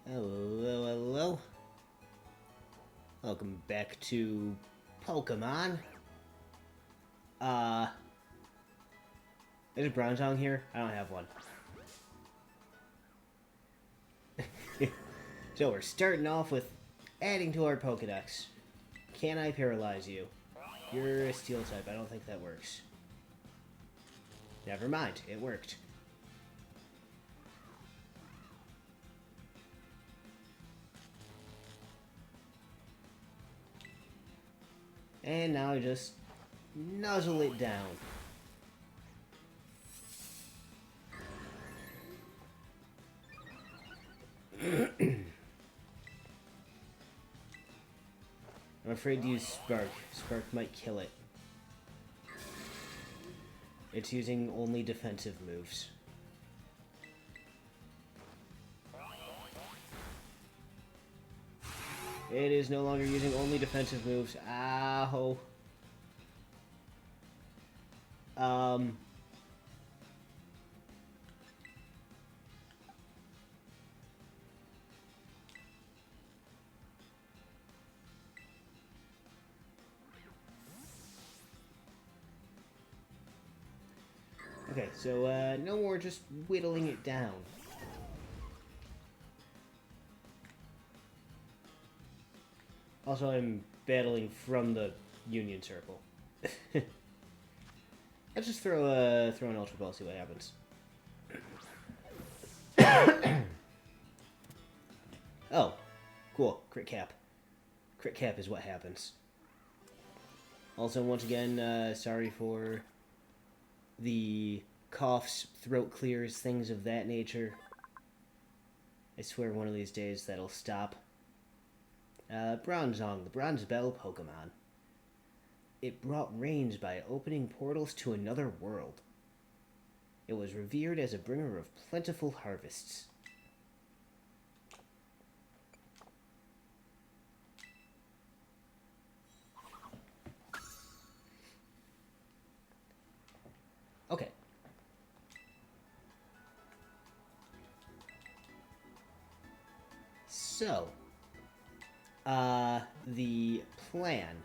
Hello, hello. Welcome back to Pokemon. Uh, is Bronzong here? I don't have one. So we're starting off with adding to our Pokedex. Can I paralyze you? You're a steel type. I don't think that works. Never mind. It worked. And now I just nuzzle it down. I'm afraid to use Spark. Spark might kill it. It's using only defensive moves. It is no longer using only defensive moves. Ow. Okay, so, no more just whittling it down. Also, I'm battling from the Union Circle. Let's just throw an Ultra Ball, see what happens. Oh, cool. Crit cap. Crit cap is what happens. Also, once again, sorry for the coughs, throat clears, things of that nature. I swear one of these days that'll stop. Bronzong, the Bronze Bell Pokemon. It brought rains by opening portals to another world. It was revered as a bringer of plentiful harvests. Okay. So, the plan.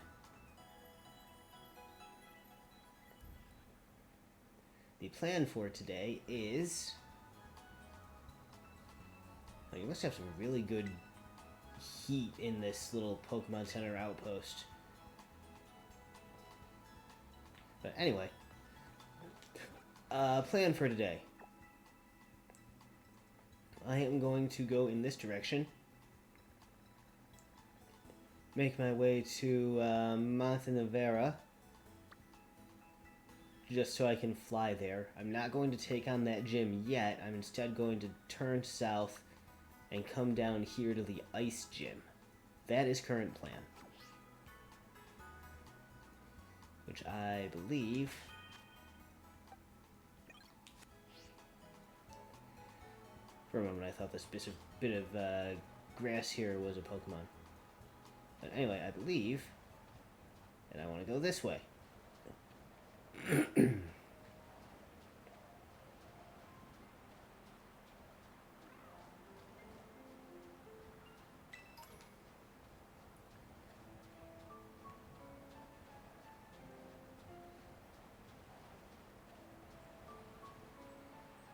The plan for today is... Oh, you must have some really good heat in this little Pokemon Center outpost. But anyway, plan for today. I am going to go in this direction. Make my way to Montenevera. Just so I can fly there. I'm not going to take on that gym yet. I'm instead going to turn south and come down here to the ice gym. That is current plan. Which I believe... For a moment I thought this bit of grass here was a Pokemon. But anyway, I believe that I want to go this way.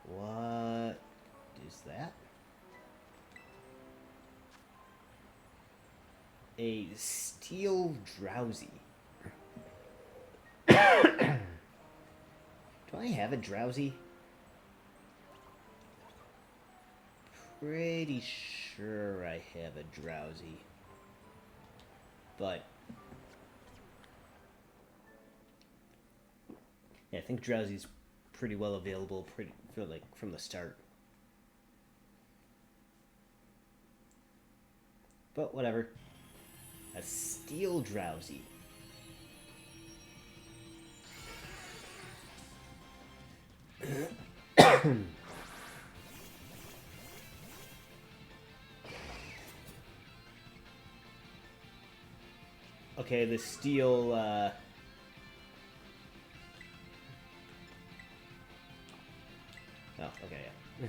What is that? A steel drowsy. Do I have a drowsy? Pretty sure I have a drowsy. But yeah, I think drowsy's pretty well available from the start. But whatever. A steel drowsy. Okay, the steel, oh, okay, yeah.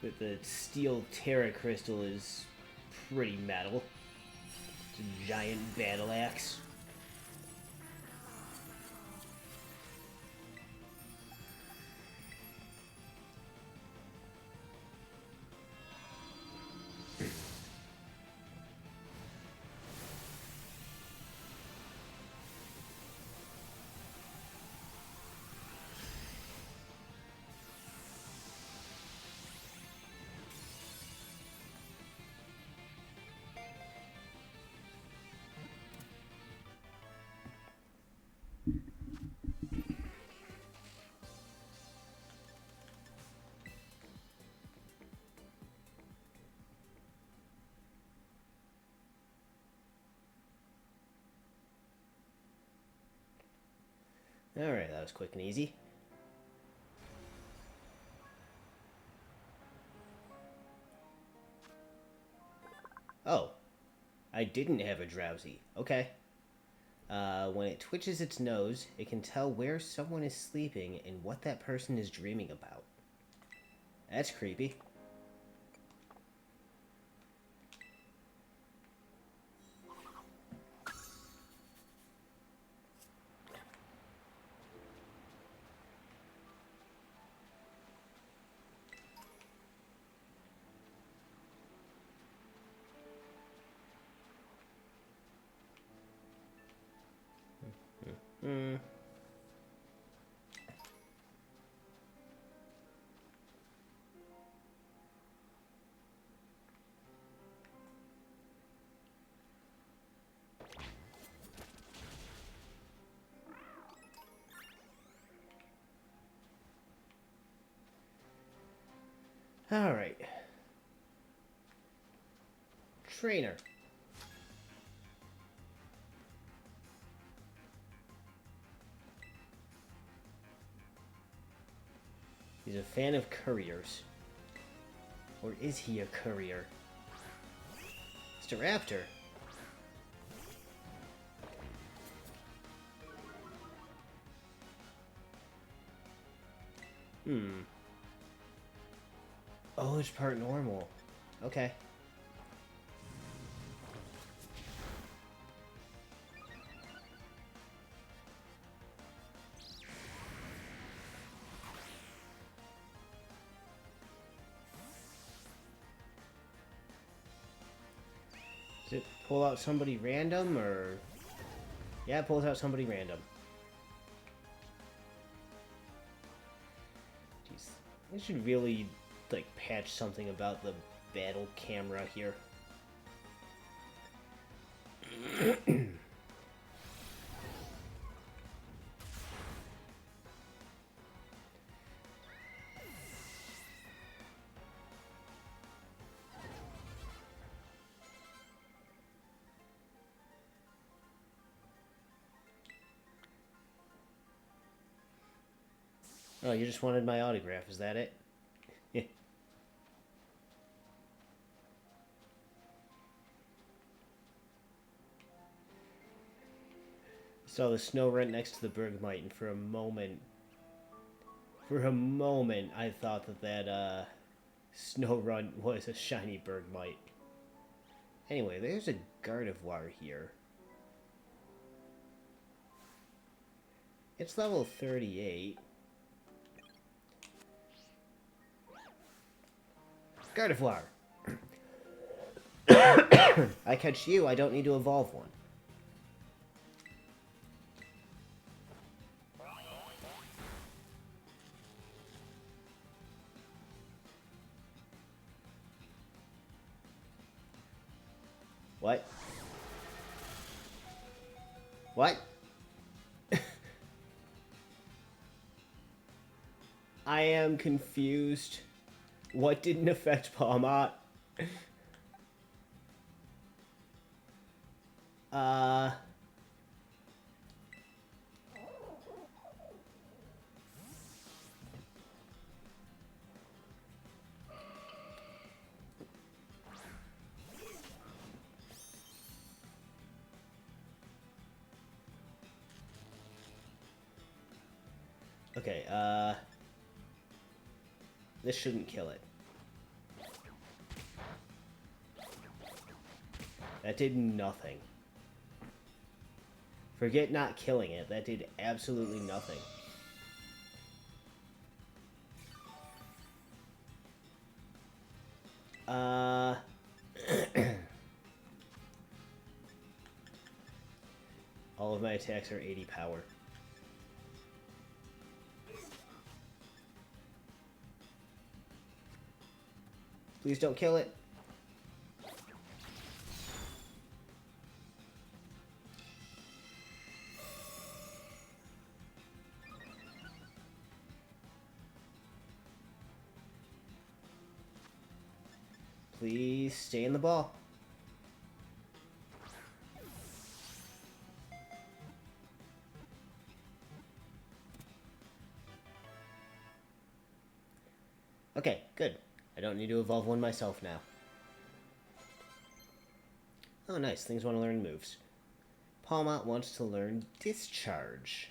But the steel Terra crystal is pretty metal. It's a giant battle axe. Alright, that was quick and easy. Oh, I didn't have a drowsy. Okay. When it twitches its nose, it can tell where someone is sleeping and what that person is dreaming about. That's creepy. Hmm. Alright. Trainer. He's a fan of couriers. Or is he a courier? Mr. Raptor. Oh, it's part normal. Okay. Does it pull out somebody random, or... Yeah, it pulls out somebody random. Jeez. I should really, like, patch something about the battle camera here. Oh, you just wanted my autograph, is that it? Saw the snow right next to the Bergmite, and for a moment, I thought that snow runt was a shiny Bergmite. Anyway, there's a Gardevoir here. It's level 38. Gardevoir! I catch you, I don't need to evolve one. What? What? I am confused. What didn't affect Palmot? Okay, this shouldn't kill it. That did nothing. Forget not killing it. That did absolutely nothing. All of my attacks are 80 power. Please don't kill it. Please stay in the ball. Okay, good. I don't need to evolve one myself now. Oh, nice. Things want to learn moves. Palmont wants to learn Discharge.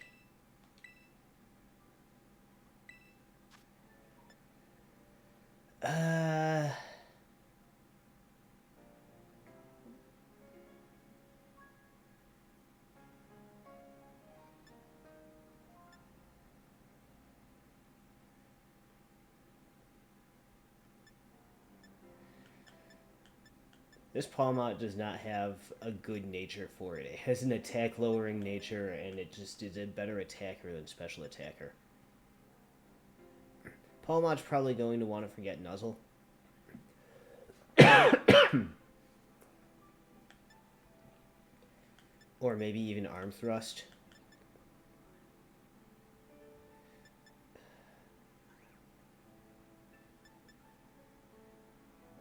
This Palmont does not have a good nature for it. It has an attack lowering nature, and it just is a better attacker than special attacker. Palmont's probably going to want to forget Nuzzle. Or maybe even Arm Thrust.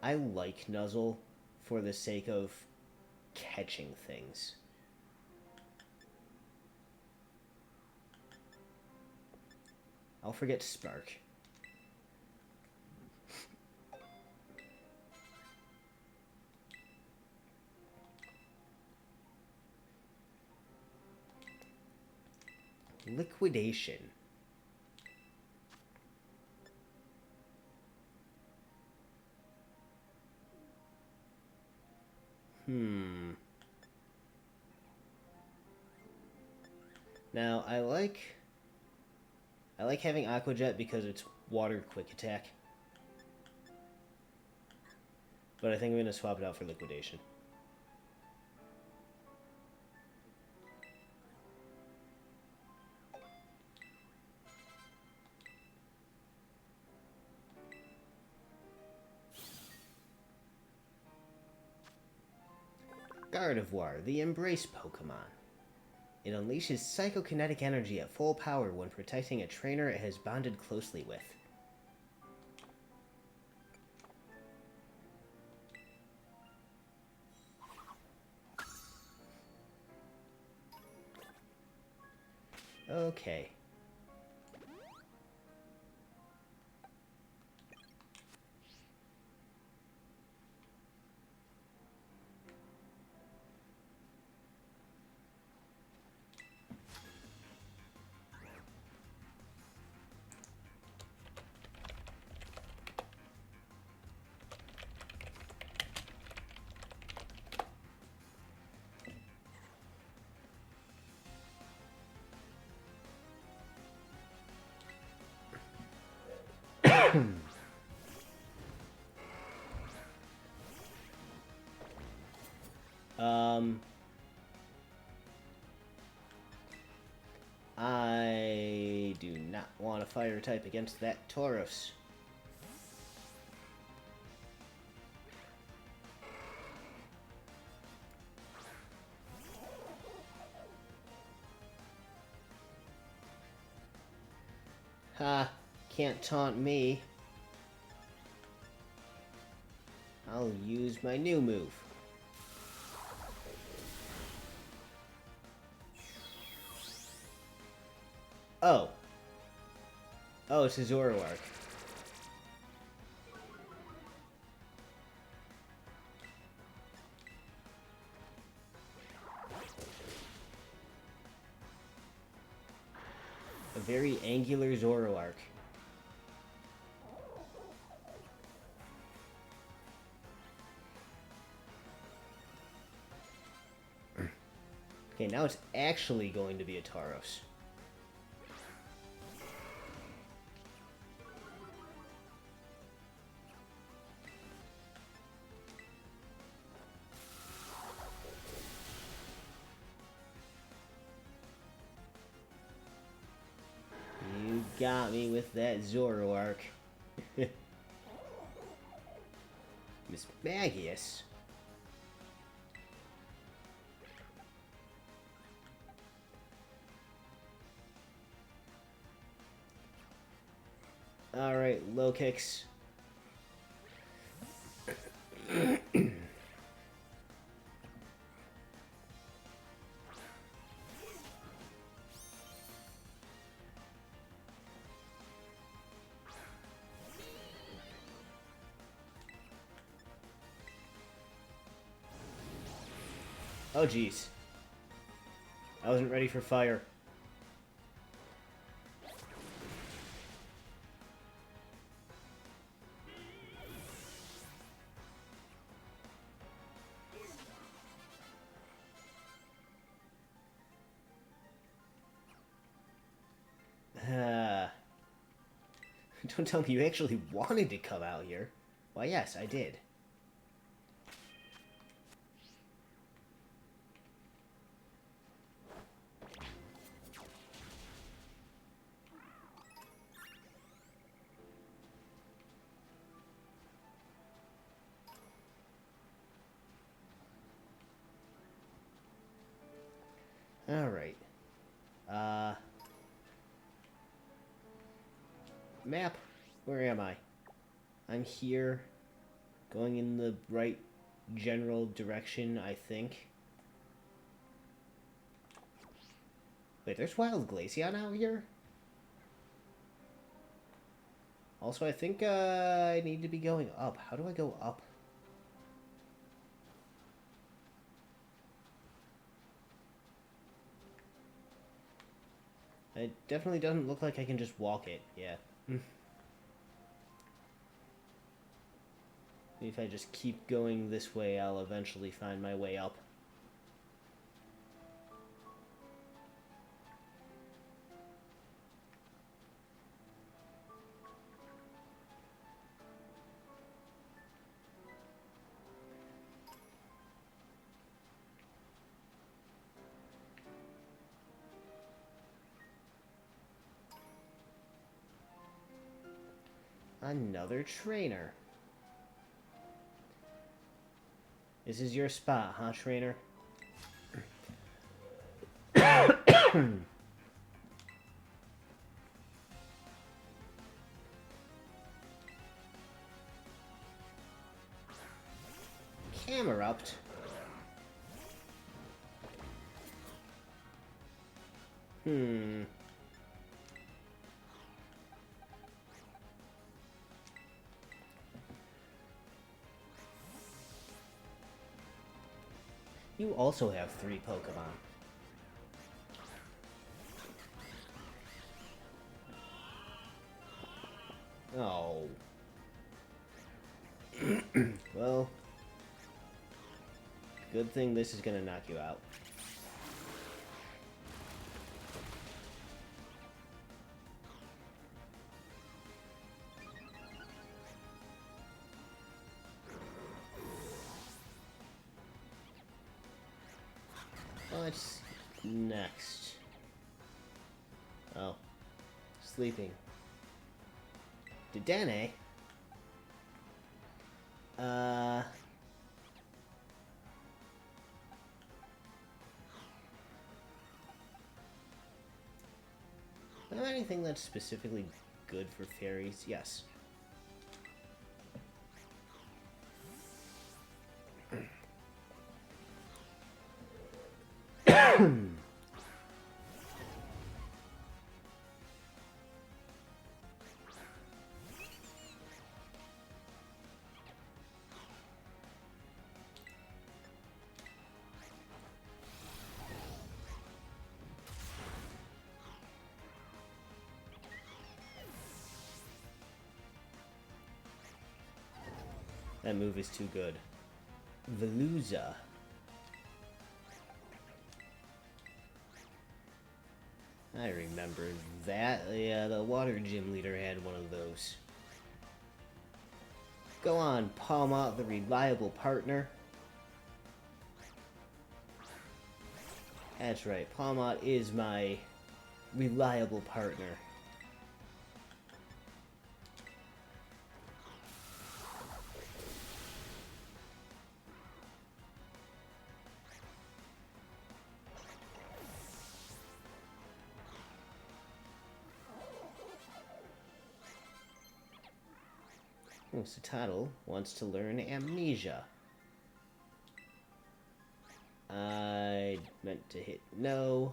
I like Nuzzle for the sake of catching things. I'll forget Spark. Liquidation. Now, I like having Aqua Jet because it's water quick attack. But I think I'm going to swap it out for Liquidation. Gardevoir, the Embrace Pokemon. It unleashes psychokinetic energy at full power when protecting a trainer it has bonded closely with. Okay. I do not want a fire type against that Tauros. Ha, can't taunt me. I'll use my new move. Oh. Oh, it's a Zoroark. A very angular Zoroark. Okay, now it's actually going to be a Tauros. You got me with that Zoroark. Miss Magius. Alright, low kicks. Oh, jeez. I wasn't ready for fire. Don't tell me you actually wanted to come out here. Why, yes, I did. Alright. Map. Where am I? I'm here. Going in the right general direction, I think. Wait, there's Wild Glaceon out here? Also, I think I need to be going up. How do I go up? It definitely doesn't look like I can just walk it. Yeah. If I just keep going this way, I'll eventually find my way up. Another trainer. This is your spot, huh, trainer? Camerupt? You also have 3 Pokemon. Oh. Well, good thing this is gonna knock you out. What's next? Oh. Sleeping. Dedenne? Do I have anything that's specifically good for fairies? Yes. That move is too good. Veluza. I remember that. Yeah, the water gym leader had one of those. Go on, Palma, the reliable partner. That's right, Palma is my reliable partner. Satotl wants to learn Amnesia. I meant to hit no.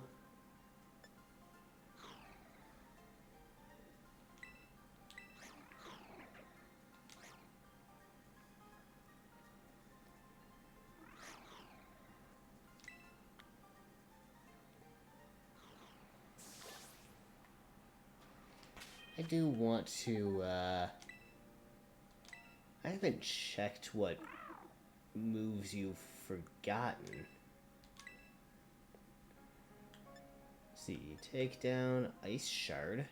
I do want to, I haven't checked what moves you've forgotten. Let's see, takedown, ice shard,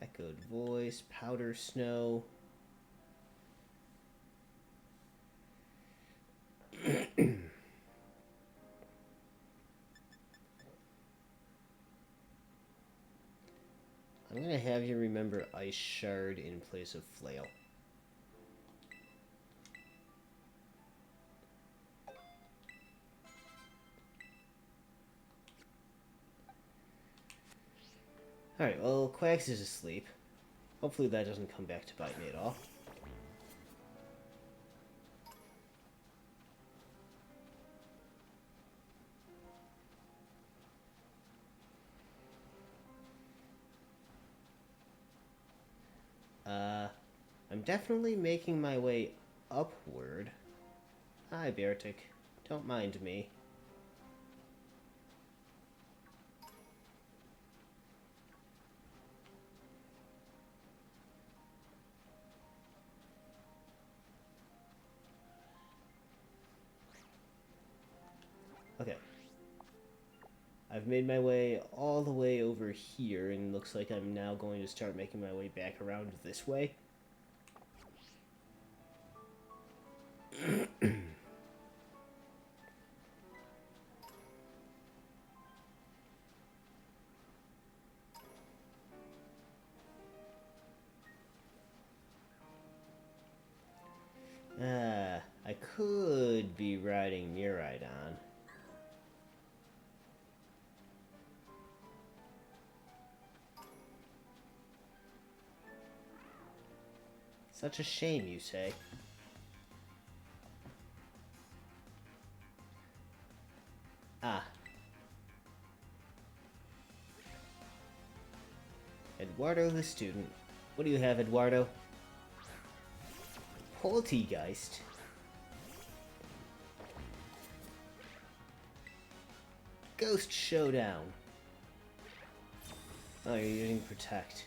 echoed voice, powder snow. I'm gonna have you remember ice shard in place of flail. Alright, well, Quax is asleep. Hopefully that doesn't come back to bite me at all. I'm definitely making my way upward. Hi, Beartic. Don't mind me. Okay. I've made my way all the way over here, and looks like I'm now going to start making my way back around this way. I could be riding Miraidon. Such a shame, you say. Ah. Eduardo the student. What do you have, Eduardo? Poltergeist. Ghost Showdown. Oh, you're using Protect.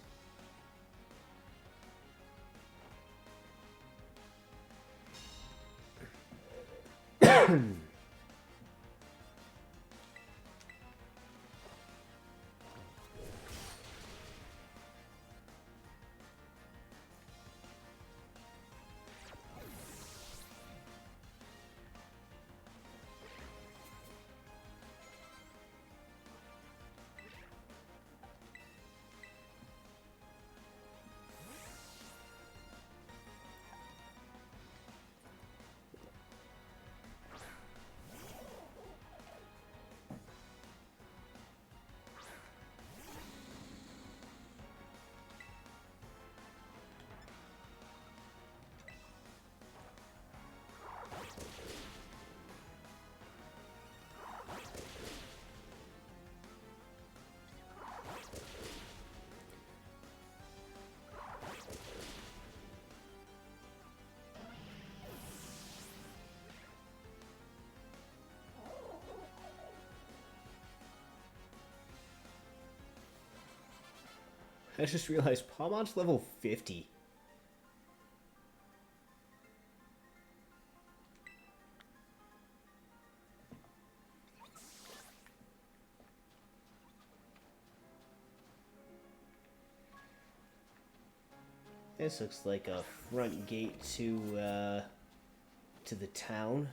I just realized Palmon's level 50. This looks like a front gate to the town.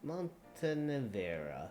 Montenevera.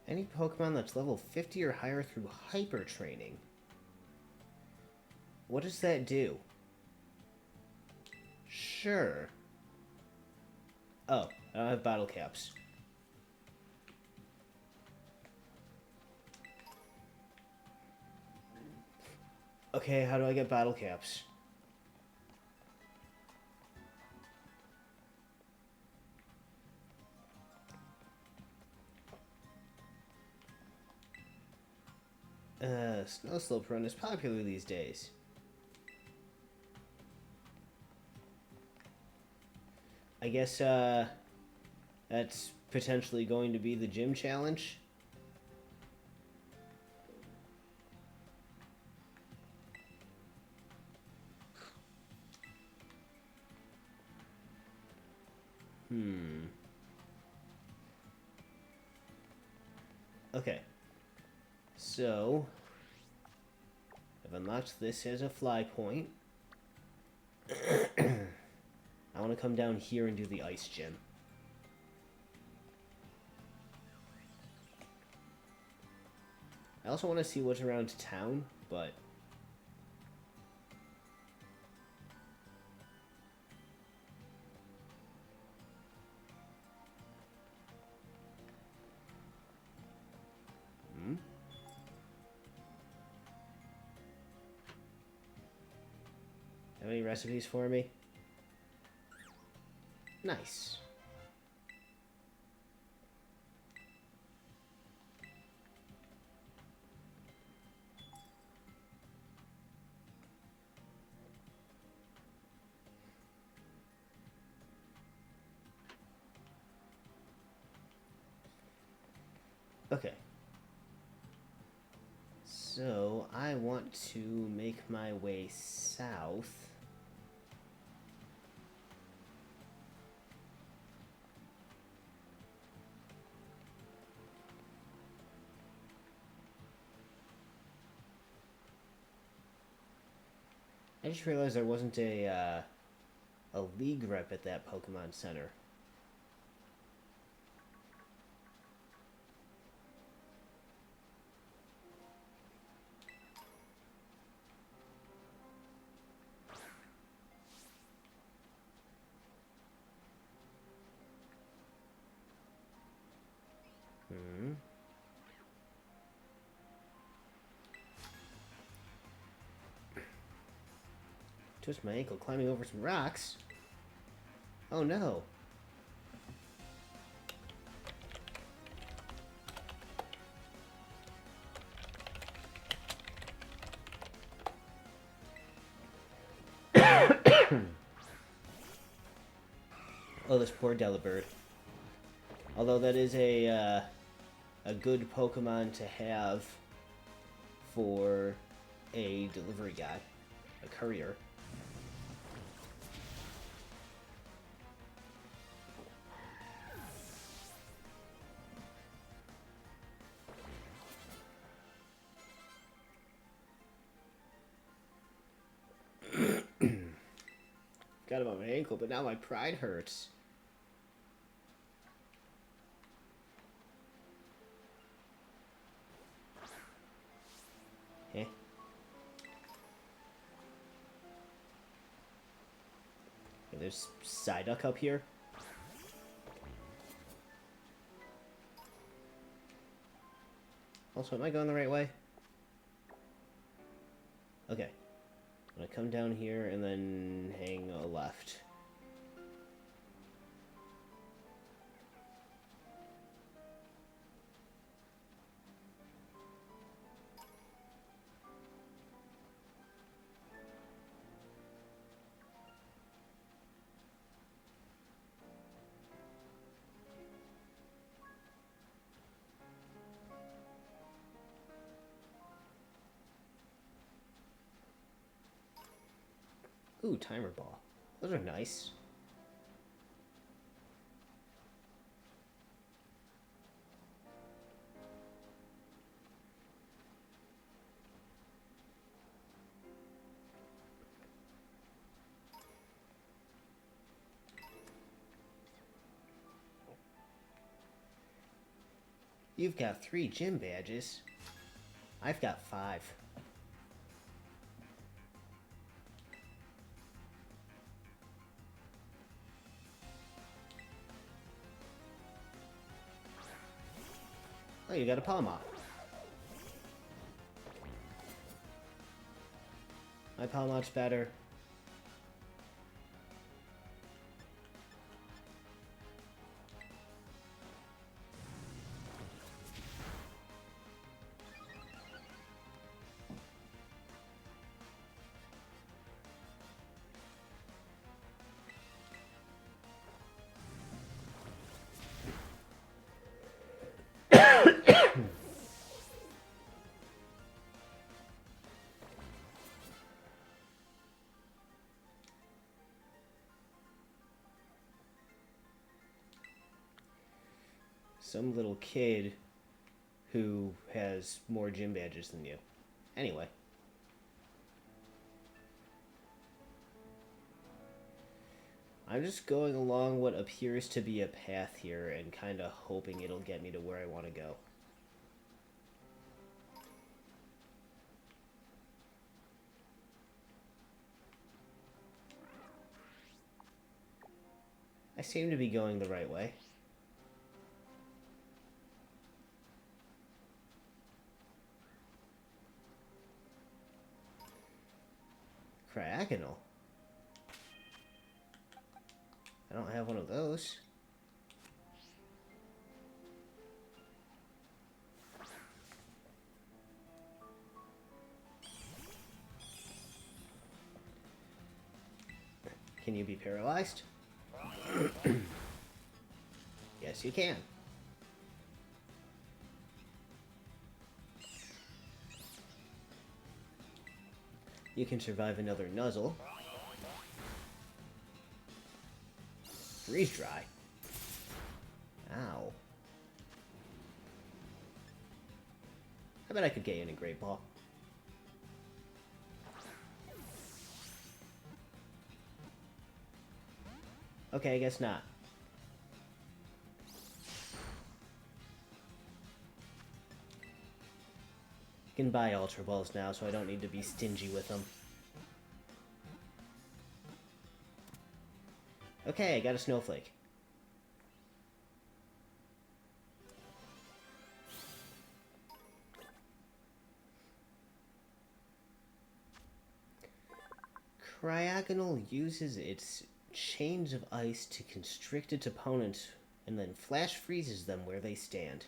Any Pokemon that's level 50 or higher through hyper training. What does that do? Sure. Oh, I don't have bottle caps. Okay, how do I get bottle caps? Snow Slope Run is popular these days. I guess, that's potentially going to be the gym challenge. Okay. So, I've unlocked this as a fly point. I want to come down here and do the ice gym. I also want to see what's around town, but... Have any recipes for me? Nice. Okay. So, I want to make my way south. I just realized there wasn't a league rep at that Pokemon Center. Twist my ankle climbing over some rocks. Oh no. Oh, this poor Delibird. Although that is a good Pokemon to have for a delivery guy, a courier. Got about my ankle, but now my pride hurts. Eh? There's Psyduck up here. Also, am I going the right way? Okay. I'm gonna come down here and then hang a left. Ooh, timer ball. Those are nice. You've got 3 gym badges. I've got 5. Oh, you got a Palma. My Palma's better. Some little kid who has more gym badges than you. Anyway. I'm just going along what appears to be a path here and kind of hoping it'll get me to where I want to go. I seem to be going the right way. Cryagonal? I don't have one of those. Can you be paralyzed? Yes, you can. You can survive another nuzzle. Freeze dry. Ow. I bet I could get you in a great ball. Okay, I guess not. You can buy Ultra Balls now, so I don't need to be stingy with them. Okay, I got a snowflake. Cryagonal uses its chains of ice to constrict its opponents and then flash freezes them where they stand.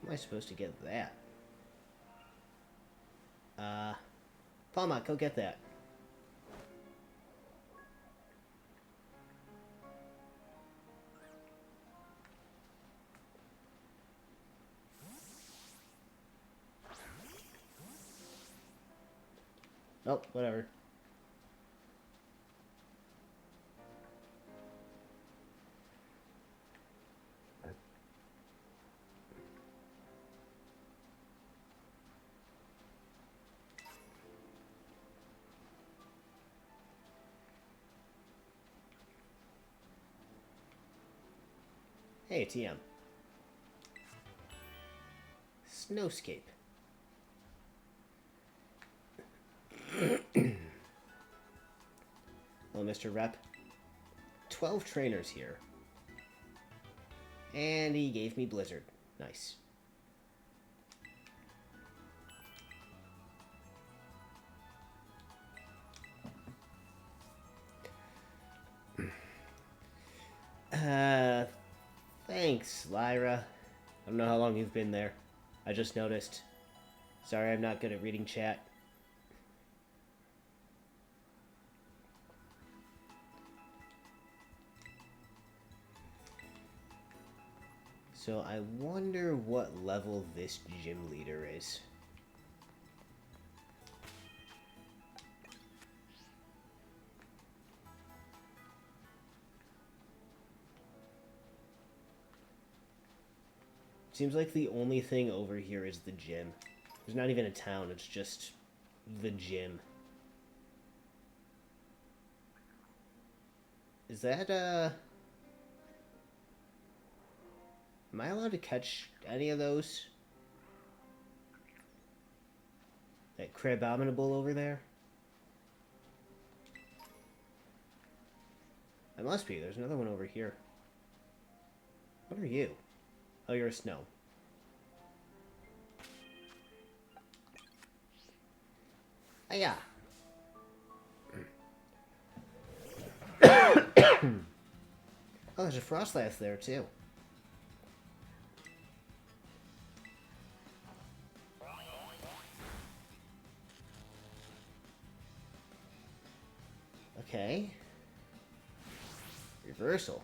How am I supposed to get that? Palma, go get that. Oh, whatever. Hey, TM. snowscape. Hello, Mr. Rep. 12 trainers here. And he gave me Blizzard. Nice. Thanks, Lyra. I don't know how long you've been there. I just noticed. Sorry, I'm not good at reading chat. So I wonder what level this gym leader is. Seems like the only thing over here is the gym. There's not even a town, it's just the gym. Is that, am I allowed to catch any of those? That Crabominable over there? I must be. There's another one over here. What are you? Oh, you're a snow. Hiya! Oh, there's a Frostlass there, too. Okay. Reversal.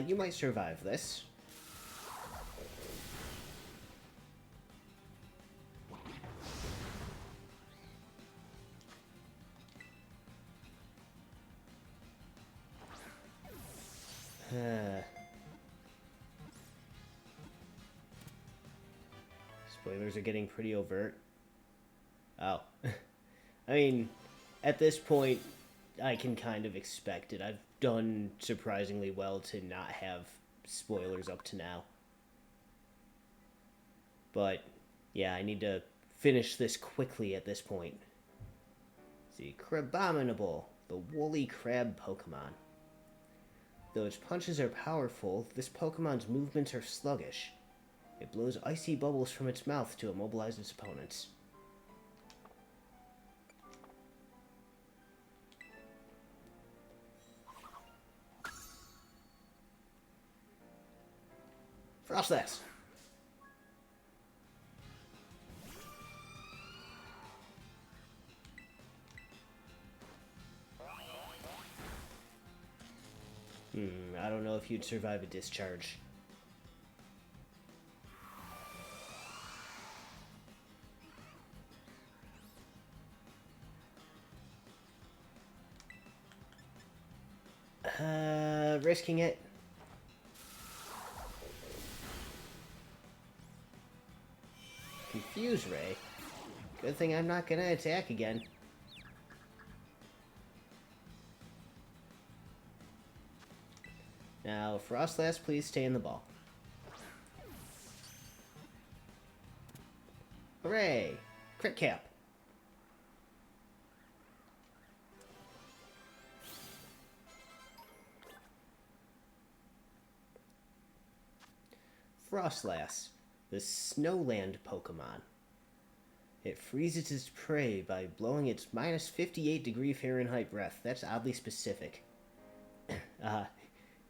You might survive this. Spoilers are getting pretty overt. Oh. I mean, at this point, I can kind of expect it. I've done surprisingly well to not have spoilers up to now. But, yeah, I need to finish this quickly at this point. Let's see, Crabominable, the woolly crab Pokemon. Though its punches are powerful, this Pokemon's movements are sluggish. It blows icy bubbles from its mouth to immobilize its opponents. Frostlass! I don't know if you'd survive a discharge. Risking it. Confuse Ray. Good thing I'm not gonna attack again. Now, Frostlass, please stay in the ball. Hooray! Crit cap. Frostlass, the Snowland Pokemon. It freezes its prey by blowing its minus 58 degree Fahrenheit breath. That's oddly specific.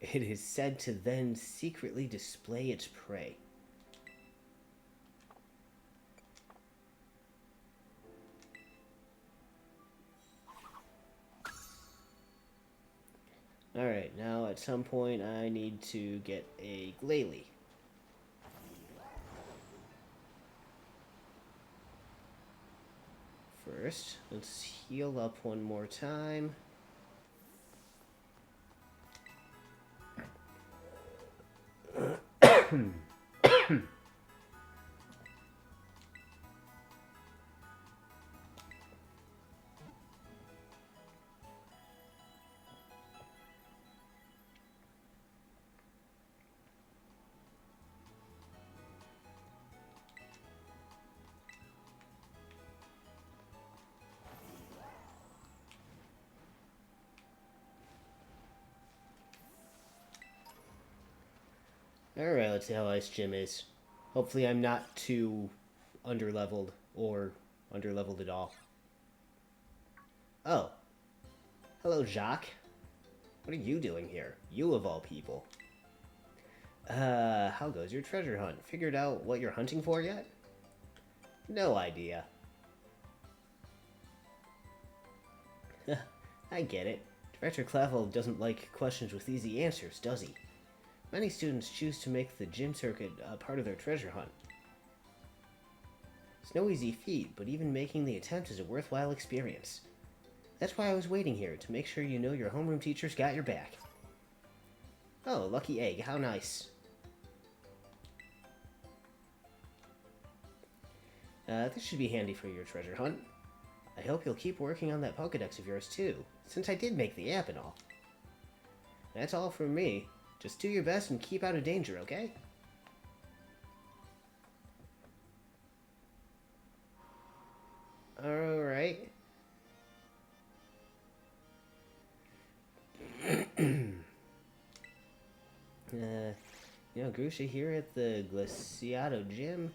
It is said to then secretly display its prey. Alright, now at some point I need to get a Glalie. First, let's heal up one more time. Alright, let's see how Ice Gym is. Hopefully I'm not too underleveled or underleveled at all. Oh. Hello, Jacques. What are you doing here? You of all people. How goes your treasure hunt? Figured out what you're hunting for yet? No idea. I get it. Director Clavel doesn't like questions with easy answers, does he? Many students choose to make the gym circuit a part of their treasure hunt. It's no easy feat, but even making the attempt is a worthwhile experience. That's why I was waiting here, to make sure you know your homeroom teacher's got your back. Oh, lucky egg, how nice. This should be handy for your treasure hunt. I hope you'll keep working on that Pokédex of yours too, since I did make the app and all. That's all from me. Just do your best and keep out of danger, okay? Alright. Grusha here at the Glaciado Gym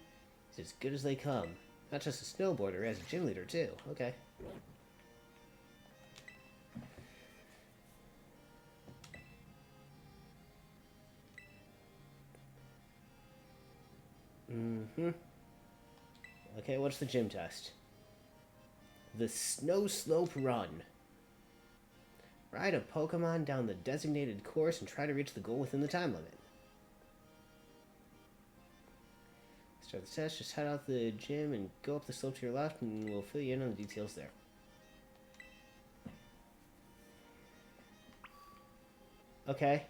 is as good as they come. Not just a snowboarder, as a gym leader too. Okay. Okay, what's the gym test? The Snow Slope Run. Ride a Pokemon down the designated course and try to reach the goal within the time limit. Start the test, just head out the gym and go up the slope to your left and we'll fill you in on the details there. Okay.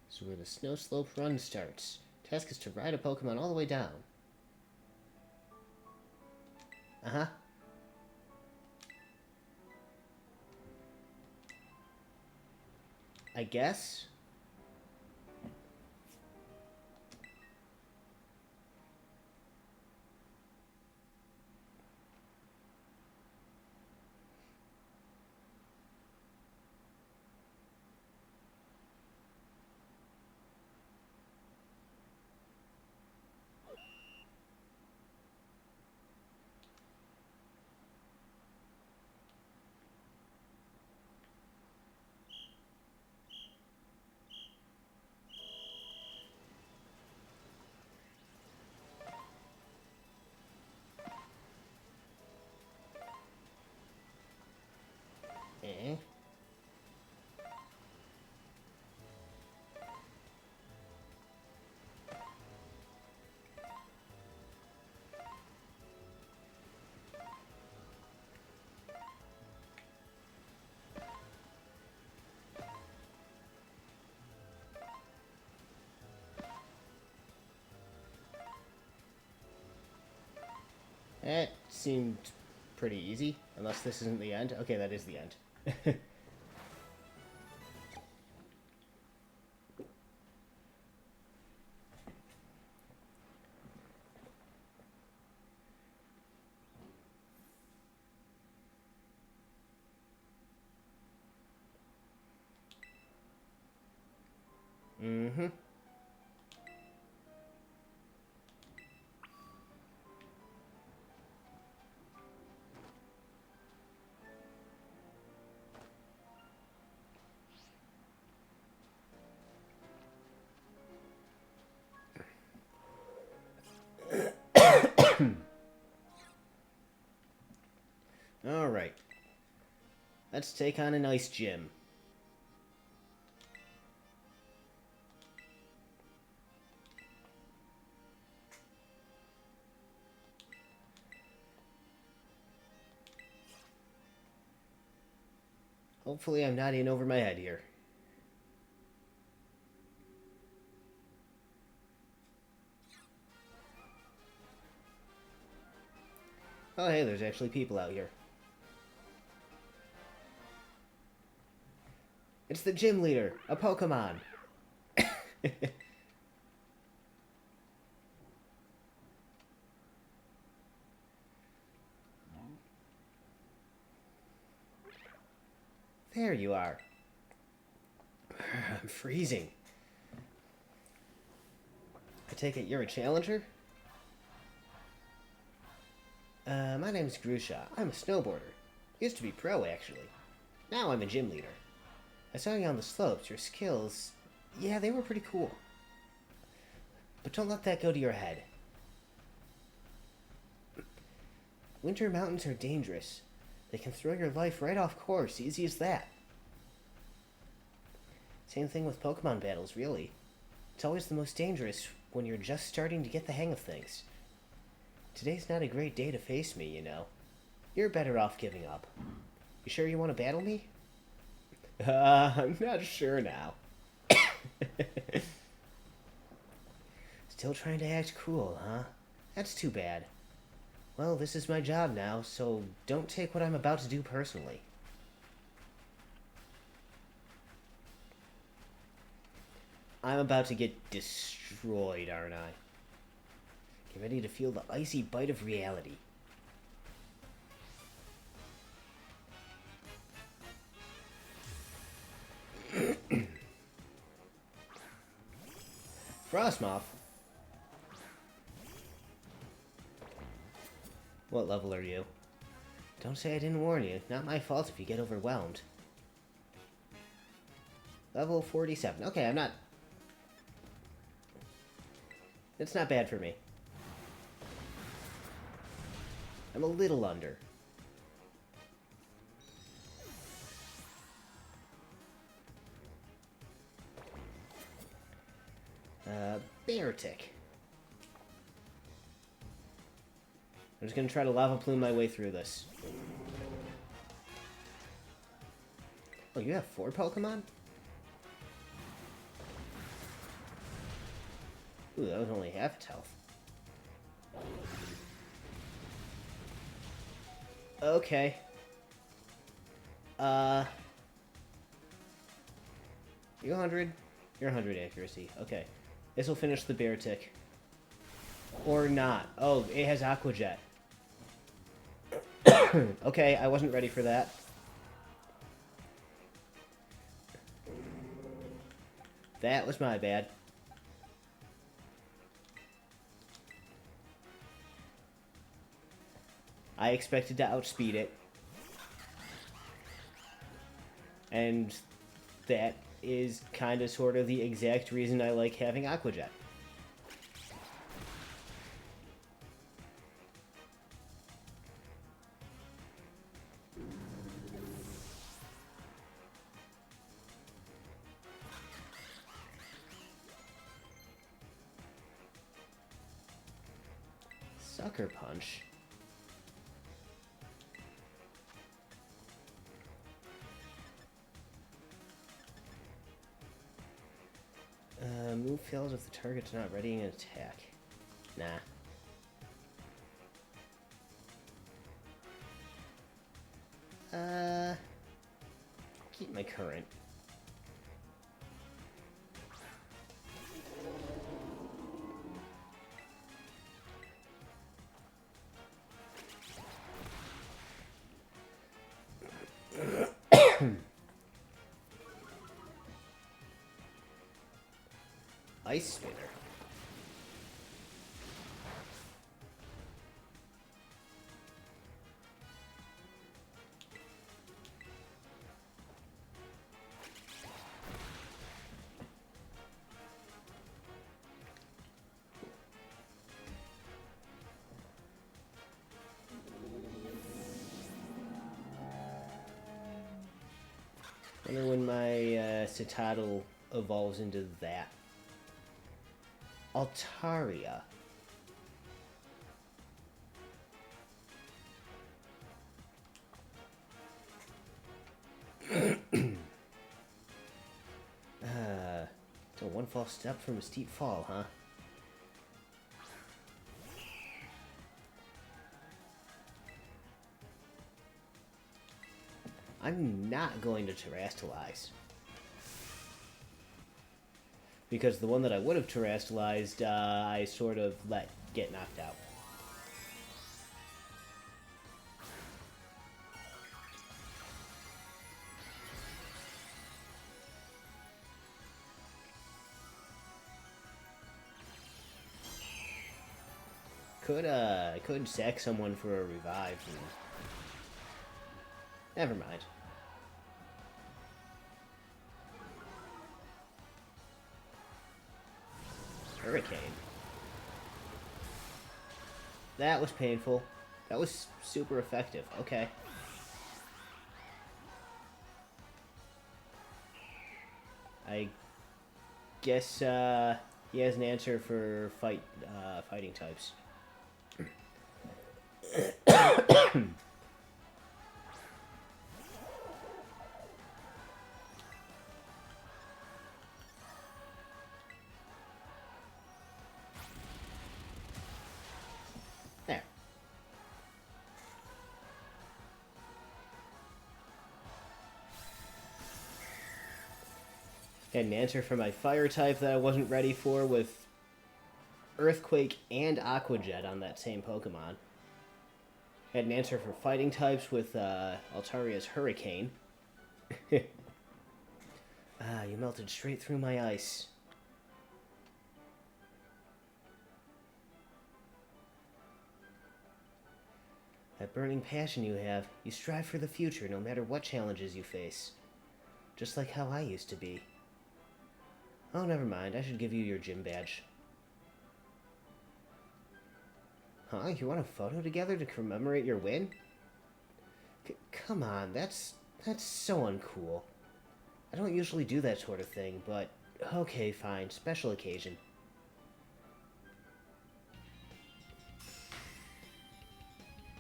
So where the Snow Slope Run starts. Task is to ride a Pokemon all the way down. Uh-huh. I guess? Eh? That seemed pretty easy, unless this isn't the end. Okay, that is the end. Mm-hmm. Alright. Let's take on an ice gym. Hopefully I'm not in over my head here. Oh, hey, there's actually people out here. It's the gym leader, a Pokemon. There you are. I'm freezing. I take it you're a challenger? My name's Grusha. I'm a snowboarder. Used to be pro, actually. Now I'm a gym leader. I saw you on the slopes. Your skills, yeah, they were pretty cool. But don't let that go to your head. Winter mountains are dangerous. They can throw your life right off course, easy as that. Same thing with Pokemon battles, really. It's always the most dangerous when you're just starting to get the hang of things. Today's not a great day to face me, you know. You're better off giving up. You sure you want to battle me? I'm not sure now. Still trying to act cool, huh? That's too bad. Well, this is my job now, so don't take what I'm about to do personally. I'm about to get destroyed, aren't I? Get ready to feel the icy bite of reality. Frostmoth? What level are you? Don't say I didn't warn you. Not my fault if you get overwhelmed. Level 47. Okay, I'm not... It's not bad for me. I'm a little under. Beartic. I'm just gonna try to lava plume my way through this. Oh, you have 4 Pokemon? Ooh, that was only half its health. Okay. You 100? You're 100 accuracy. Okay. This will finish the Beartic. Or not. Oh, it has Aqua Jet. Okay, I wasn't ready for that. That was my bad. I expected to outspeed it. And that is kind of sort of the exact reason I like having Aqua Jet. Sucker Punch. Move fails if the target's not readying an attack. Nah. Keep my current. Ice Spinner. Wonder when my Citadel evolves into that. Altaria. So one false step from a steep fall, huh? I'm not going to terrastalize. Because the one that I would have terrastalized, I sort of let get knocked out. Could sack someone for a revive. Never mind. Hurricane. That was painful. That was super effective. Okay. I guess he has an answer for fighting types. There. Had an answer for my fire type that I wasn't ready for with Earthquake and Aqua Jet on that same Pokemon. Had an answer for fighting types with Altaria's Hurricane. Ah, you melted straight through my ice. That burning passion you have, you strive for the future no matter what challenges you face. Just like how I used to be. Oh, never mind. I should give you your gym badge. Huh? You want a photo together to commemorate your win? Come on, that's so uncool. I don't usually do that sort of thing, but okay, fine. Special occasion.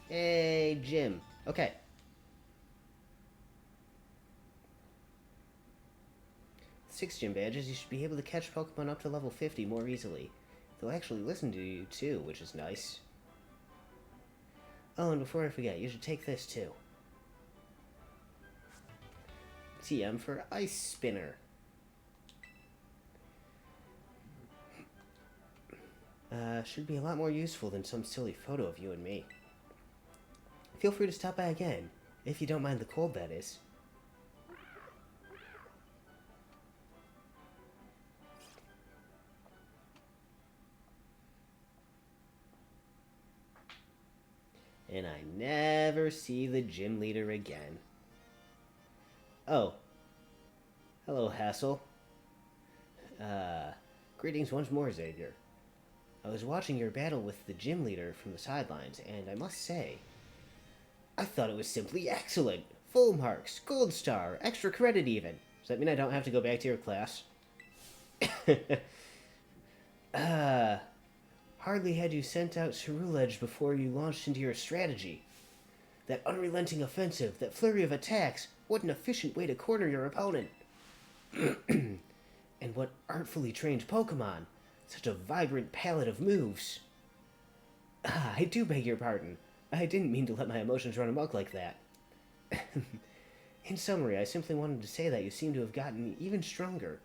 Hey, gym. Okay. With 6 gym badges, you should be able to catch Pokemon up to level 50 more easily. They'll actually listen to you, too, which is nice. Oh, and before I forget, you should take this, too. TM for Ice Spinner. Should be a lot more useful than some silly photo of you and me. Feel free to stop by again, if you don't mind the cold, that is. And I never see the gym leader again. Oh. Hello, Hassel. Greetings once more, Xavier. I was watching your battle with the gym leader from the sidelines, and I must say, I thought it was simply excellent. Full marks, gold star, extra credit even. Does that mean I don't have to go back to your class? Hardly had you sent out Ceruledge before you launched into your strategy. That unrelenting offensive, that flurry of attacks, what an efficient way to corner your opponent. And what artfully trained Pokemon. Such a vibrant palette of moves. I do beg your pardon. I didn't mean to let my emotions run amok like that. In summary, I simply wanted to say that you seem to have gotten even stronger.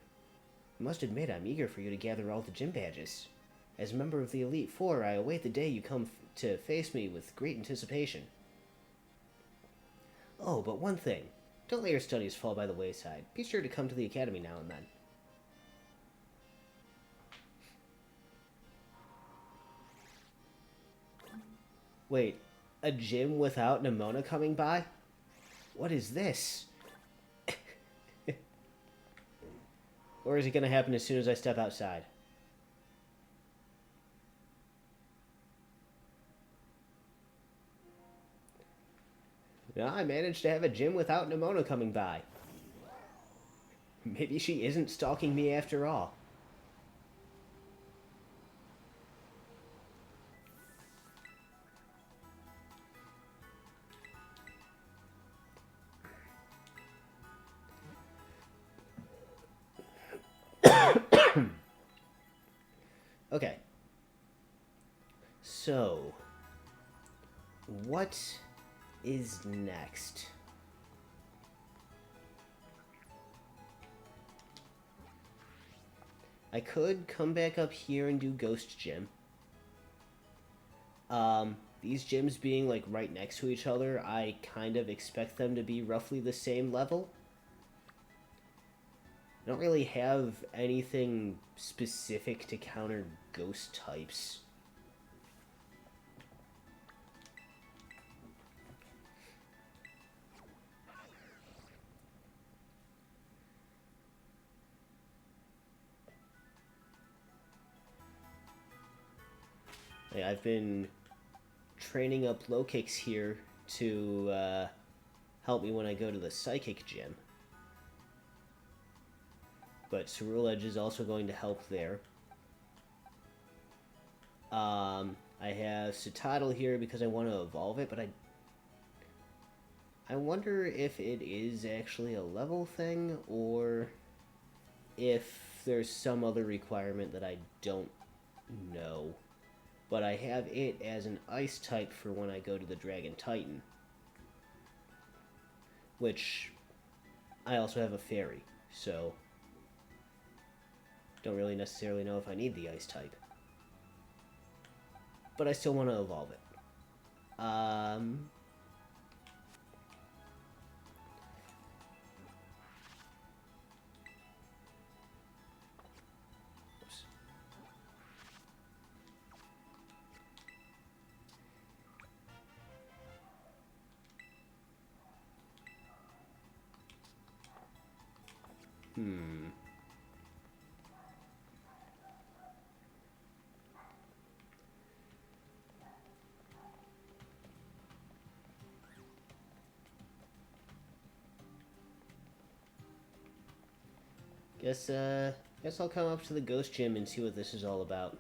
I must admit, I'm eager for you to gather all the gym badges. As a member of the Elite Four, I await the day you come to face me with great anticipation. Oh, but one thing. Don't let your studies fall by the wayside. Be sure to come to the academy now and then. Wait, a gym without Nimona coming by? What is this? Or is it going to happen as soon as I step outside? No, I managed to have a gym without Nimona coming by. Maybe she isn't stalking me after all. Okay. So, what is next? I could come back up here and do Ghost Gym. These gyms being like right next to each other, I kind of expect them to be roughly the same level. I don't really have anything specific to counter ghost types. I've been training up low kicks here to help me when I go to the psychic gym. But Cerule Edge is also going to help there. I have Citadel here because I want to evolve it, but I wonder if it is actually a level thing or if there's some other requirement that I don't know. But I have it as an ice type for when I go to the Dragon Titan. Which I also have a fairy, so don't really necessarily know if I need the ice type. But I still want to evolve it. Guess I'll come up to the Ghost Gym and see what this is all about.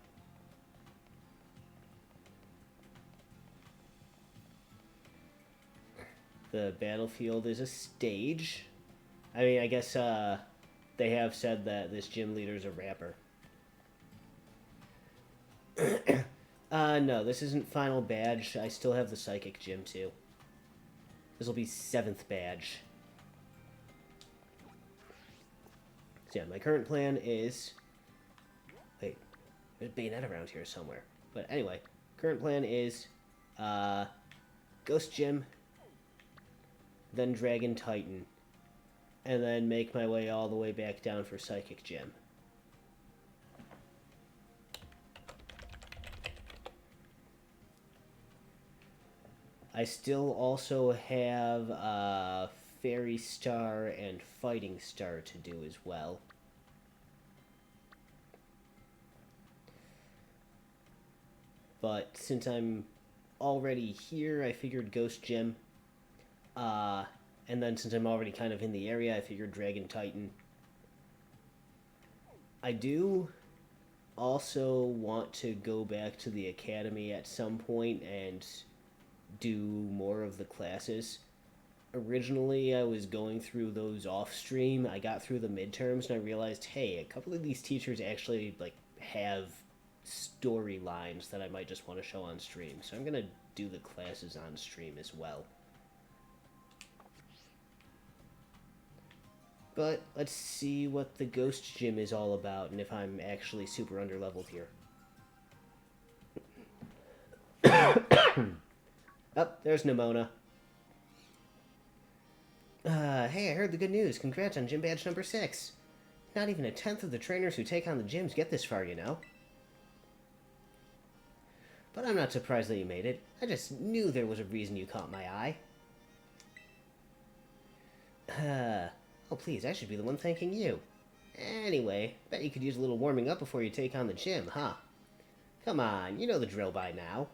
The battlefield is a stage. I mean, I guess they have said that this gym leader's a rapper. No, this isn't final badge. I still have the psychic gym too. This will be 7th badge. So yeah, my current plan is... Wait, there's Bayonet around here somewhere. But anyway, current plan is Ghost Gym, then Dragon Titan, and then make my way all the way back down for Psychic Gym. I still also have Fairy Star and Fighting Star to do as well. But since I'm already here, I figured Ghost Gym. And then since I'm already kind of in the area, I figured Dragon Titan. I do also want to go back to the academy at some point and do more of the classes. Originally, I was going through those off stream. I got through the midterms and I realized, hey, a couple of these teachers actually have storylines that I might just want to show on stream. So I'm going to do the classes on stream as well. But let's see what the Ghost Gym is all about and if I'm actually super underleveled here. Oh, there's Nimona. Hey, I heard the good news. Congrats on gym badge number 6. Not even 1/10 of the trainers who take on the gyms get this far, you know. But I'm not surprised that you made it. I just knew there was a reason you caught my eye. Oh please, I should be the one thanking you. Anyway, bet you could use a little warming up before you take on the gym, huh? Come on, you know the drill by now.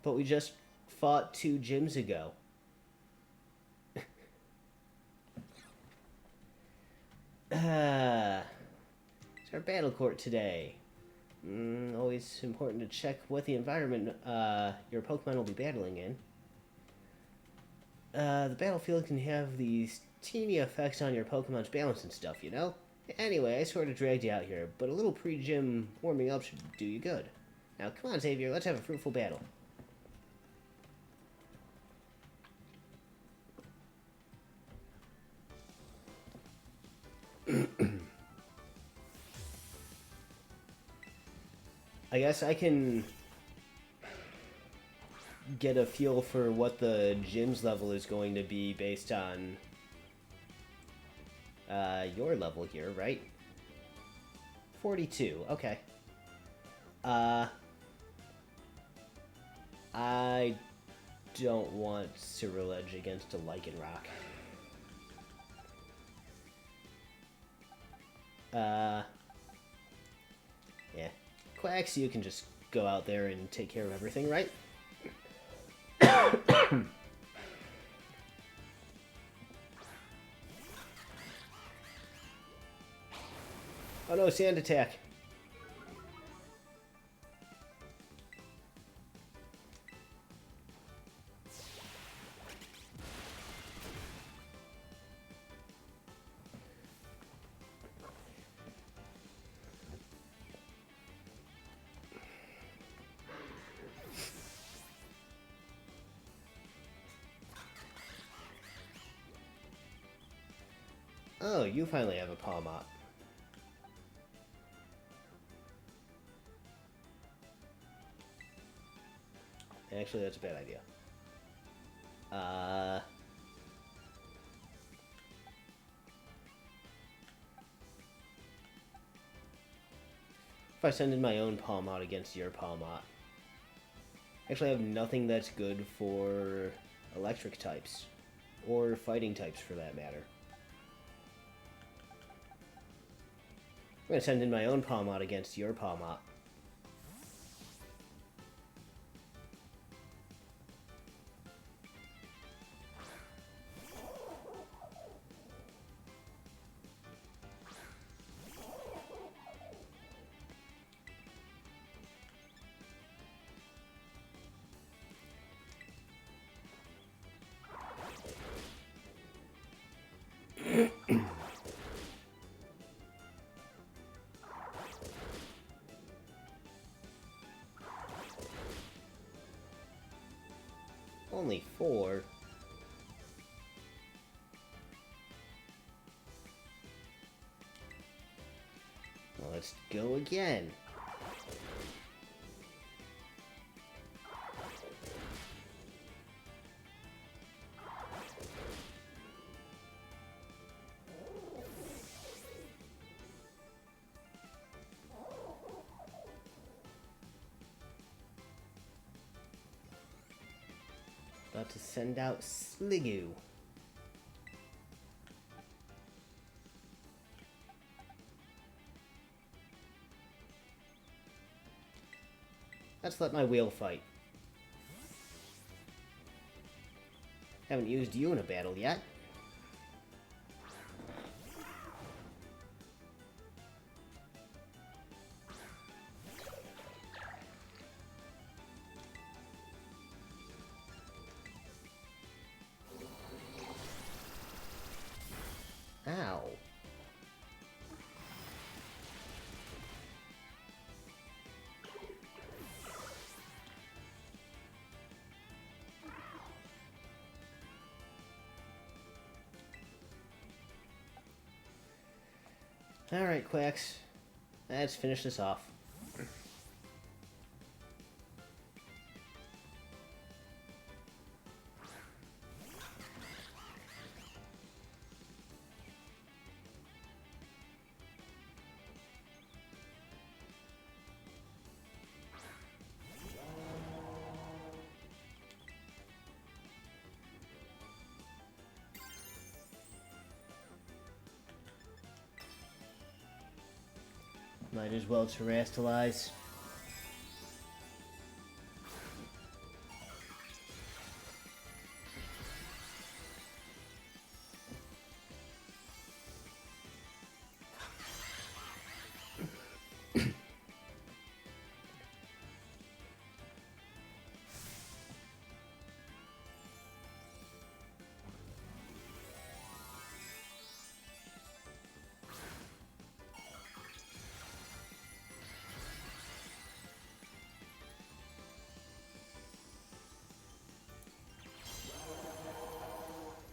But we just fought 2 gyms ago. It's our battle court today. Always important to check what the environment your Pokemon will be battling in. The battlefield can have these teeny effects on your Pokemon's balance and stuff, you know? Anyway, I sort of dragged you out here, but a little pre-gym warming up should do you good. Now, come on, Xavier, let's have a fruitful battle. I guess I can get a feel for what the gym's level is going to be based on your level here, right? 42, okay. I don't want Cyrilege against a Lycanroc. Yeah. Quacks, you can just go out there and take care of everything, right? Oh no, sand attack. Oh, you finally have a Palmot. Actually, that's a bad idea. If I send in my own Palmot against your Palmot. Actually, I have nothing that's good for electric types. Or fighting types, for that matter. I'm gonna send in my own Palmot against your Palmot. Only 4. Well, let's go again. About to send out Sliggoo. Let's let my wheel fight. Haven't used you in a battle yet. Ow. Alright, Quacks. Let's finish this off. Might as well terrestrialize.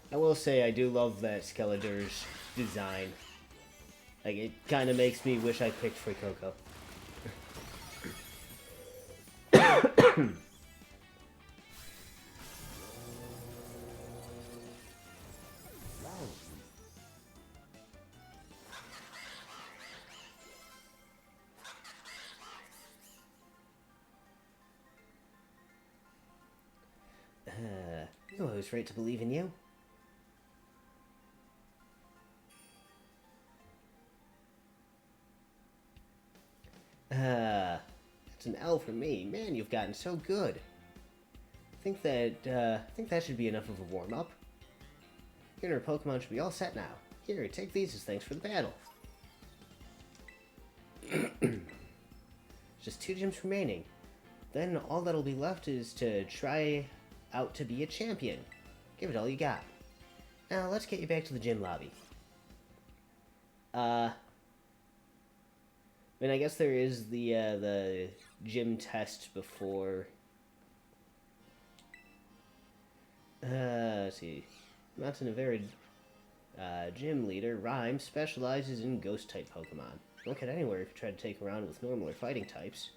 I will say I do love that Skeletor's design. Like, it kind of makes me wish I picked Fuecoco. I was right to believe in you. That's an L for me. Man, you've gotten so good. I think that should be enough of a warm-up. You and our Pokemon should be all set now. Here, take these as thanks for the battle. Just 2 gyms remaining. Then all that'll be left is to try out to be a champion. Give it all you got. Now, let's get you back to the gym lobby. I mean, I guess there is the gym test before. Let's see. Montanavera gym leader, Rhyme, specializes in ghost-type Pokemon. Don't get anywhere if you try to take around with normal or fighting types.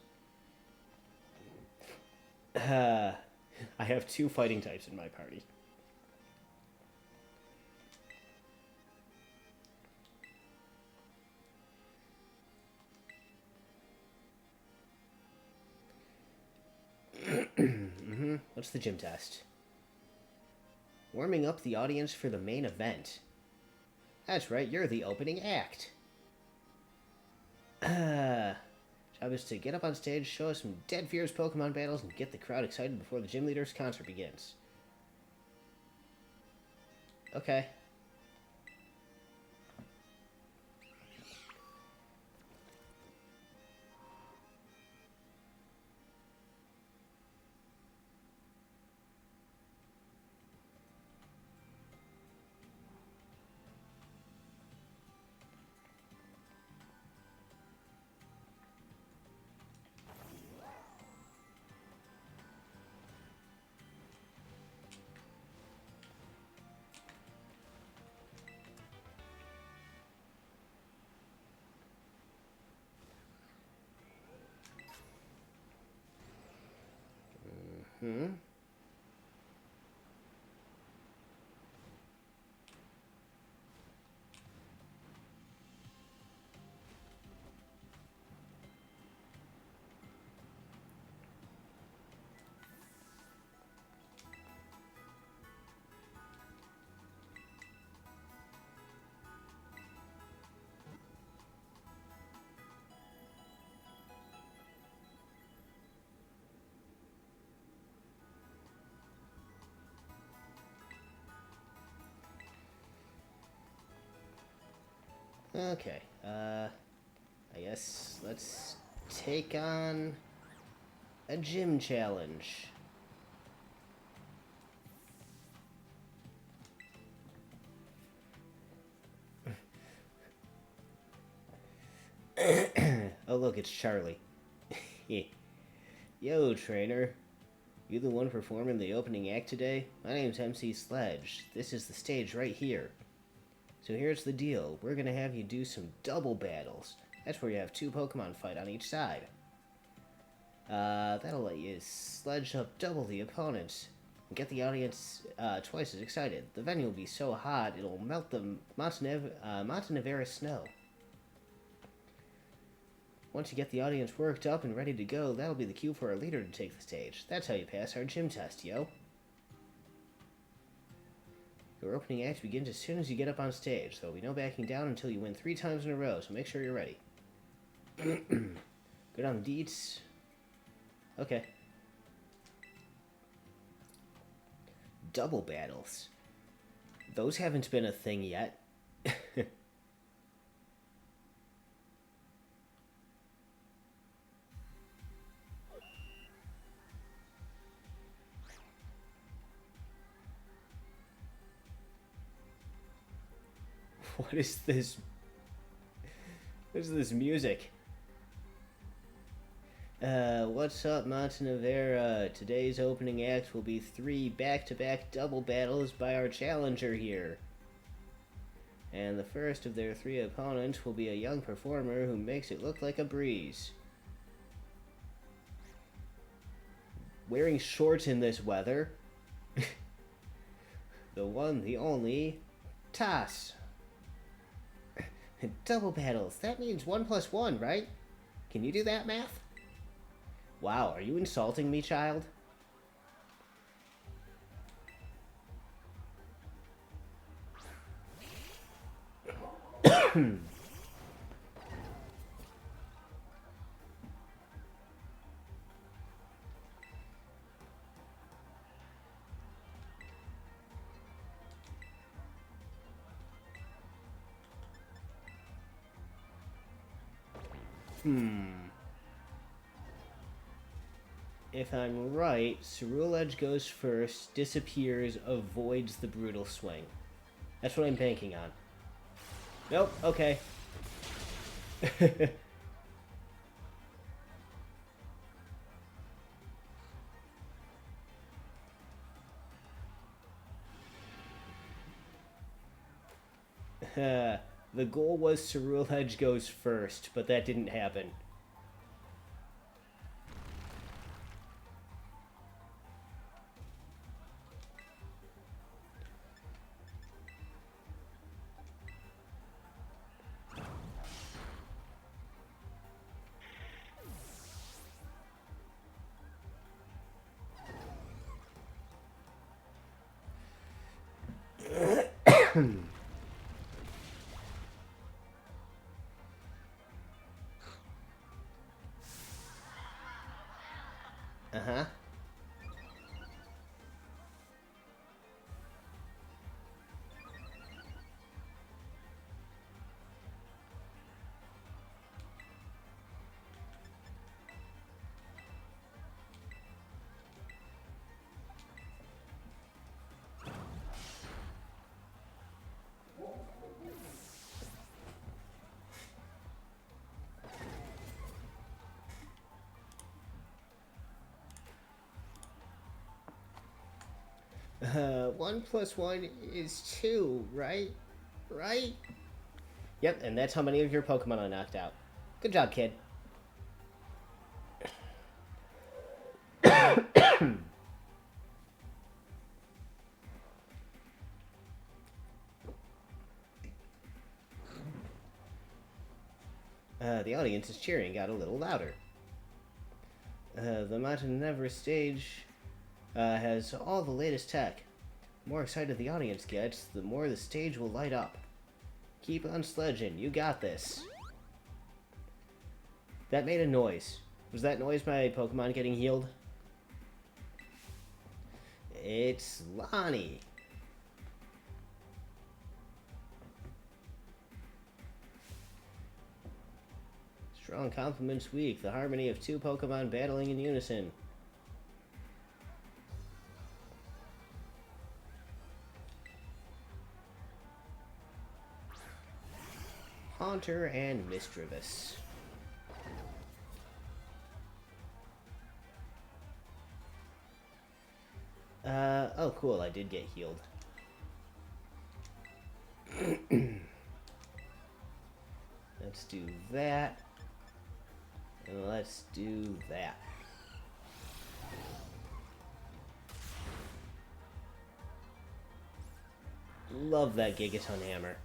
I have 2 fighting types in my party. What's the gym test? Warming up the audience for the main event. That's right, you're the opening act. Job is to get up on stage, show us some dead fierce Pokemon battles, and get the crowd excited before the gym leader's concert begins. Okay. Okay, I guess let's take on a gym challenge. Oh look, it's Charlie. Yo, trainer. You the one performing the opening act today? My name's MC Sledge. This is the stage right here. So here's the deal. We're gonna have you do some double battles. That's where you have 2 Pokemon fight on each side. That'll let you sledge up double the opponents and get the audience twice as excited. The venue will be so hot it'll melt the Montanavera snow. Once you get the audience worked up and ready to go, that'll be the cue for our leader to take the stage. That's how you pass our gym test, yo. Your opening act begins as soon as you get up on stage. There'll be no backing down until you win 3 times in a row, so make sure you're ready. Good on the deets. Okay. Double battles. Those haven't been a thing yet. What is this? What is this music? What's up, Montanavera? Today's opening act will be 3 back-to-back double battles by our challenger here. And the first of their 3 opponents will be a young performer who makes it look like a breeze. Wearing shorts in this weather. The one, the only, Toss. Double battles. That means 1 plus 1, right? Can you do that math? Wow, are you insulting me, child? If I'm right, Cerule Edge goes first, disappears, avoids the brutal swing. That's what I'm banking on. Nope, okay. The goal was Cerule Edge goes first, but that didn't happen. Uh-huh. One plus one is 2, right? Right? Yep, and that's how many of your Pokemon I knocked out. Good job, kid. The audience's cheering got a little louder. The Mountain Everest stage has all the latest tech. The more excited the audience gets, the more the stage will light up. Keep on sledging, you got this. That made a noise. Was that noise my Pokemon getting healed? It's Lonnie. Strong compliments weak. The harmony of 2 Pokemon battling in unison. Haunter and Misdreavus. Oh cool, I did get healed. Let's do that. And let's do that. Love that Gigaton Hammer.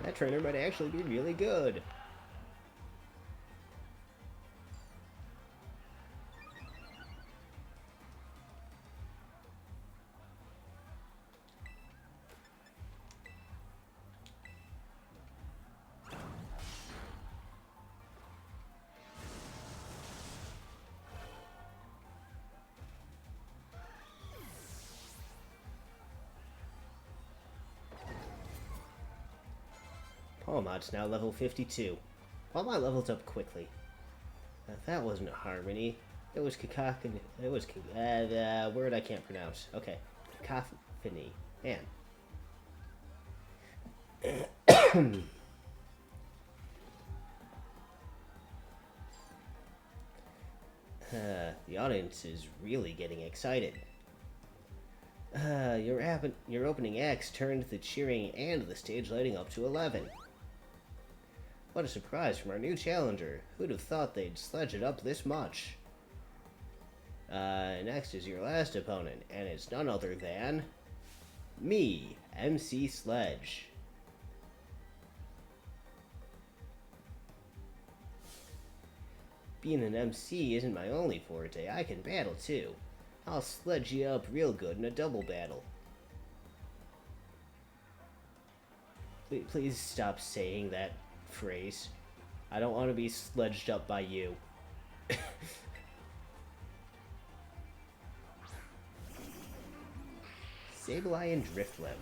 That trainer might actually be really good. Palmot's now level 52. Palmot levels up quickly. That wasn't a harmony. It was cacophony. It was word I can't pronounce. Okay, cacophony. Man, The audience is really getting excited. Your opening acts turned the cheering and the stage lighting up to 11. What a surprise from our new challenger. Who'd have thought they'd sledge it up this much? Next is your last opponent, and it's none other than... me, MC Sledge. Being an MC isn't my only forte. I can battle, too. I'll sledge you up real good in a double battle. Please stop saying that phrase. I don't want to be sledged up by you. Sableye and Drifloon.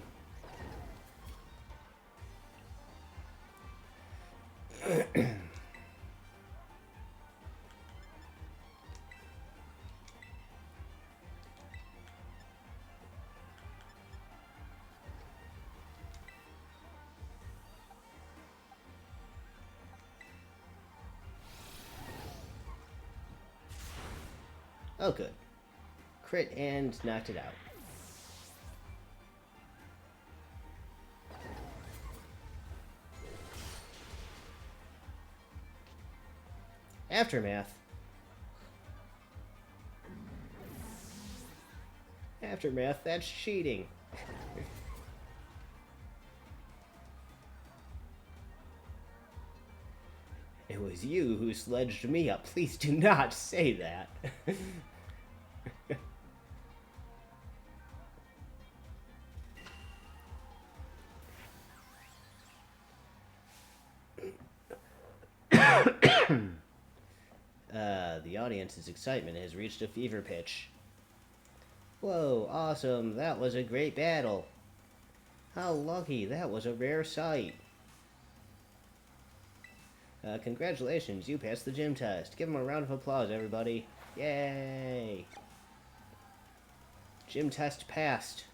Oh, good. Crit and knocked it out. Aftermath. Aftermath, that's cheating. It was you who sledged me up. Please do not say that. The audience's excitement has reached a fever pitch. Whoa, awesome. That was a great battle. How lucky. That was a rare sight. Congratulations, you passed the gym test. Give him a round of applause, everybody. Yay! Gym test passed.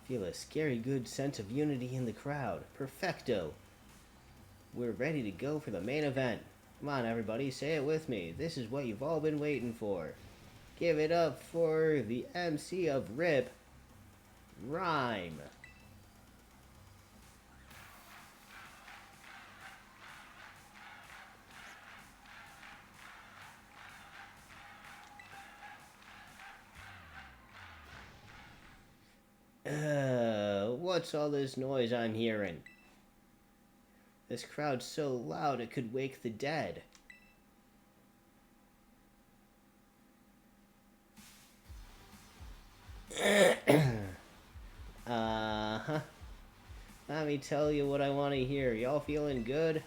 Feel a scary good sense of unity in the crowd. Perfecto. We're ready to go for the main event. Come on, everybody, say it with me. This is what you've all been waiting for. Give it up for the MC of RIP, Rhyme. What's all this noise I'm hearing? This crowd's so loud it could wake the dead. Uh-huh. Let me tell you what I want to hear. Y'all feeling good?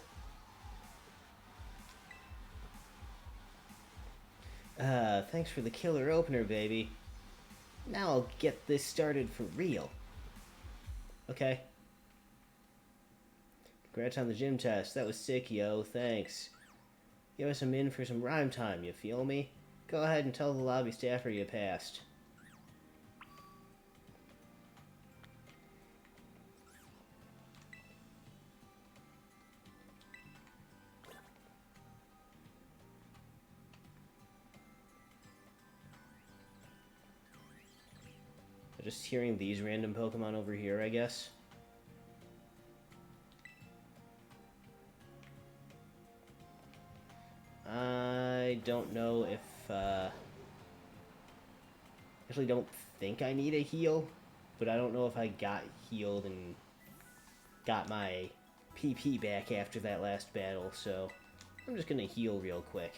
Thanks for the killer opener, baby. Now I'll get this started for real. Okay. Congrats on the gym test. That was sick, yo. Thanks. Give us some in for some rhyme time, you feel me? Go ahead and tell the lobby staffer you passed. Just hearing these random Pokemon over here, I guess. I don't know if, actually don't think I need a heal, but I don't know if I got healed and got my PP back after that last battle, so I'm just gonna heal real quick.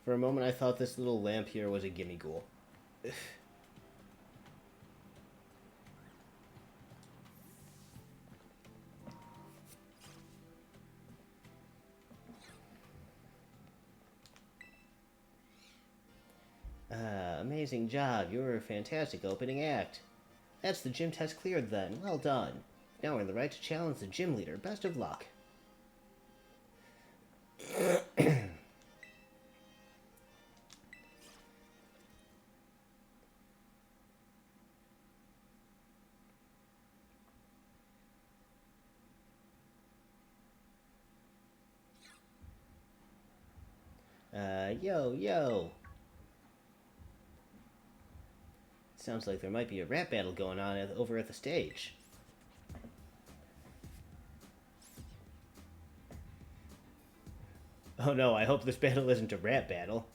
For a moment, I thought this little lamp here was a gimme ghoul. amazing job. You're a fantastic opening act. That's the gym test cleared then. Well done. Now we're in the right to challenge the gym leader. Best of luck. Yo. Sounds like there might be a rap battle going on over at the stage. Oh no, I hope this battle isn't a rap battle.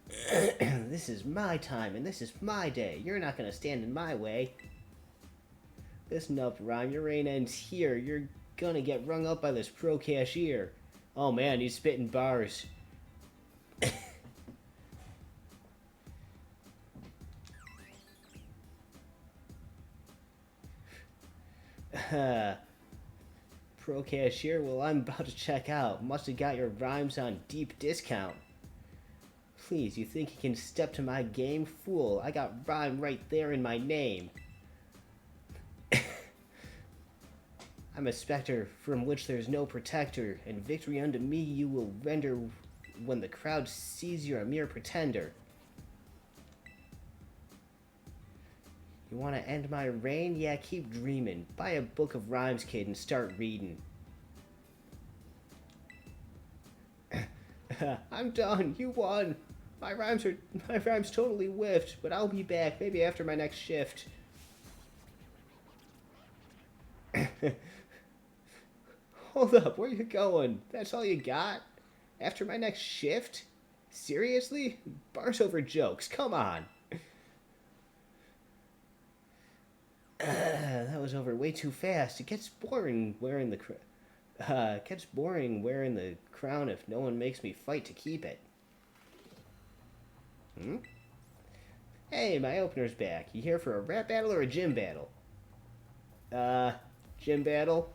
This is my time, and this is my day. You're not gonna stand in my way. Listen up, Rhyme. Your reign ends here. You're gonna get rung up by this pro cashier. Oh man, he's spitting bars. Pro cashier? Well, I'm about to check out. Must have got your rhymes on deep discount. Please, you think you can step to my game? Fool, I got rhyme right there in my name. I'm a specter from which there's no protector, and victory unto me you will render when the crowd sees you're a mere pretender. You want to end my reign? Yeah, keep dreaming. Buy a book of rhymes, kid, and start reading. I'm done. You won. My rhymes totally whiffed, but I'll be back, maybe after my next shift. Hold up, where you going? That's all you got? After my next shift? Seriously? Bars over jokes, come on. That was over way too fast. It gets boring wearing the crown if no one makes me fight to keep it. Hey, my opener's back. You here for a rap battle or a gym battle? Gym battle?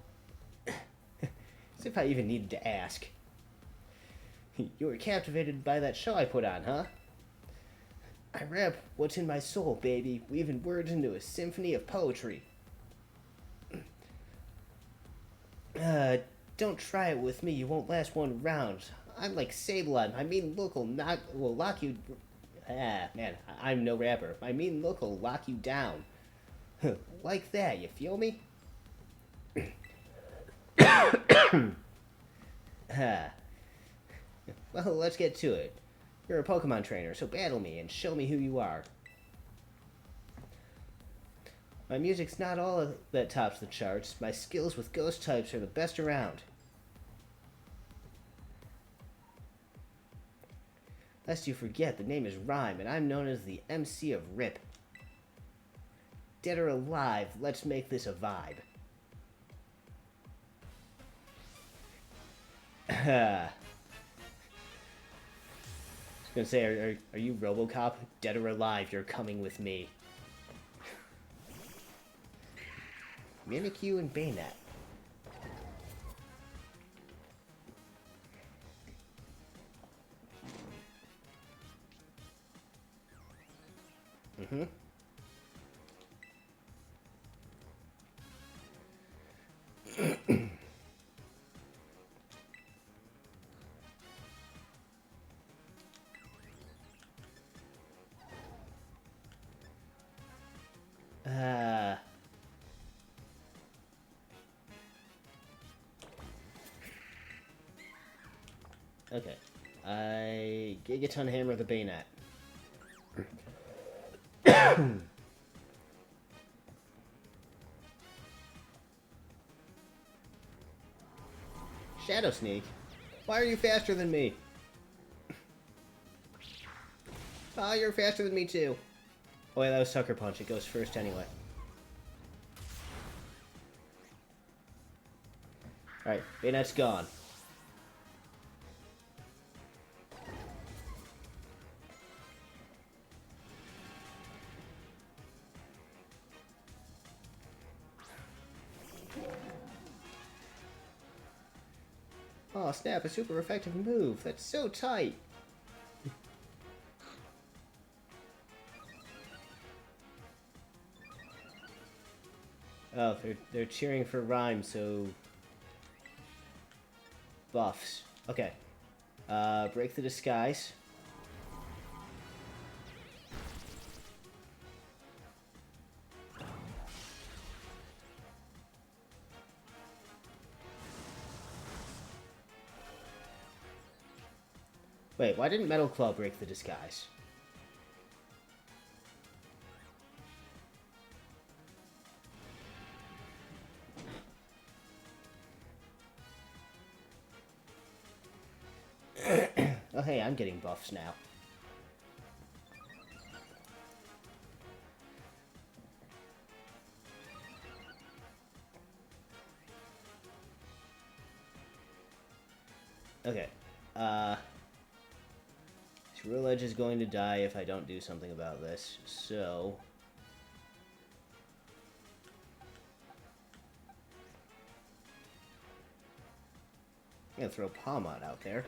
As if I even needed to ask. You were captivated by that show I put on, huh? I rap what's in my soul, baby, weaving words into a symphony of poetry. Don't try it with me, you won't last one round. I'm like Sablon, my mean look will lock you... man, I'm no rapper. My mean look will lock you down. Like that, you feel me? Well, let's get to it. You're a Pokemon trainer, so battle me and show me who you are. My music's not all that tops the charts. My skills with ghost types are the best around. Lest you forget, the name is Rhyme, and I'm known as the MC of Rip. Dead or alive, let's make this a vibe. I was gonna say, are you RoboCop? Dead or alive, you're coming with me. Mimikyu and Bayonet. Okay. I Gigaton Hammer the Bayonet. Shadow Sneak? Why are you faster than me? Oh, you're faster than me too. Oh wait, that was Sucker Punch. It goes first anyway. Alright, Bayonet's gone. Oh snap, a super effective move. That's so tight. Oh, they're cheering for rhyme, so buffs. Okay. Break the disguise. Wait, why didn't Metal Claw break the disguise? Oh, hey, I'm getting buffs now. Okay. Real Edge is going to die if I don't do something about this, so... I'm gonna throw Palmot out there.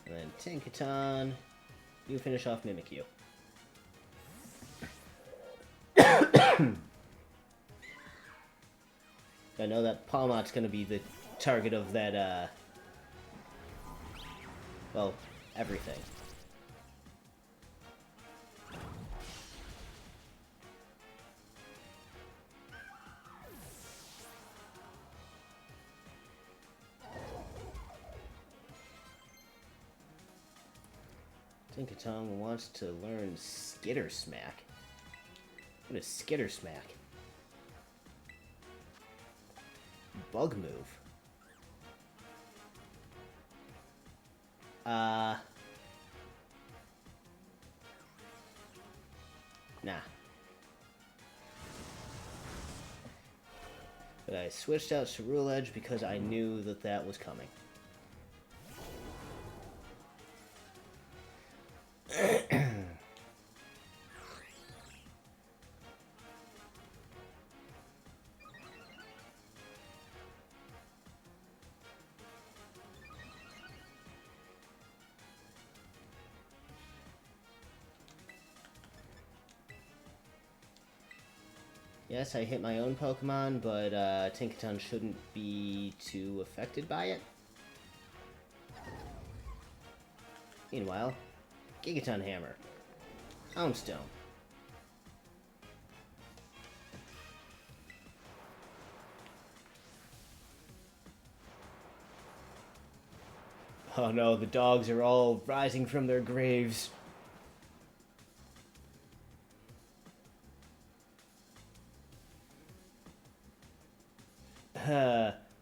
And then Tinkaton. You finish off Mimikyu. I know that Palmot's gonna be the target of that, well, everything. Tinkaton wants to learn Skitter Smack. What is Skitter Smack? Bug move. Nah. But I switched out Cerulean Edge because I knew that that was coming. Yes, I hit my own Pokemon, but Tinkaton shouldn't be too affected by it. Meanwhile, Gigaton Hammer. Houndstone. Oh no, the dogs are all rising from their graves.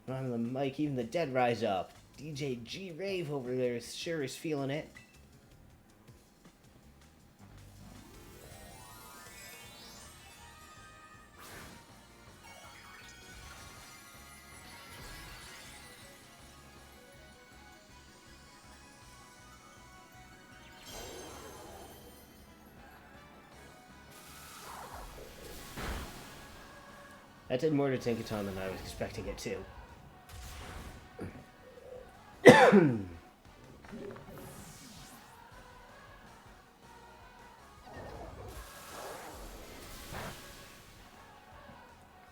On the mic, even the dead rise up. DJ G Rave over there sure is feeling it. That did more to Tinkaton than I was expecting it to.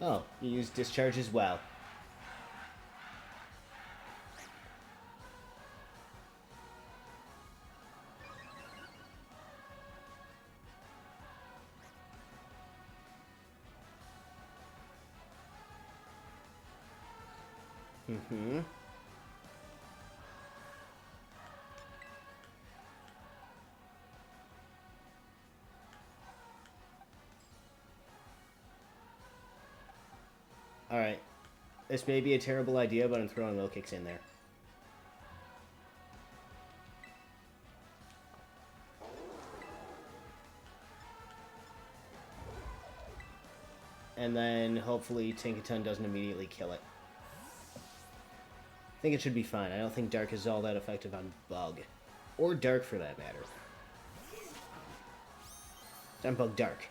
Oh, you used Discharge as well. Mm-hmm. Alright. This may be a terrible idea, but I'm throwing low kicks in there. And then hopefully Tinkaton doesn't immediately kill it. I think it should be fine. I don't think Dark is all that effective on Bug. Or Dark for that matter. It's Bug Dark.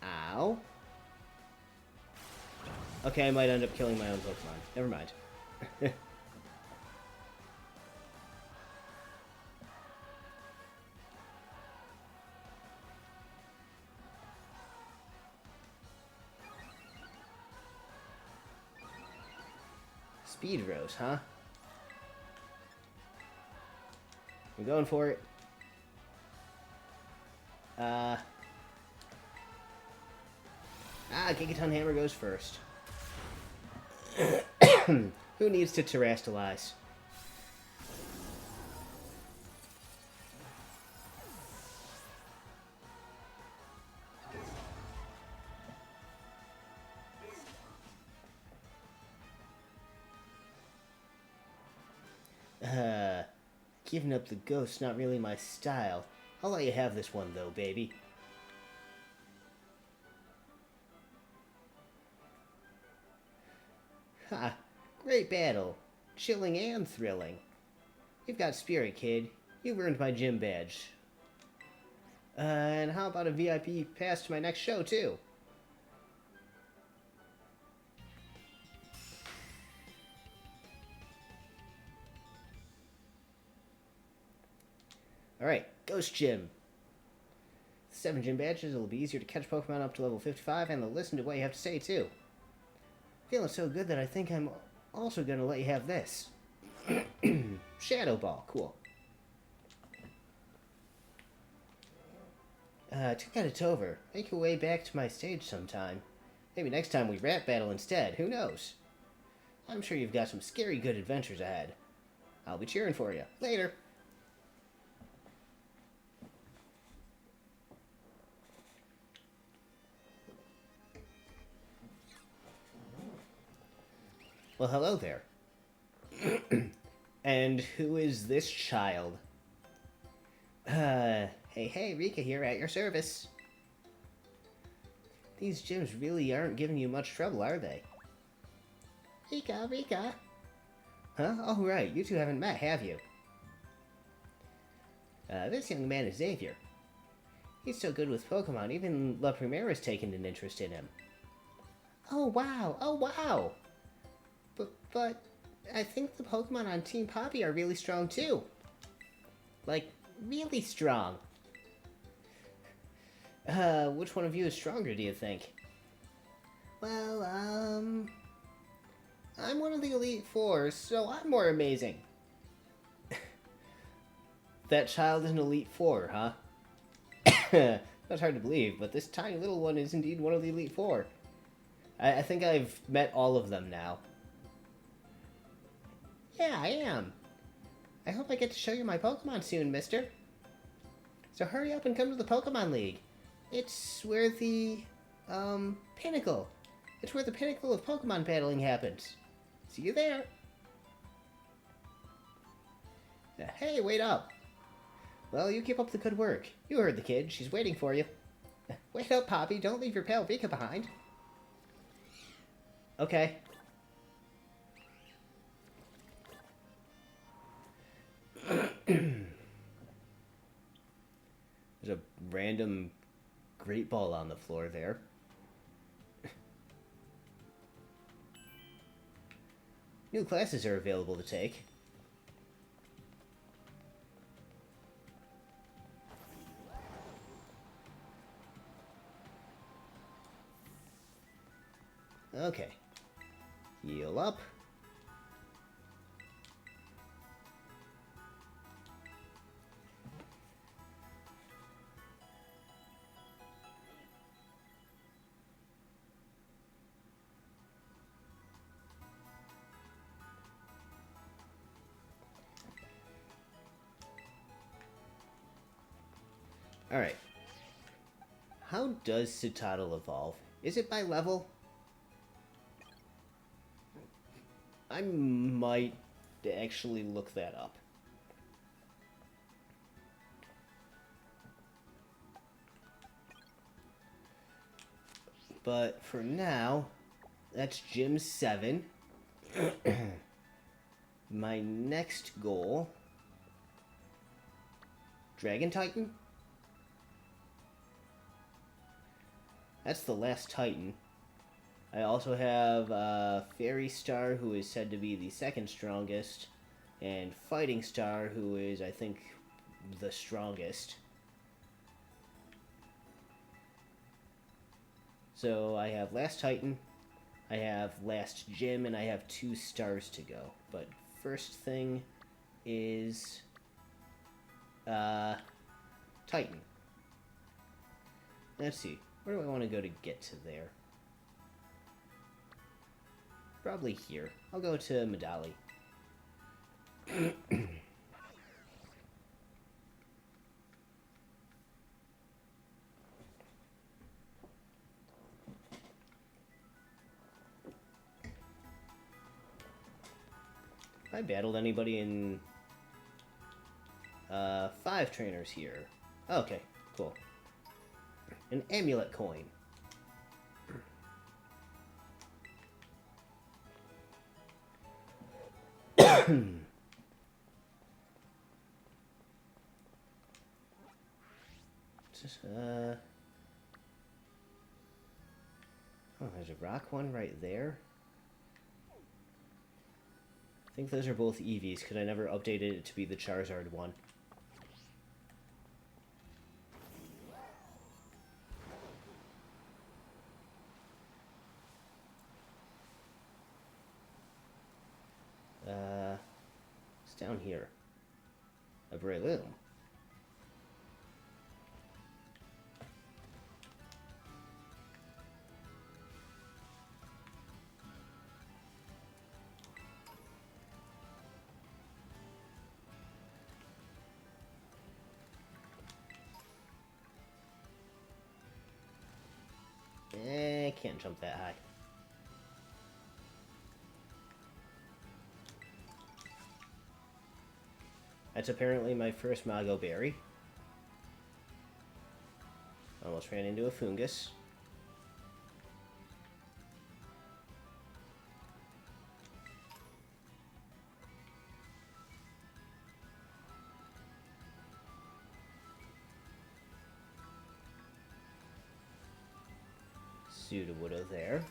Ow. Okay, I might end up killing my own Pokemon. Never mind. speed rose, huh? We're going for it. Gigaton Hammer goes first. Who needs to terrastalize? Giving up the ghost's not really my style. I'll let you have this one, though, baby. Ha! Great battle. Chilling and thrilling. You've got spirit, kid. You've earned my gym badge. And how about a VIP pass to my next show, too? Alright, Ghost Gym. 7 gym badges, it'll be easier to catch Pokemon up to level 55, and they'll listen to what you have to say, too. Feeling so good that I think I'm also going to let you have this. Shadow Ball, cool. Too bad it's over. Make your way back to my stage sometime. Maybe next time we rap battle instead, who knows? I'm sure you've got some scary good adventures ahead. I'll be cheering for you. Later. Well, hello there. And who is this child? Hey, Rika here at your service. These gyms really aren't giving you much trouble, are they? Rika. Huh? Oh, right, you two haven't met, have you? This young man is Xavier. He's so good with Pokemon, even La Primera's taken an interest in him. Oh, wow! But I think the Pokemon on Team Poppy are really strong, too. Like, really strong. Which one of you is stronger, do you think? Well, I'm one of the Elite Four, so I'm more amazing. That child is an Elite Four, huh? That's hard to believe, but this tiny little one is indeed one of the Elite Four. I think I've met all of them now. Yeah, I am. I hope I get to show you my Pokemon soon, mister. So hurry up and come to the Pokemon League. It's where the, pinnacle. It's where the pinnacle of Pokemon battling happens. See you there. Hey, wait up. Well, you keep up the good work. You heard the kid. She's waiting for you. Wait up, Poppy. Don't leave your pal Rika behind. Okay. There's a random Great Ball on the floor there. New classes are available to take. Okay. Heal up. Alright. How does Citadel evolve? Is it by level? I might actually look that up. But for now, that's Gym 7. My next goal... Dragon Titan? That's the last Titan. I also have Fairy Star, who is said to be the second strongest, and Fighting Star, who is, I think, the strongest. So I have last Titan, I have last gym, and I have 2 stars to go. But first thing is Titan. Let's see. Where do I want to go to get to there? Probably here. I'll go to Medali. I battled anybody in 5 trainers here. Okay, cool. An amulet coin. Just, oh, there's a rock one right there. I think those are both Eevees, because I never updated it to be the Charizard one. It's down here. A Breloom. Can't jump that high. That's apparently my first Mago Berry. Almost ran into a Fungus. Sudowoodo there.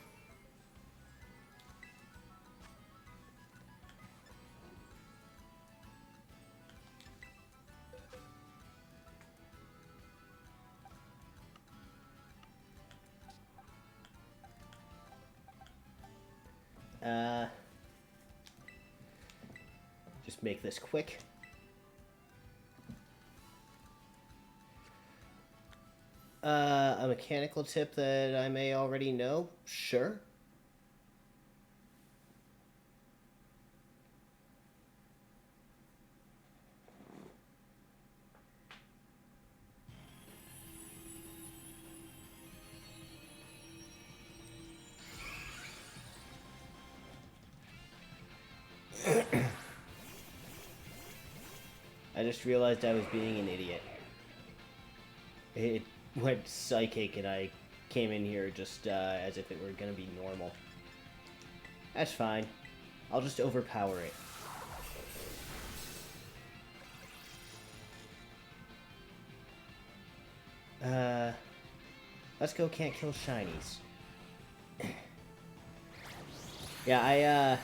Just make this quick. A mechanical tip that I may already know? Sure. I just realized I was being an idiot. It went psychic and I came in here just as if it were gonna be normal. That's fine. I'll just overpower it. Let's go can't kill shinies. Yeah,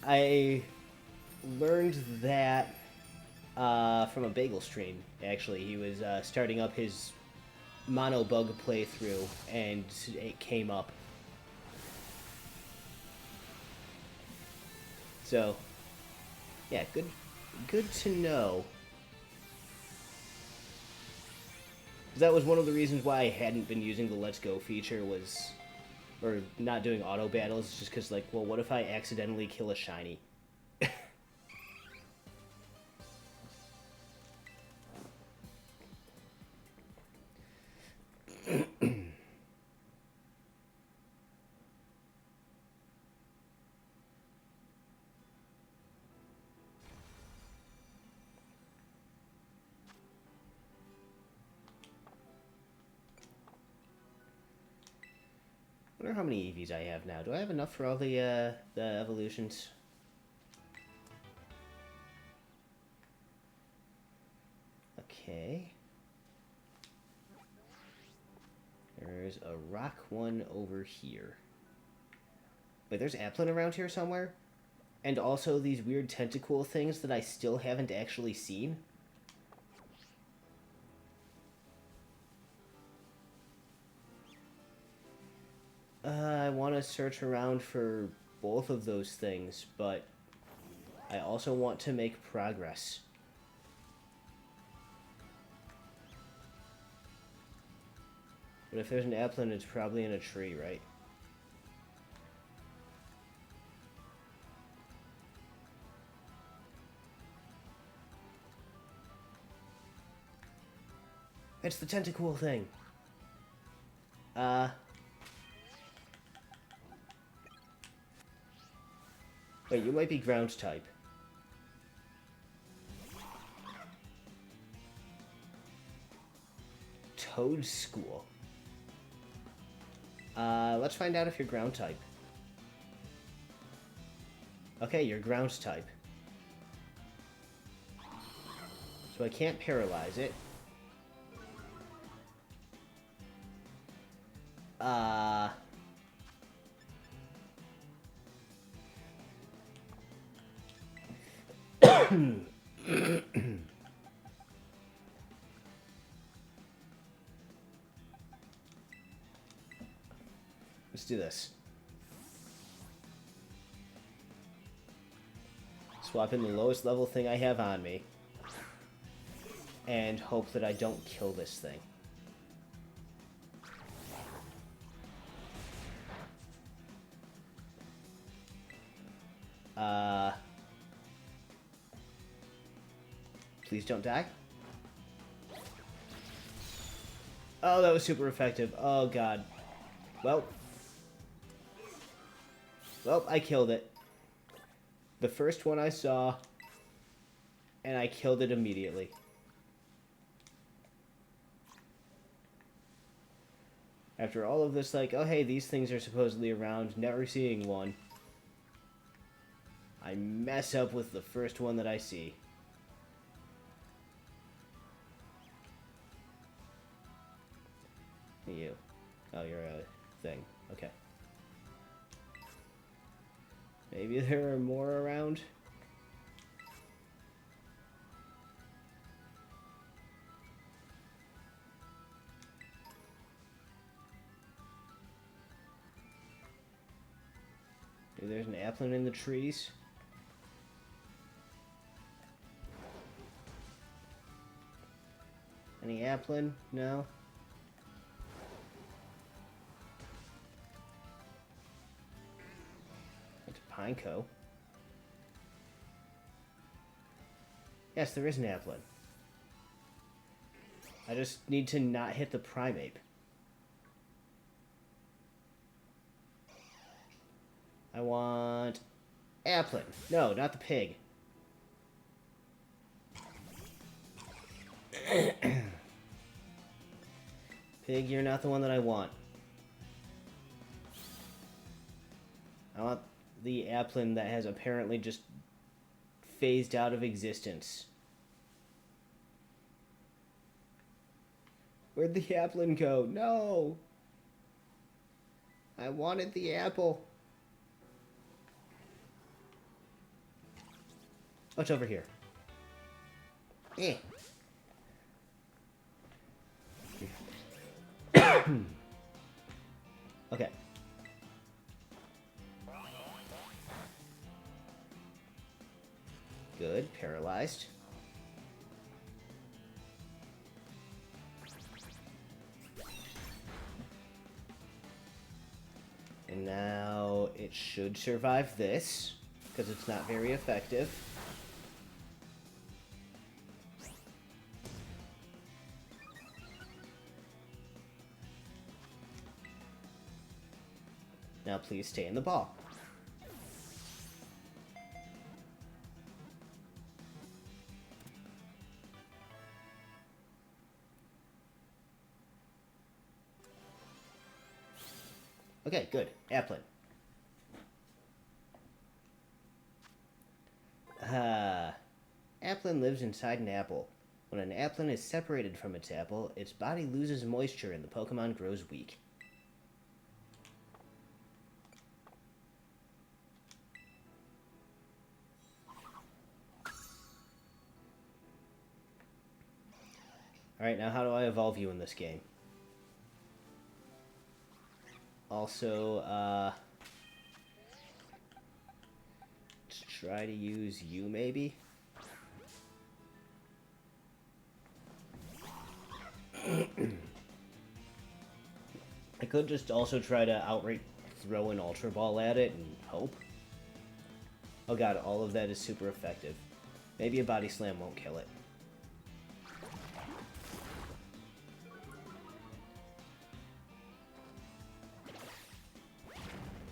I learned that from a bagel stream, actually. He was starting up his mono bug playthrough, and it came up. So, yeah, good to know. That was one of the reasons why I hadn't been using the Let's Go feature was... or not doing auto battles, just because, like, well, what if I accidentally kill a shiny? I wonder how many EVs I have now. Do I have enough for all the evolutions? Okay. There's a rock one over here. Wait, there's Applin around here somewhere? And also these weird tentacle things that I still haven't actually seen? I want to search around for both of those things, but I also want to make progress. But if there's an applin, it's probably in a tree, right? It's the tentacle thing. Wait, you might be ground type. Toad School. Let's find out if you're ground type. Okay, you're ground type. So I can't paralyze it. Let's do this. Swap in the lowest level thing I have on me. And hope that I don't kill this thing. Please don't die. Oh, that was super effective. Oh, God. Well, I killed it. The first one I saw, and I killed it immediately. After all of this, like, oh, hey, these things are supposedly around, never seeing one. I mess up with the first one that I see. You. Oh, you're a thing. Okay. Maybe there are more around? Maybe there's an applin in the trees? Any applin? No? Pineco. Yes, there is an applin. I just need to not hit the primate. I want applin. No, not the pig. Pig, you're not the one that I want. I want the applin that has apparently just phased out of existence. Where'd the applin go? No! I wanted the apple. What's over here? Eh. Okay. Good. Paralyzed. And now it should survive this, because it's not very effective. Now please stay in the ball. Okay, good. Applin. Applin lives inside an apple. When an applin is separated from its apple, its body loses moisture and the Pokemon grows weak. Alright, now how do I evolve you in this game? Also, let's try to use you, maybe? I could just also try to outright throw an Ultra Ball at it and hope. Oh god, all of that is super effective. Maybe a Body Slam won't kill it.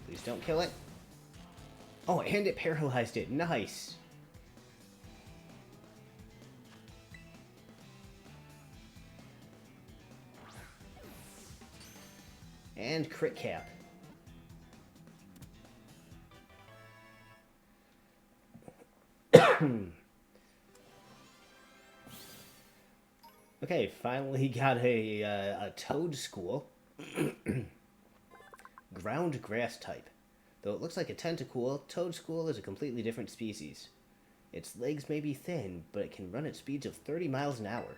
Please don't kill it. Oh, and it paralyzed it. Nice. And crit cap. Okay, finally got a Toad School. Ground grass type. Though it looks like a Tentacool, Toad School is a completely different species. Its legs may be thin, but it can run at speeds of 30 miles an hour.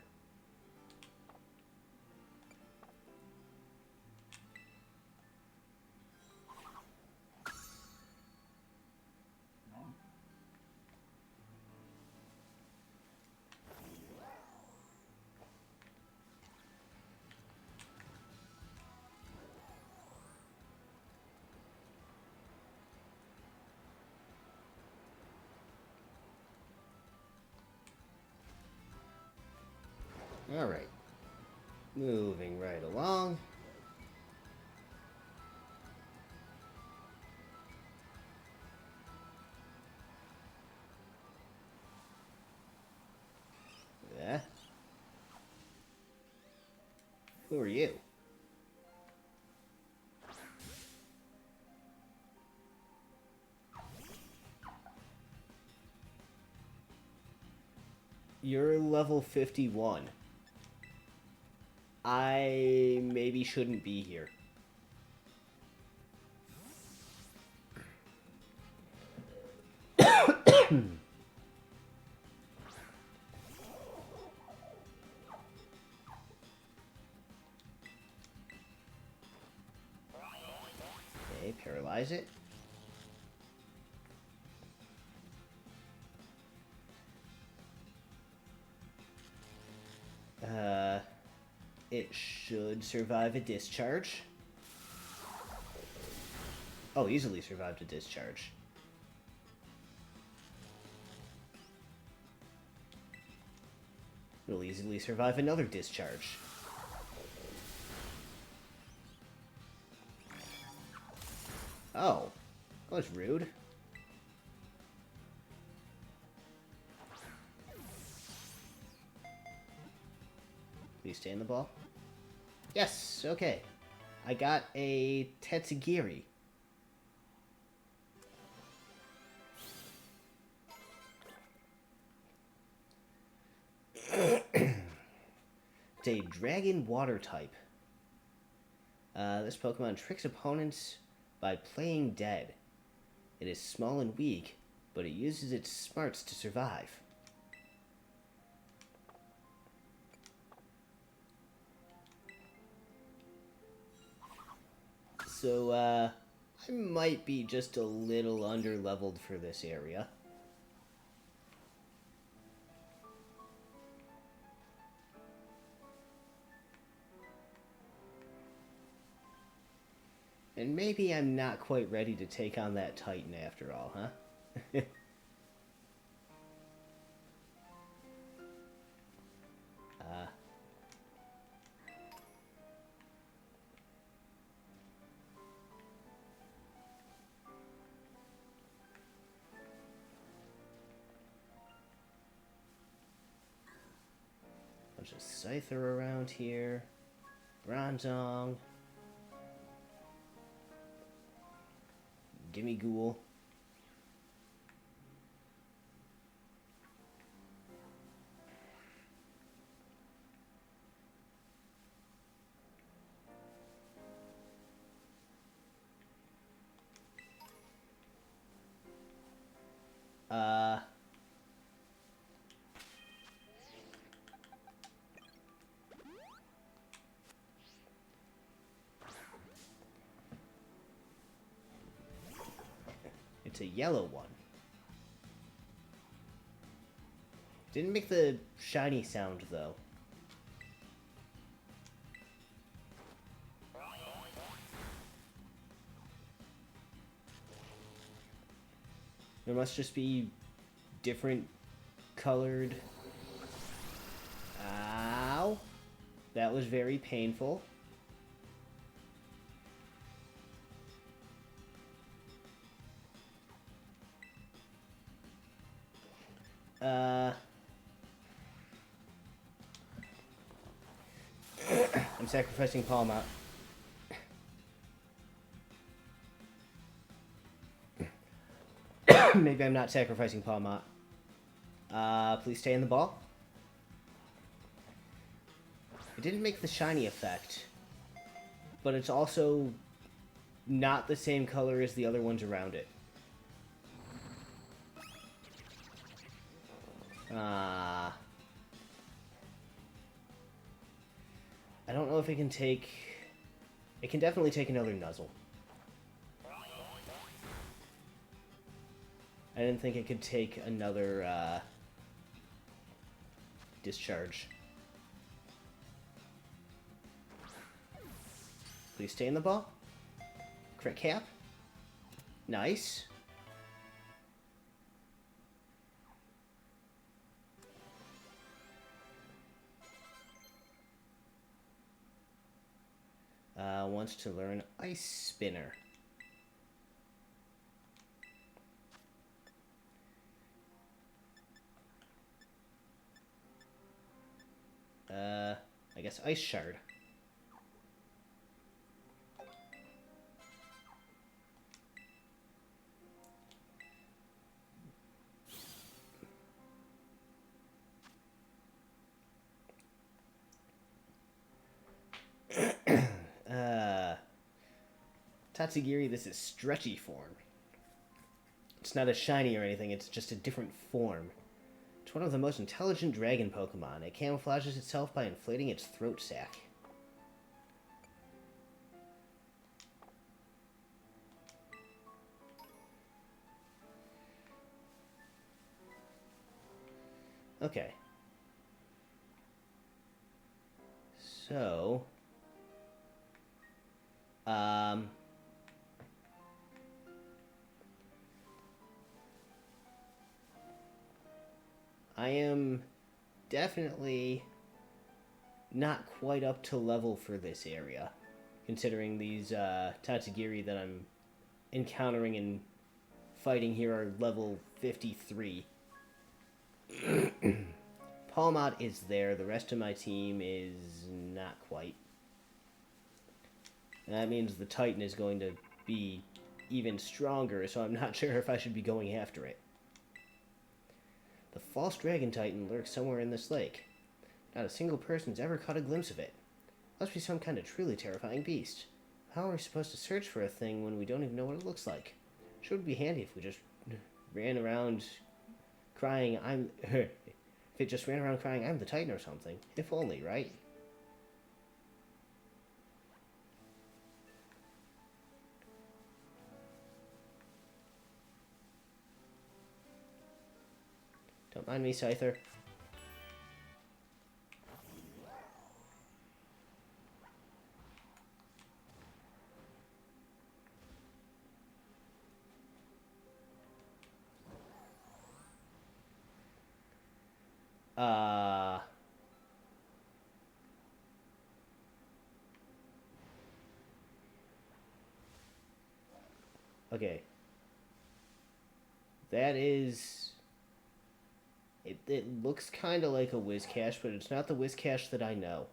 Alright. Moving right along. Yeah. Who are you? You're level 51. I maybe shouldn't be here. Okay, paralyze it. It should survive a discharge. Oh, easily survived a discharge. It'll easily survive another discharge. Oh, that was rude. Please stay in the ball. Yes, okay. I got a Tetsugiri. It's a Dragon Water type. This Pokemon tricks opponents by playing dead. It is small and weak, but it uses its smarts to survive. So, I might be just a little under-leveled for this area. And maybe I'm not quite ready to take on that Titan after all, huh? Bunch of Scyther around here. Bronzong. Gimme Ghoul. It's a yellow one. Didn't make the shiny sound, though. There must just be different colored... Ow! That was very painful. I'm sacrificing Palma. Maybe I'm not sacrificing Palma. Please stay in the ball. It didn't make the shiny effect, but it's also not the same color as the other ones around it. I don't know if it can take... It can definitely take another Nuzzle. I didn't think it could take another, Discharge. Please stay in the ball. Crit cap. Nice. Wants to learn Ice Spinner. I guess Ice Shard. Tatsugiri, this is stretchy form. It's not a shiny or anything, it's just a different form. It's one of the most intelligent dragon Pokemon. It camouflages itself by inflating its throat sac. Okay. So... I am definitely not quite up to level for this area, considering these Tatsugiri that I'm encountering and fighting here are level 53. Palmot is there, the rest of my team is not quite. And that means the Titan is going to be even stronger, so I'm not sure if I should be going after it. The false dragon titan lurks somewhere in this lake. Not a single person's ever caught a glimpse of it. Must be some kind of truly terrifying beast. How are we supposed to search for a thing when we don't even know what it looks like? Sure would be handy if we just ran around crying, if it just ran around crying, I'm the Titan or something. If only, right? Don't mind me, Scyther. Okay. That is... It looks kind of like a Whiscash, but it's not the Whiscash that I know.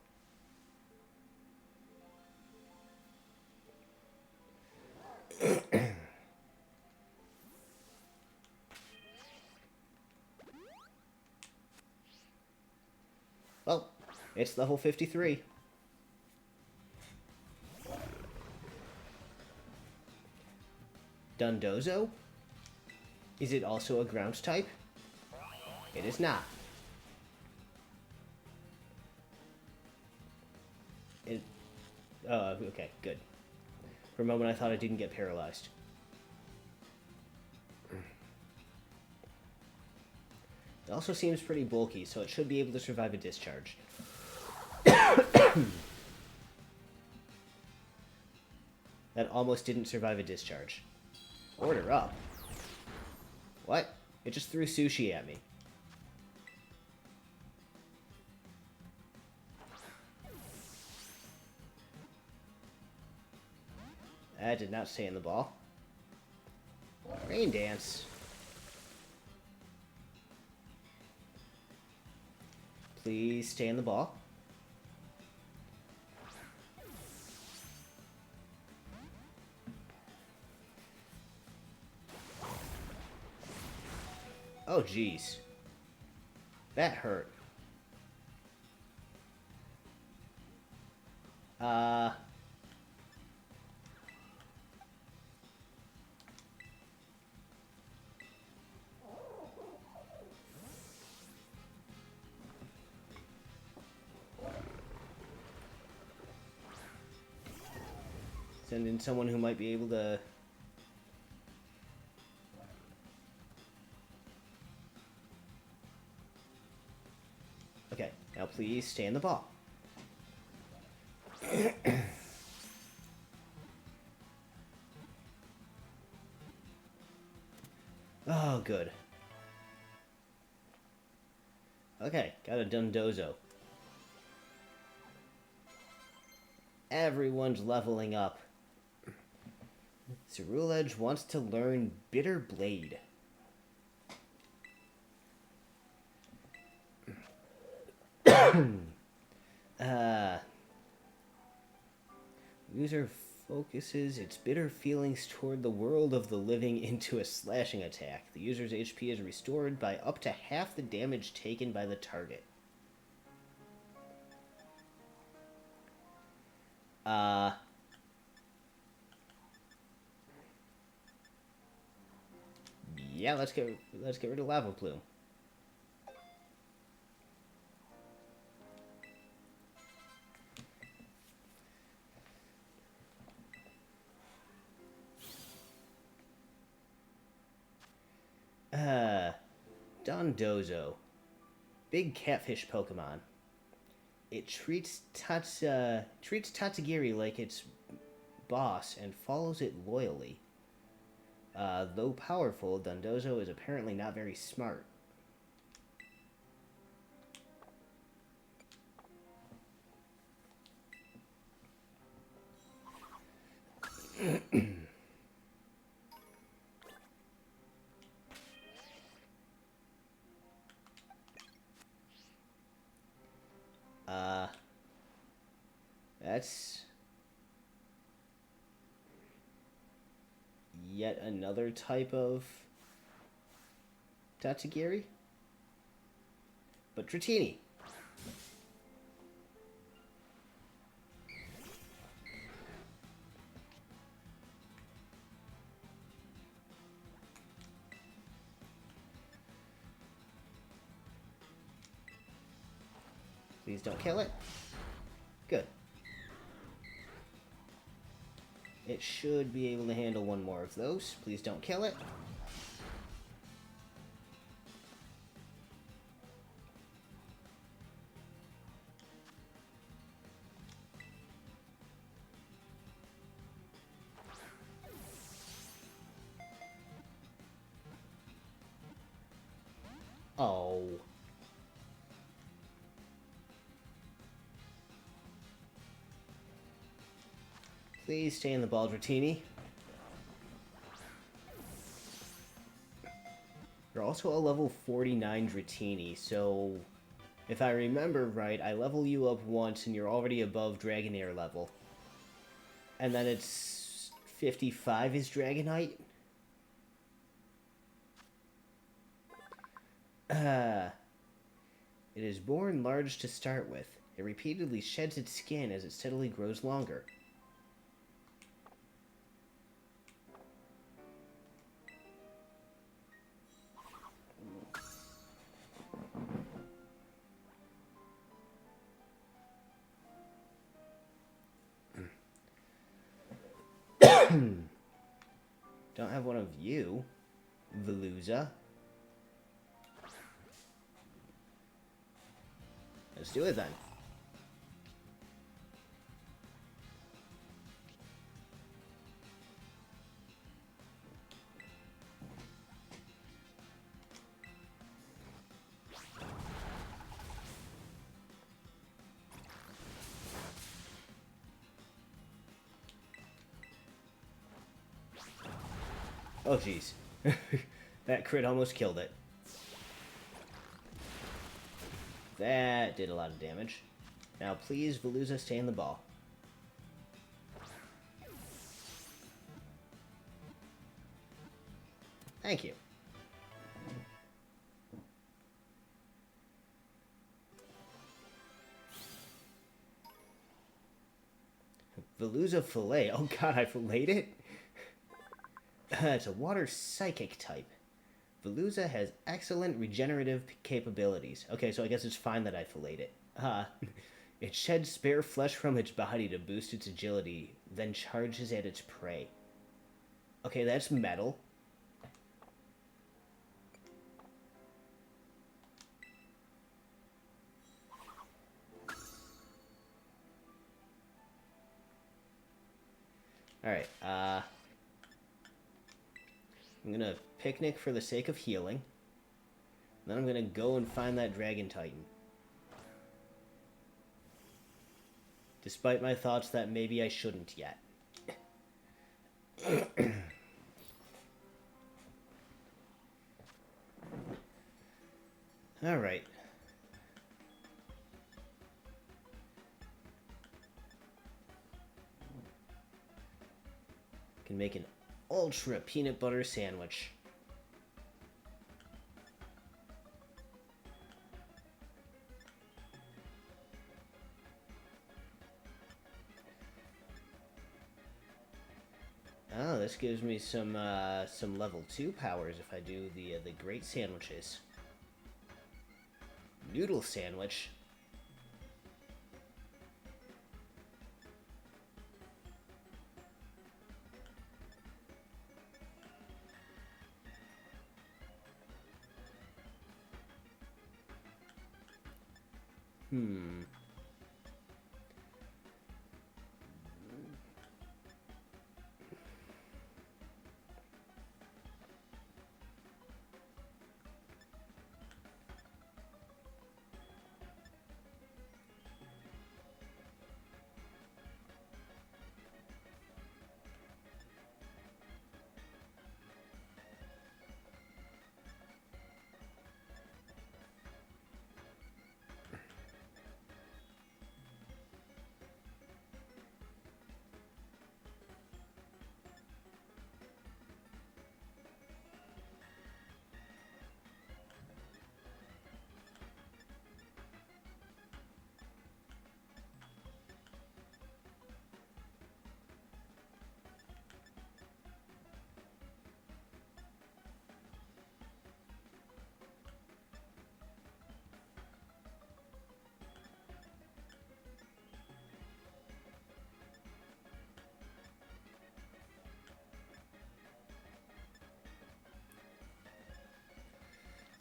Well, it's level 53. Dundozo? Is it also a ground type? It is not. Okay, good. For a moment I thought I didn't get paralyzed. also seems pretty bulky, so it should be able to survive a discharge. That almost didn't survive a discharge. Order up. What? It just threw sushi at me. That did not stay in the ball. Rain dance. Please stay in the ball. Oh, jeez. That hurt. Send in someone who might be able to... Okay, now please stay in the ball. Oh, good. Okay, got a Dundozo. Everyone's leveling up. Cerulege wants to learn Bitter Blade. User focuses its bitter feelings toward the world of the living into a slashing attack. The user's HP is restored by up to half the damage taken by the target. Yeah, let's get rid of Lava Plume. Dondozo. Big catfish Pokemon. It treats Tatsugiri like its boss and follows it loyally. Though powerful, Dondozo is apparently not very smart. That's yet another type of Tatsugiri. But Dratini. Please don't kill it. Good. It should be able to handle one more of those. Please don't kill it. Oh. Please stay in the ball, Dratini. You're also a level 49 Dratini, so if I remember right, I level you up once and you're already above Dragonair level. And then it's 55 is Dragonite? It is born large to start with. It repeatedly sheds its skin as it steadily grows longer. Don't have one of you, Veluza. Let's do it then. Oh, jeez. That crit almost killed it. That did a lot of damage. Now, please, Veluza, stay in the ball. Thank you. Veluza Fillet. Oh god, I filleted it? It's a water psychic type. Veluza has excellent regenerative capabilities. Okay, so I guess it's fine that I filleted it. It sheds spare flesh from its body to boost its agility, then charges at its prey. Okay, that's metal. Alright, I'm gonna picnic for the sake of healing. Then I'm gonna go and find that Dragon Titan. Despite my thoughts that maybe I shouldn't yet. Alright. Can make an ultra peanut butter sandwich. Oh, this gives me some level 2 powers if I do the great sandwiches. Noodle sandwich.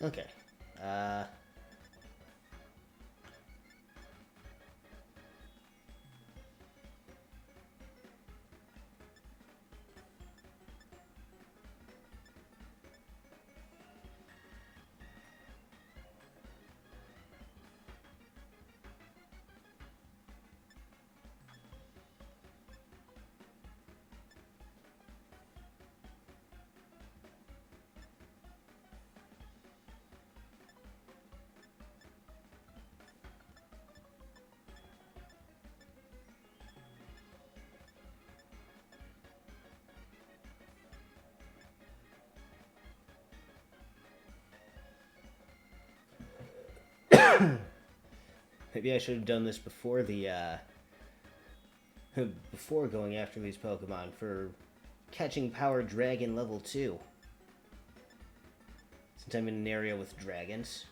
Okay. Maybe I should have done this before the, before going after these Pokemon for catching Power Dragon level 2. Since I'm in an area with dragons.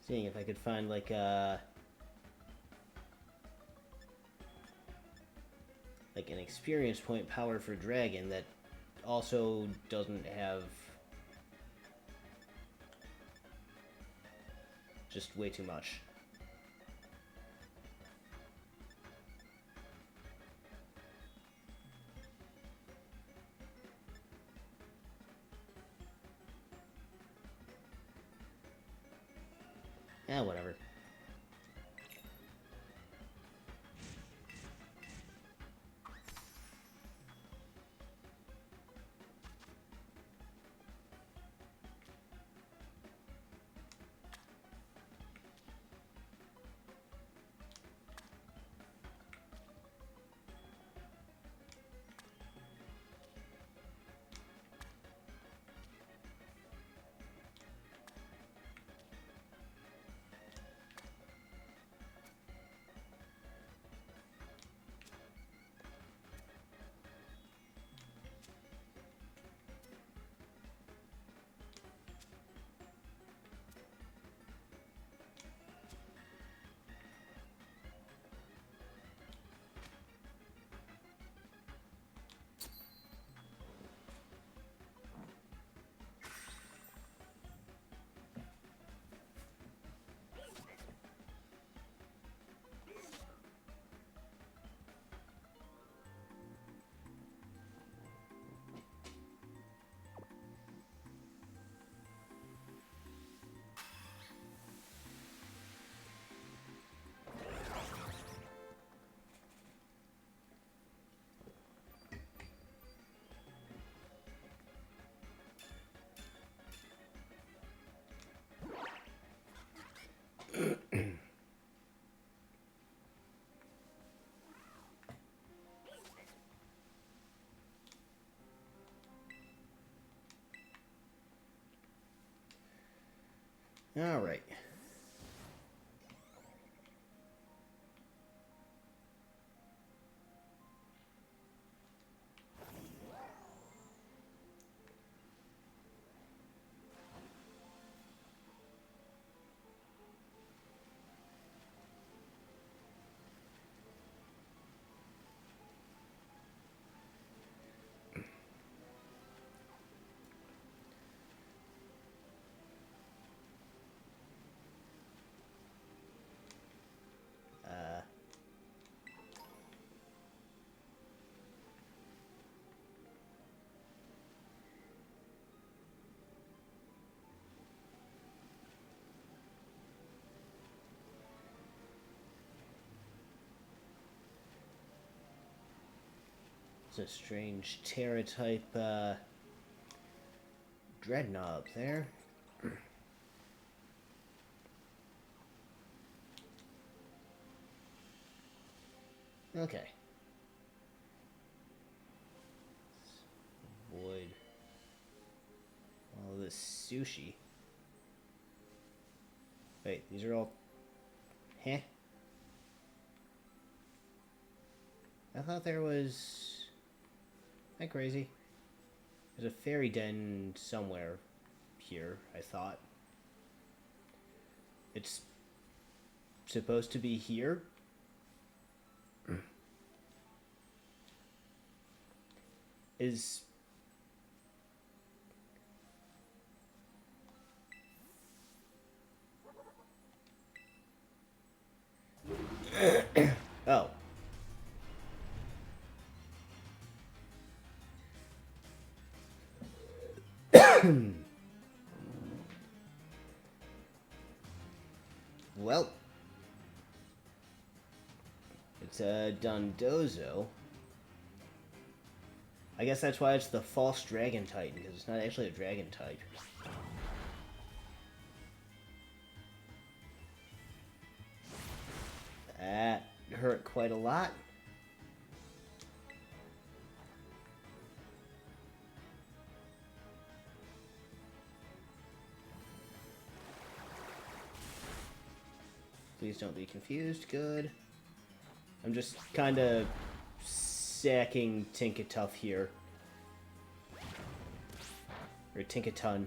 Seeing if I could find, like, like an experience point power for dragon that also doesn't have just way too much. Yeah, whatever. All right. It's a strange Terra type dreadnought up there. Okay. Avoid all this sushi. Wait, these are all... Heh? I thought there was... Am I crazy? There's a fairy den somewhere here, I thought. It's supposed to be here? Is... Oh. Well, it's a Dondozo. I guess that's why it's the false dragon titan, because it's not actually a dragon type. That hurt quite a lot. Please don't be confused. Good. I'm just kind of sacking Tinkatuff here. Or Tinkatun.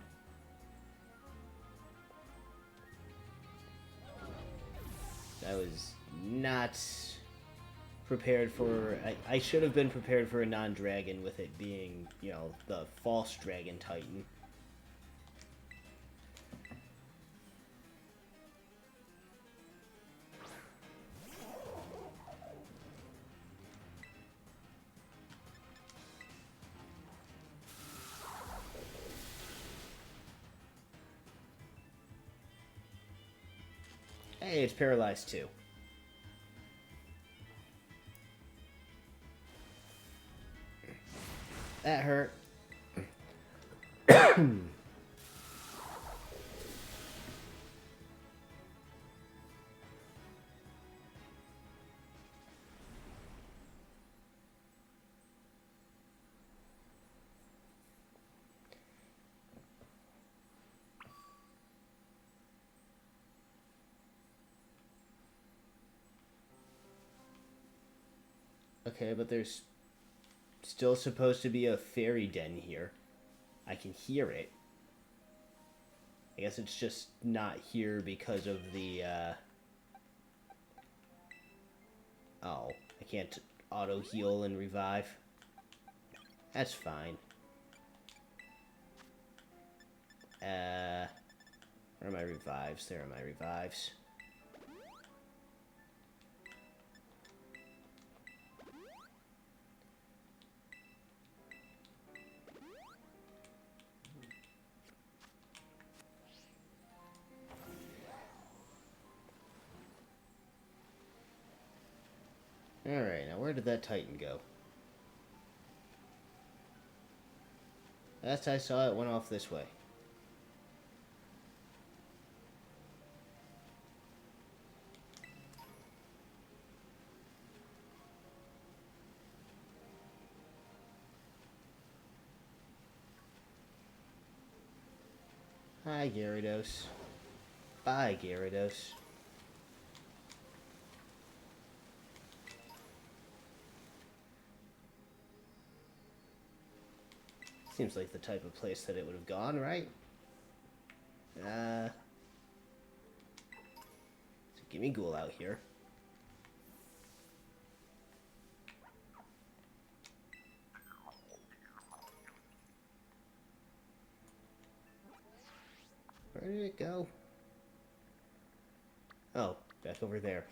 That was not prepared for... I should have been prepared for a non-dragon with it being, you know, the false dragon titan. Hey, it's paralyzed too. That hurt. Okay, but there's still supposed to be a fairy den here. I can hear it. I guess it's just not here because of the, Oh, I can't auto-heal and revive. That's fine. Where are my revives? There are my revives. Alright, now where did that Titan go? Last I saw it went off this way. Hi, Gyarados. Bye, Gyarados. Seems like the type of place that it would have gone, right? So give me Ghoul out here. Where did it go? Oh, back over there.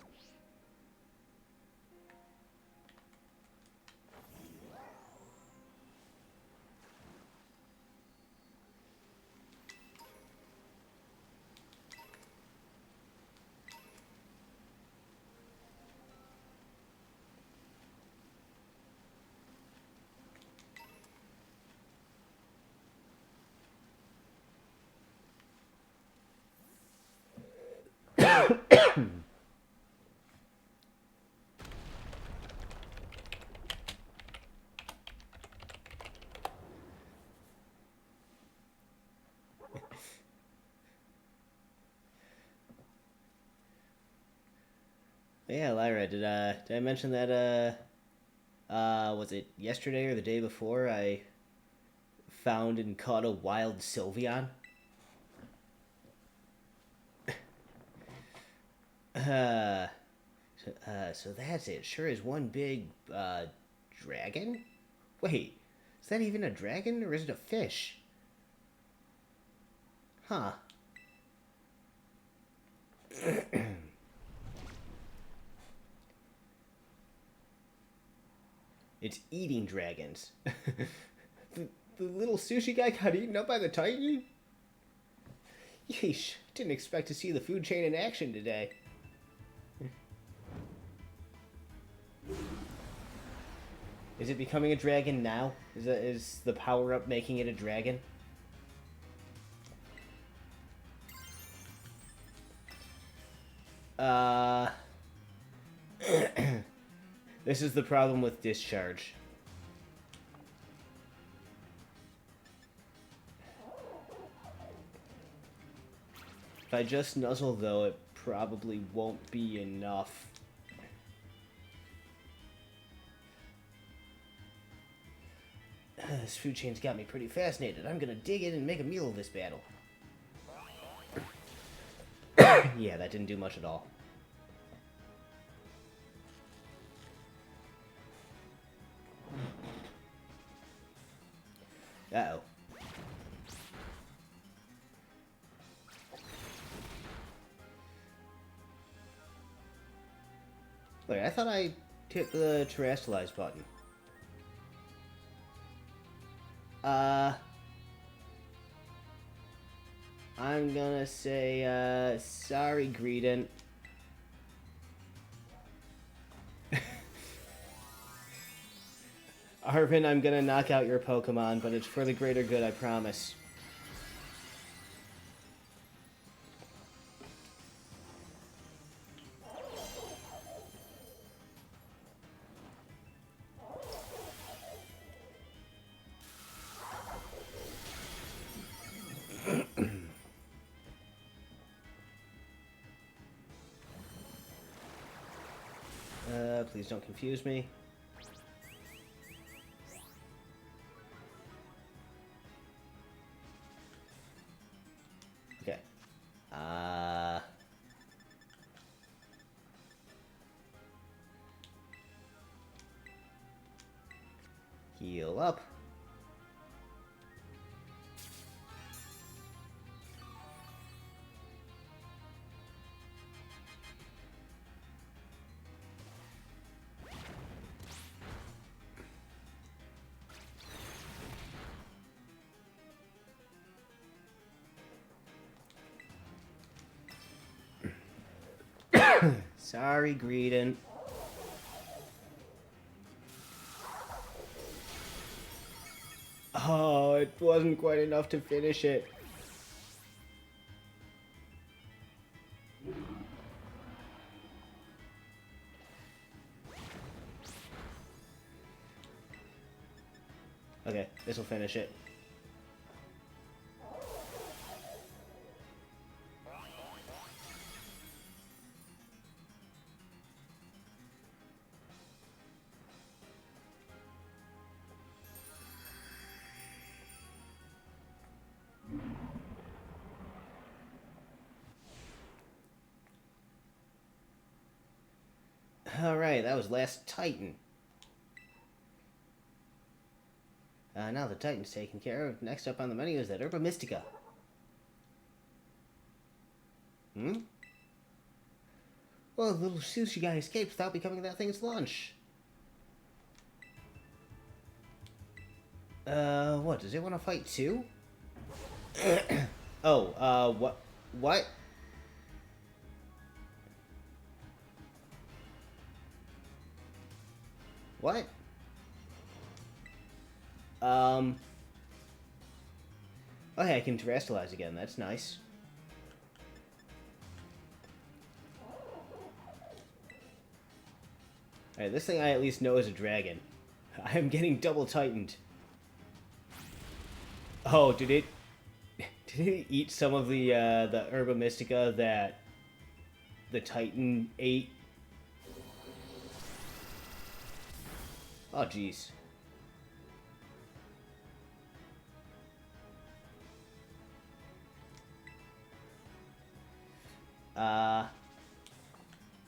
Yeah, Lyra, did I mention that, was it yesterday or the day before I found and caught a wild Sylveon? So that's it. Sure is one big, dragon? Wait, is that even a dragon, or is it a fish? Huh. It's eating dragons. The little sushi guy got eaten up by the Titan? Yeesh, didn't expect to see the food chain in action today. Is it becoming a dragon now? Is the power-up making it a dragon? This is the problem with discharge. If I just nuzzle, though, it probably won't be enough. This food chain's got me pretty fascinated. I'm gonna dig in and make a meal of this battle. Yeah, that didn't do much at all. Uh-oh. Wait, I thought I hit the terrestrialize button. I'm gonna say, sorry, Greedent. Arvin, I'm gonna knock out your Pokemon, but it's for the greater good, I promise. Please don't confuse me. Okay. Heal up. Sorry, Greedent. Oh, it wasn't quite enough to finish it. Okay, this will finish it. Alright, that was last Titan. Now the Titan's taken care of. Next up on the menu is that Herba Mystica. Well, the little sushi guy escaped without becoming that thing's lunch. What? Does it want to fight too? Oh, what? What? What? Okay, I can terrestrialize again. That's nice. Alright, this thing I at least know is a dragon. I am getting double tightened. Oh, did it eat some of the Herba Mystica that the Titan ate? Oh, jeez.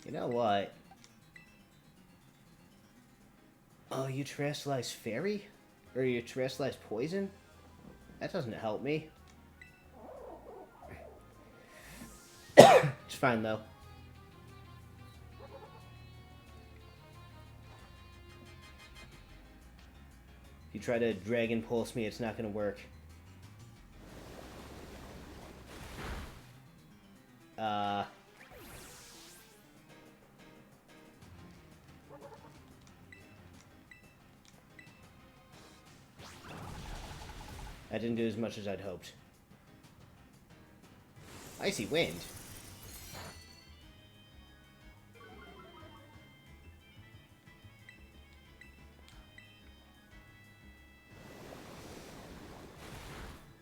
You know what? Oh, you terrestrialize fairy? Or you terrestrialize poison? That doesn't help me. It's fine, though. If you try to Dragon Pulse me, it's not gonna work. That didn't do as much as I'd hoped. Icy Wind.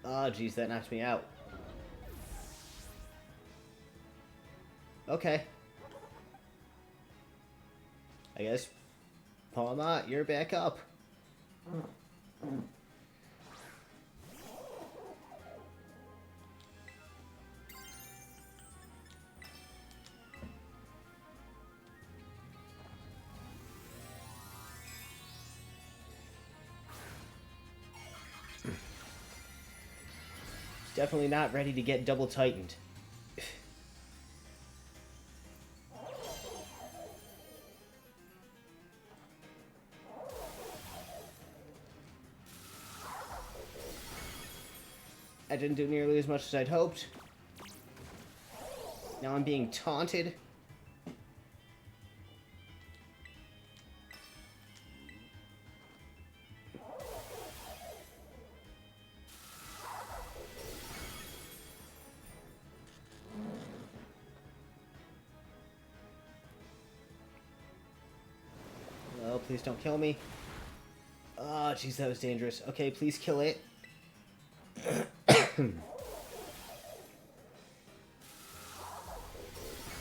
Oh, geez, that knocked me out. Okay. I guess, Palma, you're back up. Definitely not ready to get double tightened. I didn't do nearly as much as I'd hoped. Now I'm being taunted. Oh, please don't kill me. Oh, jeez, that was dangerous. Okay, please kill it.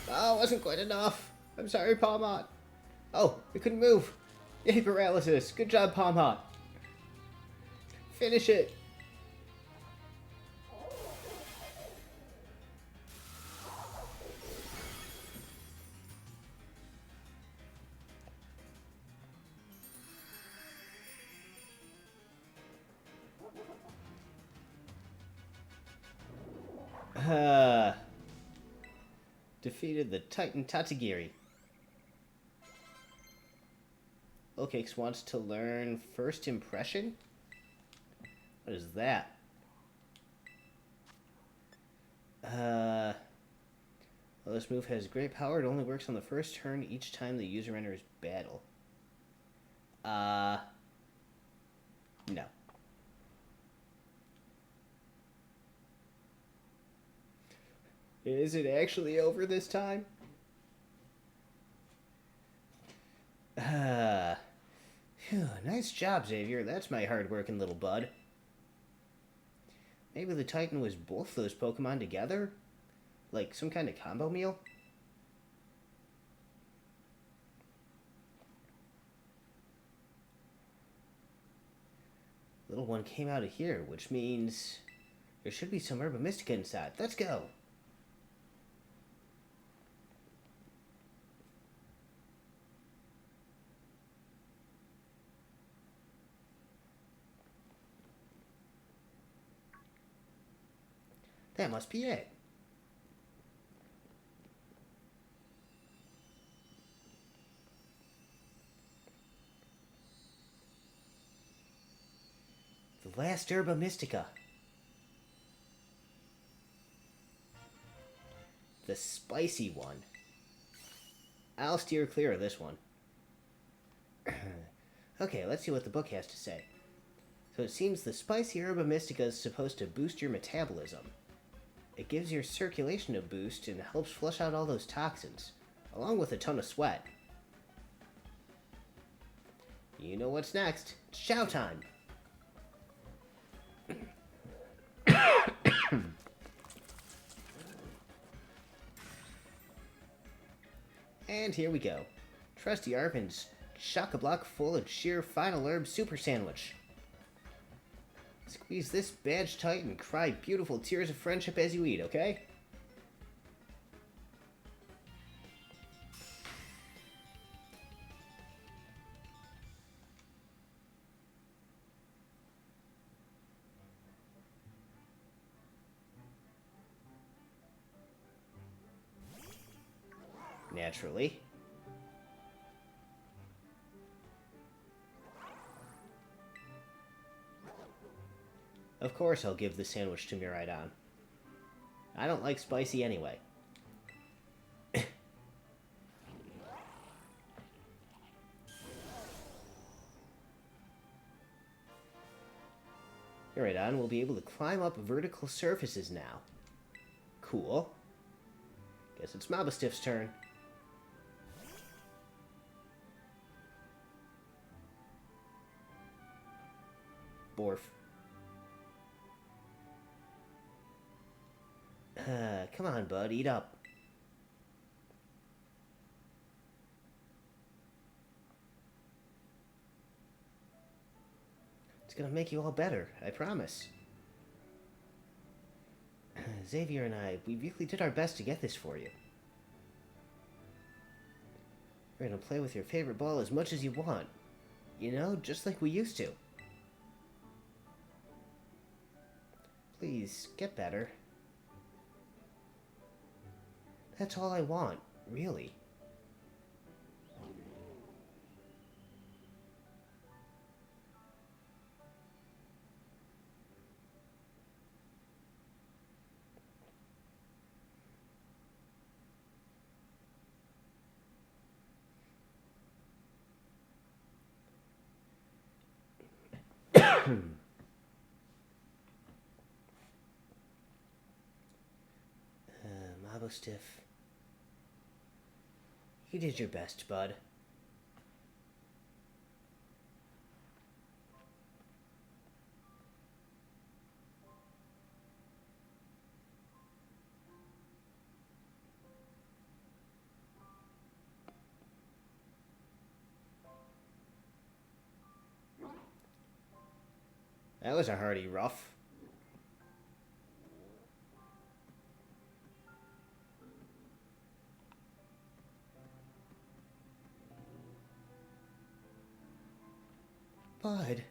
Oh, wasn't quite enough. I'm sorry, Palmot. Oh, it couldn't move. Yay, paralysis. Good job, Palmot. Finish it. Defeated the Titan Tatsugiri. Okix wants to learn First Impression? What is that? Well, this move has great power. It only works on the first turn each time the user enters battle. No. Is it actually over this time? Nice job, Xavier. That's my hard-working little bud. Maybe the Titan was both those Pokemon together? Like some kind of combo meal? Little one came out of here, which means there should be some Herba Mystica inside. Let's go! That must be it. The last Herba Mystica. The spicy one. I'll steer clear of this one. Okay, let's see what the book has to say. So it seems the spicy Herba Mystica is supposed to boost your metabolism. It gives your circulation a boost and helps flush out all those toxins, along with a ton of sweat. You know what's next. It's chow time! And here we go. Trusty Arvin's chock-a-block full of sheer final herb super sandwich. Squeeze this badge tight and cry beautiful tears of friendship as you eat, okay? Naturally. Of course I'll give the sandwich to Miraidon. I don't like spicy anyway. Miraidon will be able to climb up vertical surfaces now. Cool. Guess it's Mabastiff's turn. Borf. Come on, bud, eat up. It's gonna make you all better, I promise. Xavier and I, we really did our best to get this for you. We're gonna play with your favorite ball as much as you want. You know, just like we used to. Please, get better. That's all I want, really. Mabo Stiff. You did your best, bud. That was a hearty rough. Bud.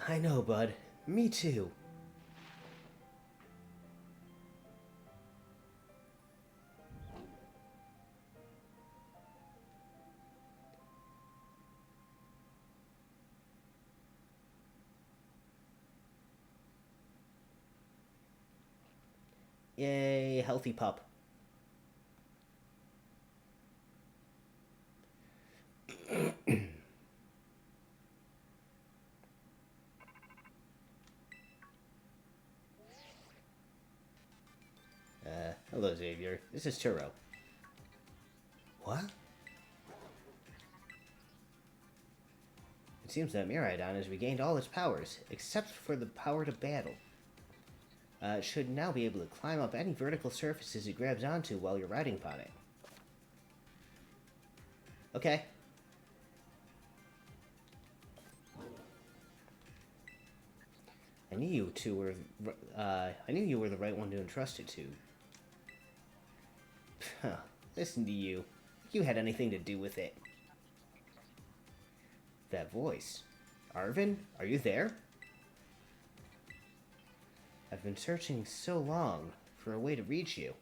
I know, bud. Me too. Yay, healthy pup. Hello, Xavier. This is Turo. What? It seems that Miraidon has regained all its powers, except for the power to battle. It should now be able to climb up any vertical surfaces it grabs onto while you're riding upon it. Okay. I knew you were the right one to entrust it to. Listen to you. You had anything to do with it. That voice. Arvin, are you there? I've been searching so long for a way to reach you.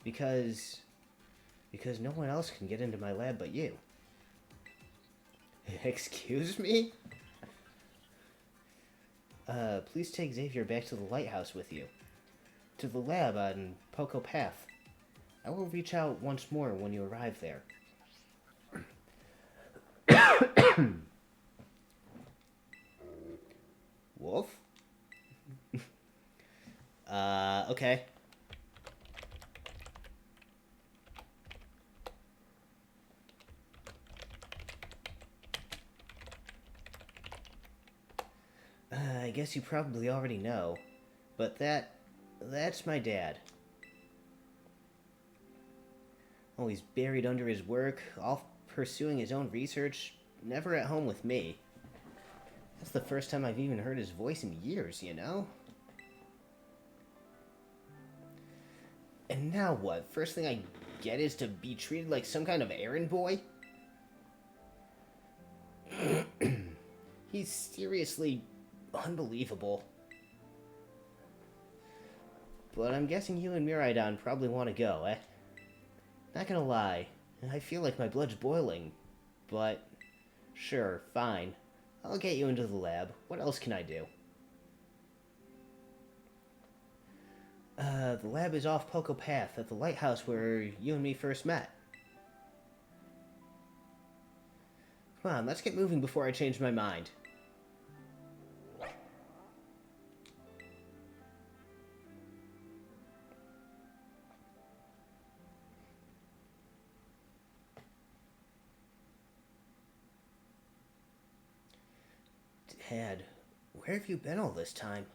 Because no one else can get into my lab but you. Excuse me? Please take Xavier back to the lighthouse with you. To the lab on Poco Path. I will reach out once more when you arrive there. Wolf? Okay. I guess you probably already know, but that's my dad. Oh, he's buried under his work, off pursuing his own research, never at home with me. That's the first time I've even heard his voice in years, you know? And now what? First thing I get is to be treated like some kind of errand boy? He's seriously unbelievable. But I'm guessing you and Miraidon probably want to go, eh? Not gonna lie, I feel like my blood's boiling, but sure, fine. I'll get you into the lab. What else can I do? The lab is off Poco Path at the lighthouse where you and me first met. Come on, let's get moving before I change my mind. Dad, where have you been all this time?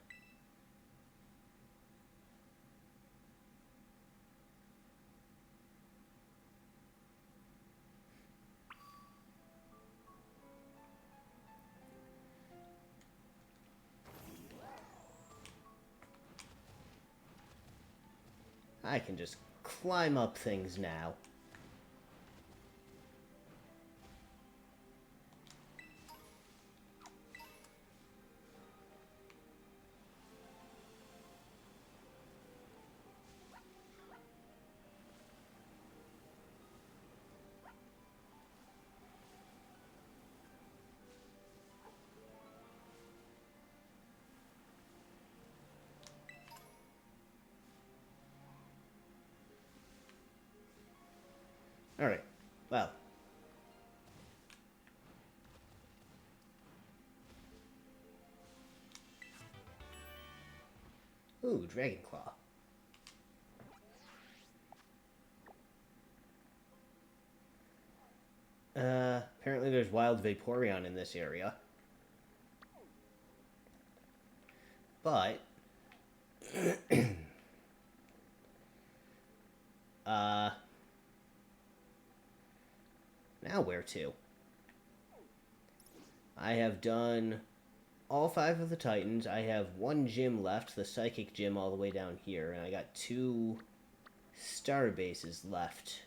I can just climb up things now. Alright, well. Ooh, Dragon Claw. Apparently there's wild Vaporeon in this area. But... now where to? I have done all 5 of the Titans. I have 1 gym left, the Psychic Gym all the way down here, and I got 2 Star Bases left.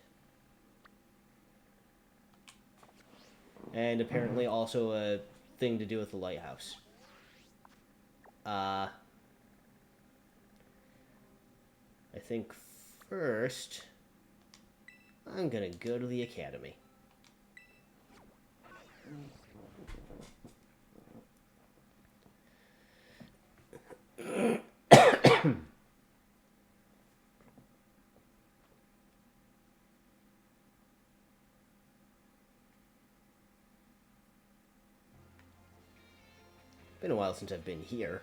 And apparently also a thing to do with the lighthouse. I think first, I'm gonna go to the academy. Been a while since I've been here.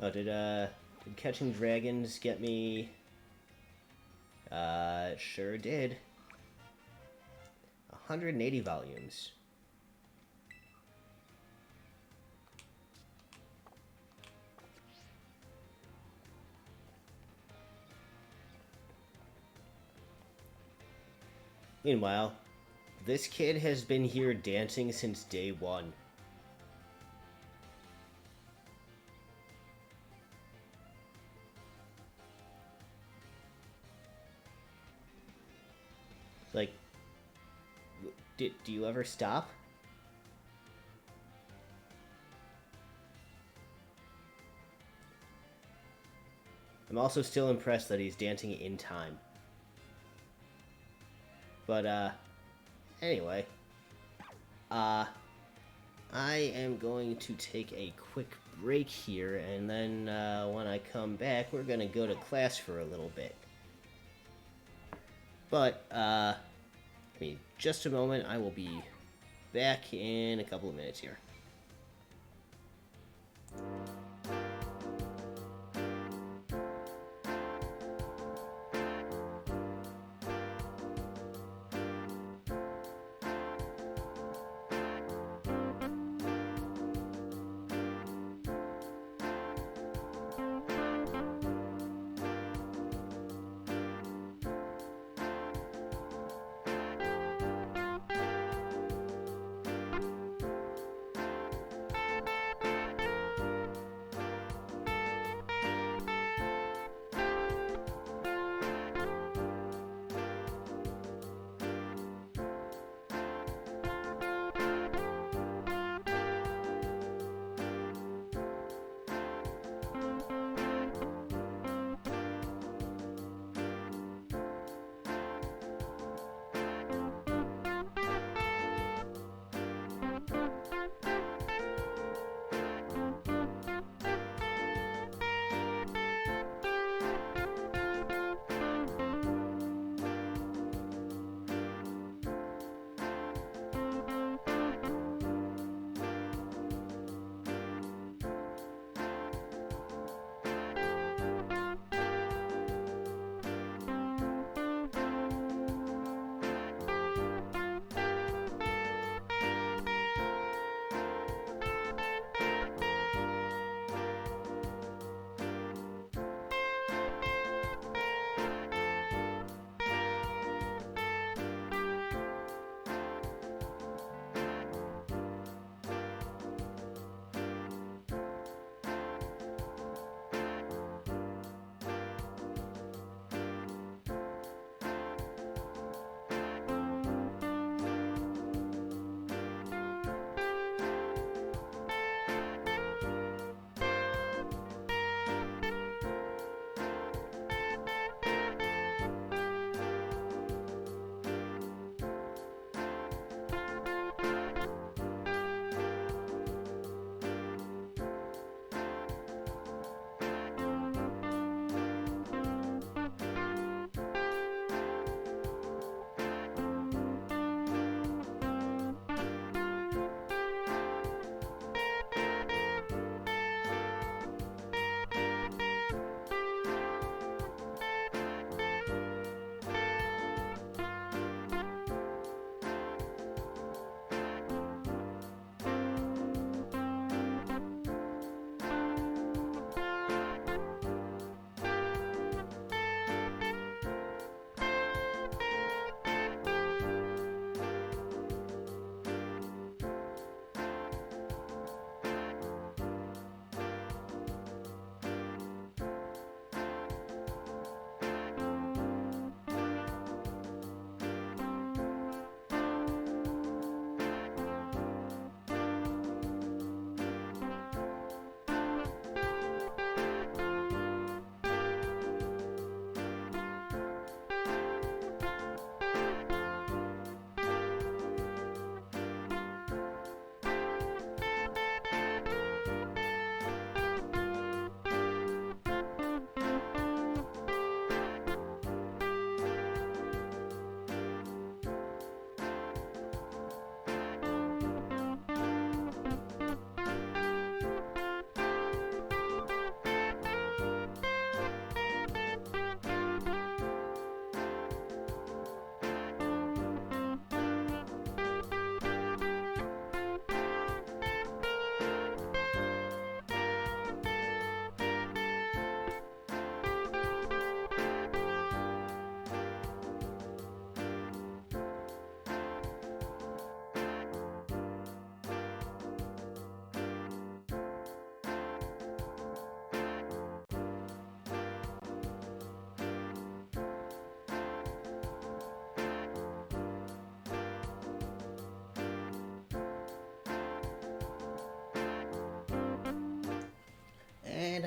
Oh, did catching dragons get me? It sure did. 180 volumes. Meanwhile, this kid has been here dancing since day 1. Like, do you ever stop? I'm also still impressed that he's dancing in time. But, anyway. I am going to take a quick break here, and then, when I come back, we're gonna go to class for a little bit. But, I mean, just a moment, I will be back in a couple of minutes here.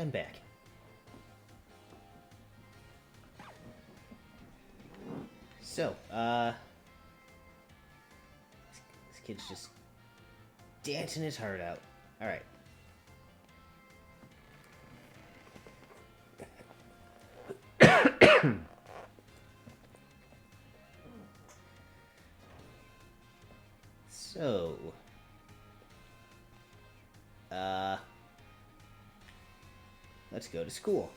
I'm back. So, this kid's just dancing his heart out. Alright. So, let's go to school.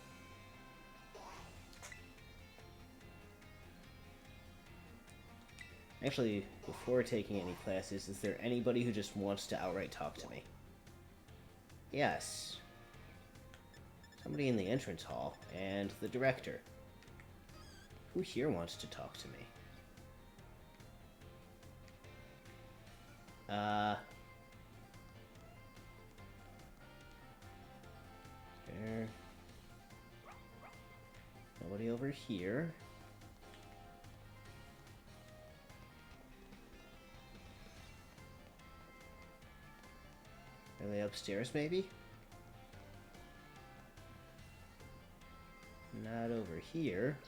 Actually, before taking any classes, is there anybody who just wants to outright talk to me? Yes. Somebody in the entrance hall, and the director. Who here wants to talk to me? There. Nobody over here. Are they upstairs, maybe? Not over here.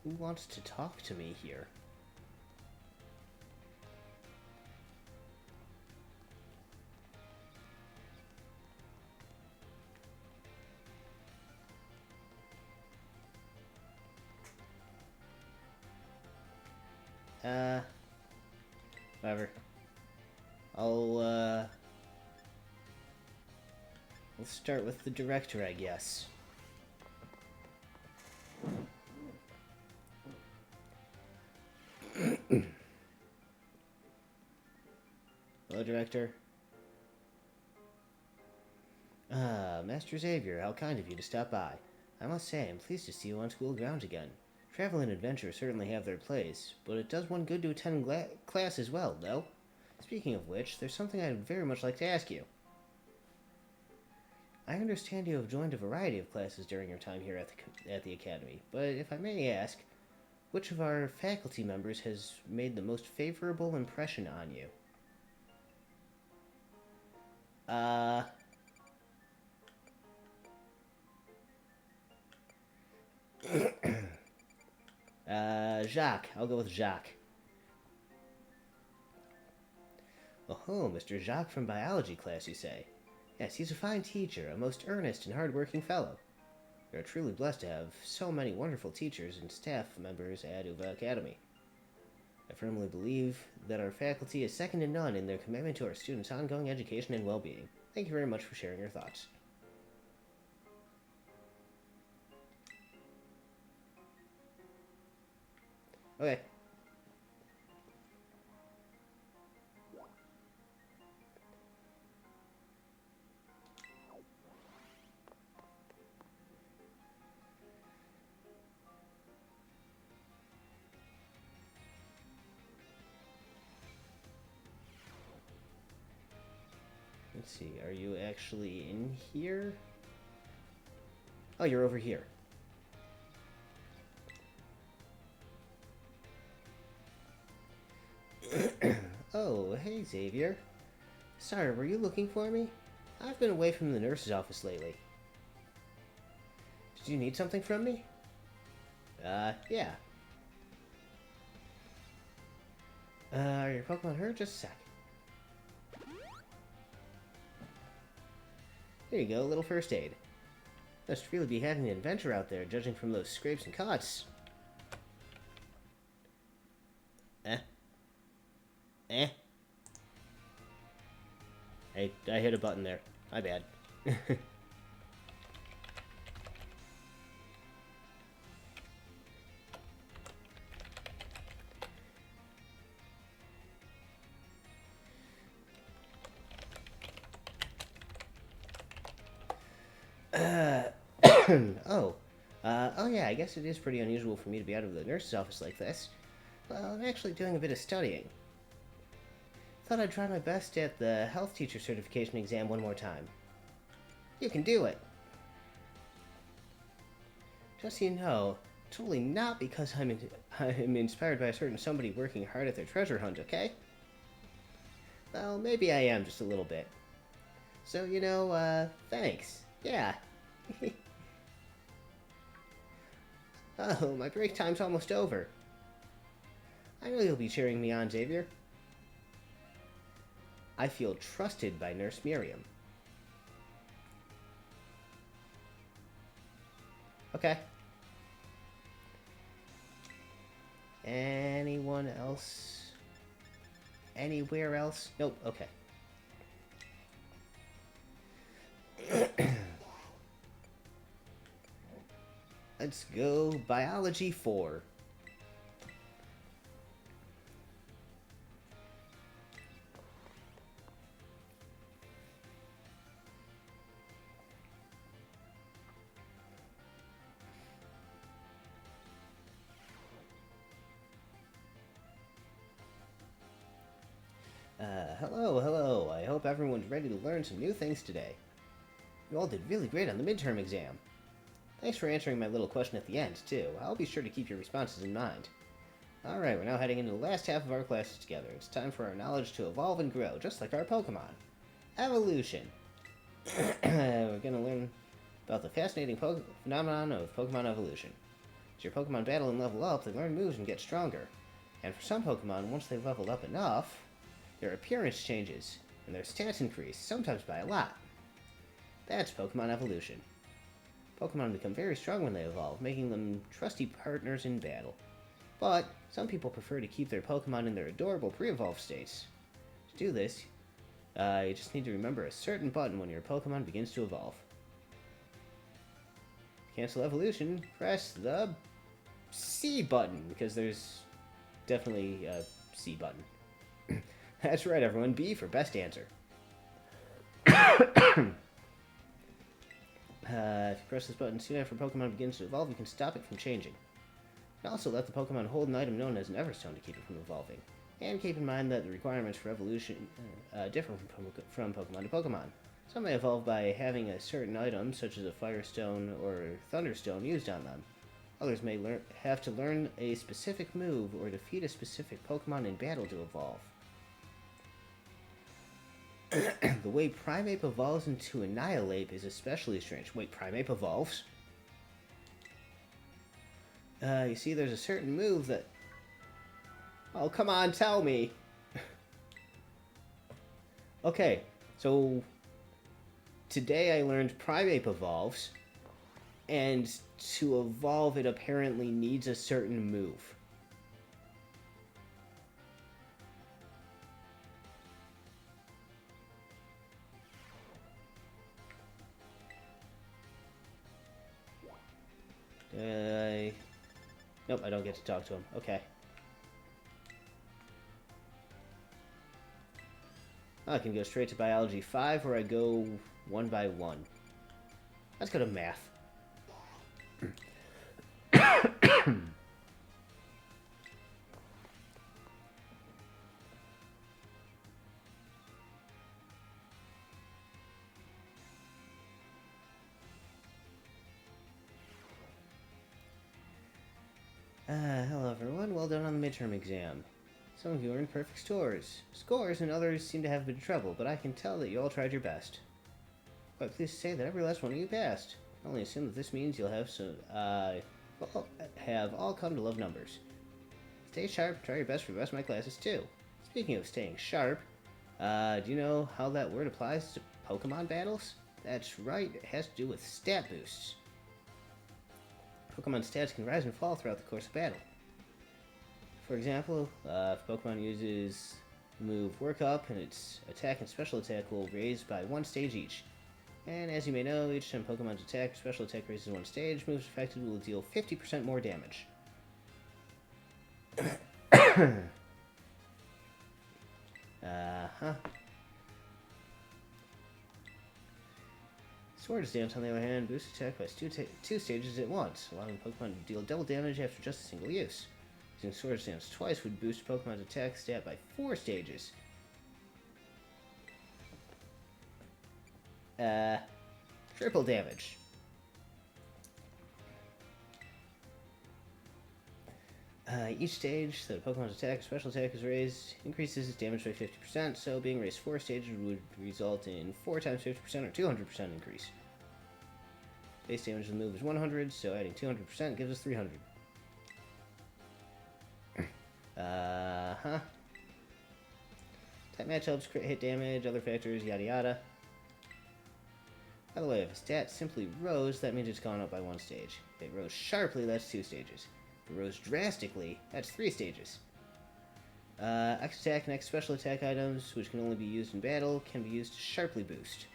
Who wants to talk to me here? Whatever. I'll start with the director, I guess. Hello, director. Master Xavier, how kind of you to stop by. I must say, I'm pleased to see you on school grounds again. Travel and adventure certainly have their place, but it does one good to attend class as well, no? Speaking of which, there's something I'd very much like to ask you. I understand you have joined a variety of classes during your time here at the Academy, but if I may ask, which of our faculty members has made the most favorable impression on you? Jacques. I'll go with Jacques. Oh, Mr. Jacques from biology class, you say? Yes, he's a fine teacher, a most earnest and hard-working fellow. We are truly blessed to have so many wonderful teachers and staff members at Uva Academy. I firmly believe that our faculty is second to none in their commitment to our students' ongoing education and well-being. Thank you very much for sharing your thoughts. Okay. Let's see, are you actually in here? Oh, you're over here. Oh, hey, Xavier. Sorry, were you looking for me? I've been away from the nurse's office lately. Did you need something from me? Yeah. Are your Pokemon hurt? Just a sec. Here you go, a little first aid. Must really be having an adventure out there, judging from those scrapes and cuts. I hit a button there. My bad. Oh yeah, I guess it is pretty unusual for me to be out of the nurse's office like this. Well, I'm actually doing a bit of studying. Thought I'd try my best at the health teacher certification exam one more time. You can do it. Just so you know, totally not because I'm inspired by a certain somebody working hard at their treasure hunt, okay? Well, maybe I am just a little bit. So, thanks. Yeah. Oh, my break time's almost over. I know you'll be cheering me on, Xavier. I feel trusted by Nurse Miriam. Okay. Anyone else? Anywhere else? Nope, okay. Let's go Biology 4. Hello. I hope everyone's ready to learn some new things today. You all did really great on the midterm exam. Thanks for answering my little question at the end, too. I'll be sure to keep your responses in mind. Alright, we're now heading into the last half of our classes together. It's time for our knowledge to evolve and grow, just like our Pokemon. Evolution. We're going to learn about the fascinating phenomenon of Pokemon evolution. As your Pokemon battle and level up, they learn moves and get stronger. And for some Pokemon, once they've leveled up enough, their appearance changes, and their stats increase, sometimes by a lot. That's Pokemon evolution. Pokemon become very strong when they evolve, making them trusty partners in battle. But some people prefer to keep their Pokemon in their adorable pre-evolved states. To do this, you just need to remember a certain button when your Pokemon begins to evolve. To cancel evolution, press the C button, because there's definitely a C button. That's right, everyone. B for best answer. If you press this button soon after Pokemon begins to evolve, you can stop it from changing. You can also let the Pokemon hold an item known as an Everstone to keep it from evolving. And keep in mind that the requirements for evolution differ from Pokemon to Pokemon. Some may evolve by having a certain item, such as a Firestone or Thunderstone, used on them. Others may have to learn a specific move or defeat a specific Pokemon in battle to evolve. The way Primeape evolves into Annihilape is especially strange. Wait, Primeape evolves? You see, there's a certain move that... Oh, come on, tell me! Okay, so... Today I learned Primeape evolves, and to evolve it apparently needs a certain move. Nope, I don't get to talk to him. Okay. I can go straight to Biology 5, where I go one by one. Let's go to Math. Hello everyone, well done on the midterm exam. Some of you earned perfect scores, and others seem to have a bit of trouble, but I can tell that you all tried your best. Quite pleased to say that every last one of you passed. I only assume that this means you'll have all come to love numbers. Stay sharp, try your best for the rest of my classes too. Speaking of staying sharp, do you know how that word applies to Pokemon battles? That's right, it has to do with stat boosts. Pokemon stats can rise and fall throughout the course of battle. For example, if Pokemon uses the move Work Up, and its attack and special attack will raise by one stage each. And as you may know, each time Pokemon's attack or special attack raises one stage, moves affected will deal 50% more damage. Sword Dance, on the other hand, boosts attack by two stages at once, allowing Pokemon to deal double damage after just a single use. Using Sword Dance twice would boost Pokemon's attack stat by 4 stages. Triple damage. Each stage that a Pokemon's attack or special attack is raised increases its damage by 50%, so being raised 4 stages would result in 4 times 50% or 200% increase. Base damage of the move is 100, so adding 200% gives us 300. Type matchups, crit hit damage, other factors, yada yada. By the way, if a stat simply rose, that means it's gone up by 1 stage. If it rose sharply, that's 2 stages. If it rose drastically, that's 3 stages. X attack and X special attack items, which can only be used in battle, can be used to sharply boost.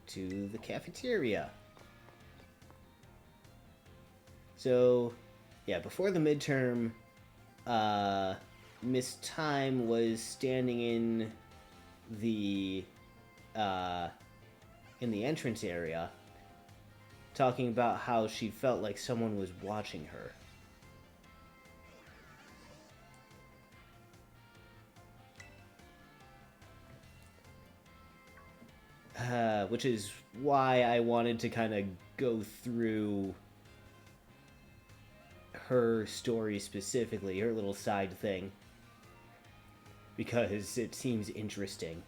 To the cafeteria. So, yeah, before the midterm, Miss Time was standing in the entrance area, talking about how she felt like someone was watching her. Which is why I wanted to kind of go through her story specifically, her little side thing, because it seems interesting.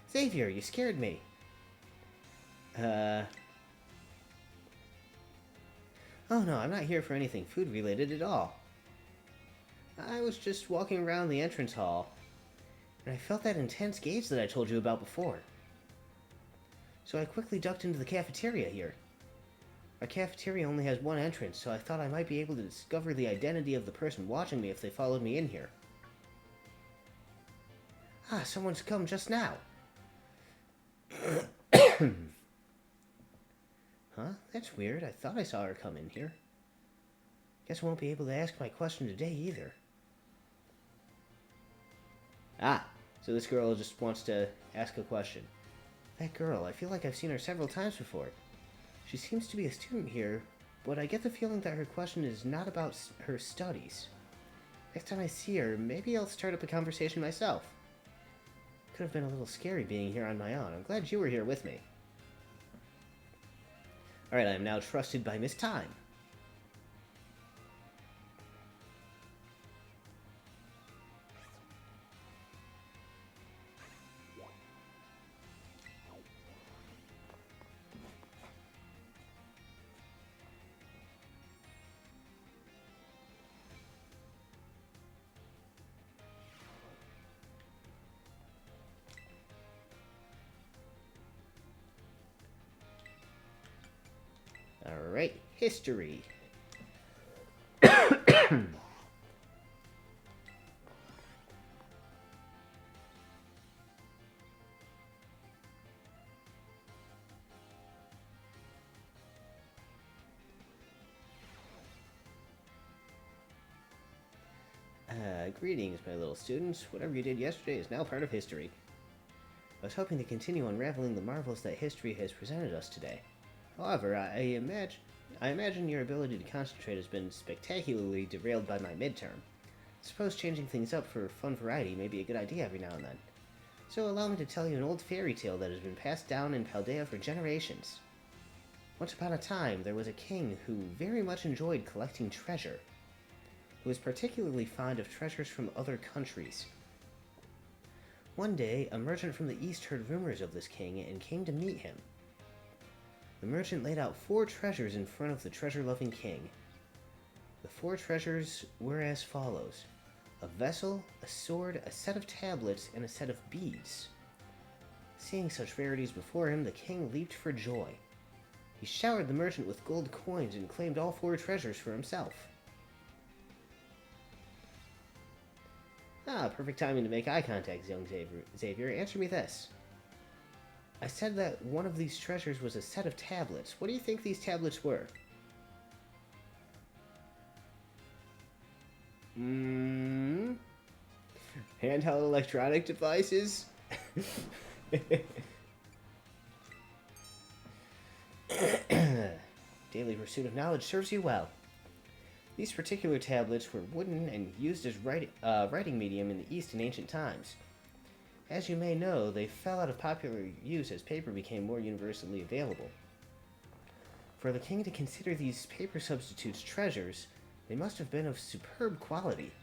Xavier, you scared me. Oh no, I'm not here for anything food related at all. I was just walking around the entrance hall, and I felt that intense gaze that I told you about before. So I quickly ducked into the cafeteria here. Our cafeteria only has 1 entrance, so I thought I might be able to discover the identity of the person watching me if they followed me in here. Ah, someone's come just now. Huh? That's weird. I thought I saw her come in here. Guess I won't be able to ask my question today either. Ah, so this girl just wants to ask a question. That girl, I feel like I've seen her several times before. She seems to be a student here, but I get the feeling that her question is not about her studies. Next time I see her, maybe I'll start up a conversation myself. Could have been a little scary being here on my own. I'm glad you were here with me. Alright, I am now trusted by Miss Time. Alright, history. Greetings, my little students. Whatever you did yesterday is now part of history. I was hoping to continue unraveling the marvels that history has presented us today. However, I imagine your ability to concentrate has been spectacularly derailed by my midterm. I suppose changing things up for fun variety may be a good idea every now and then. So allow me to tell you an old fairy tale that has been passed down in Paldea for generations. Once upon a time, there was a king who very much enjoyed collecting treasure. He was particularly fond of treasures from other countries. One day, a merchant from the east heard rumors of this king and came to meet him. The merchant laid out 4 treasures in front of the treasure-loving king. The 4 treasures were as follows: a vessel, a sword, a set of tablets, and a set of beads. Seeing such rarities before him, the king leaped for joy. He showered the merchant with gold coins and claimed all 4 treasures for himself. Ah, perfect timing to make eye contact, young Xavier. Answer me this. I said that one of these treasures was a set of tablets. What do you think these tablets were? Handheld electronic devices? Daily pursuit of knowledge serves you well. These particular tablets were wooden and used as writing medium in the East in ancient times. As you may know, they fell out of popular use as paper became more universally available. For the king to consider these paper substitutes treasures, they must have been of superb quality.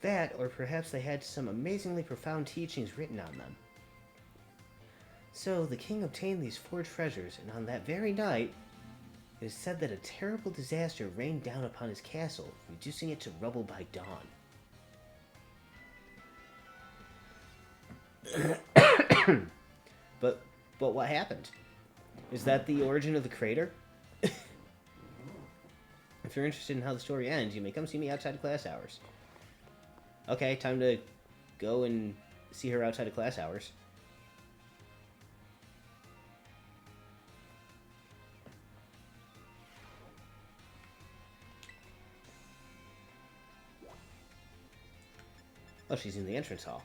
That, or perhaps they had some amazingly profound teachings written on them. So the king obtained these 4 treasures, and on that very night, it is said that a terrible disaster rained down upon his castle, reducing it to rubble by dawn. But what happened? Is that the origin of the crater? If you're interested in how the story ends, you may come see me outside of class hours. Okay, time to go and see her outside of class hours. Oh, she's in the entrance hall.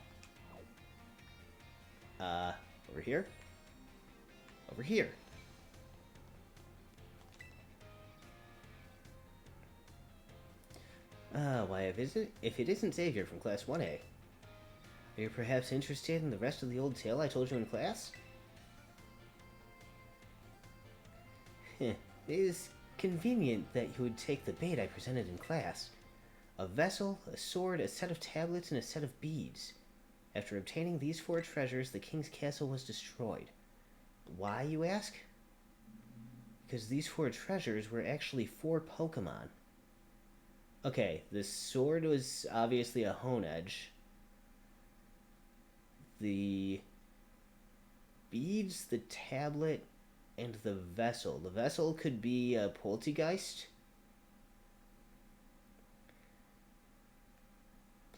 Over here? Over here. Why, if it isn't Xavier from Class 1A. Are you perhaps interested in the rest of the old tale I told you in class? It is convenient that you would take the bait I presented in class. A vessel, a sword, a set of tablets, and a set of beads. After obtaining these 4 treasures, the king's castle was destroyed. Why, you ask? Because these 4 treasures were actually 4 Pokémon. Okay, the sword was obviously a Hone Edge. The beads, the tablet, and the vessel. The vessel could be a Poltergeist.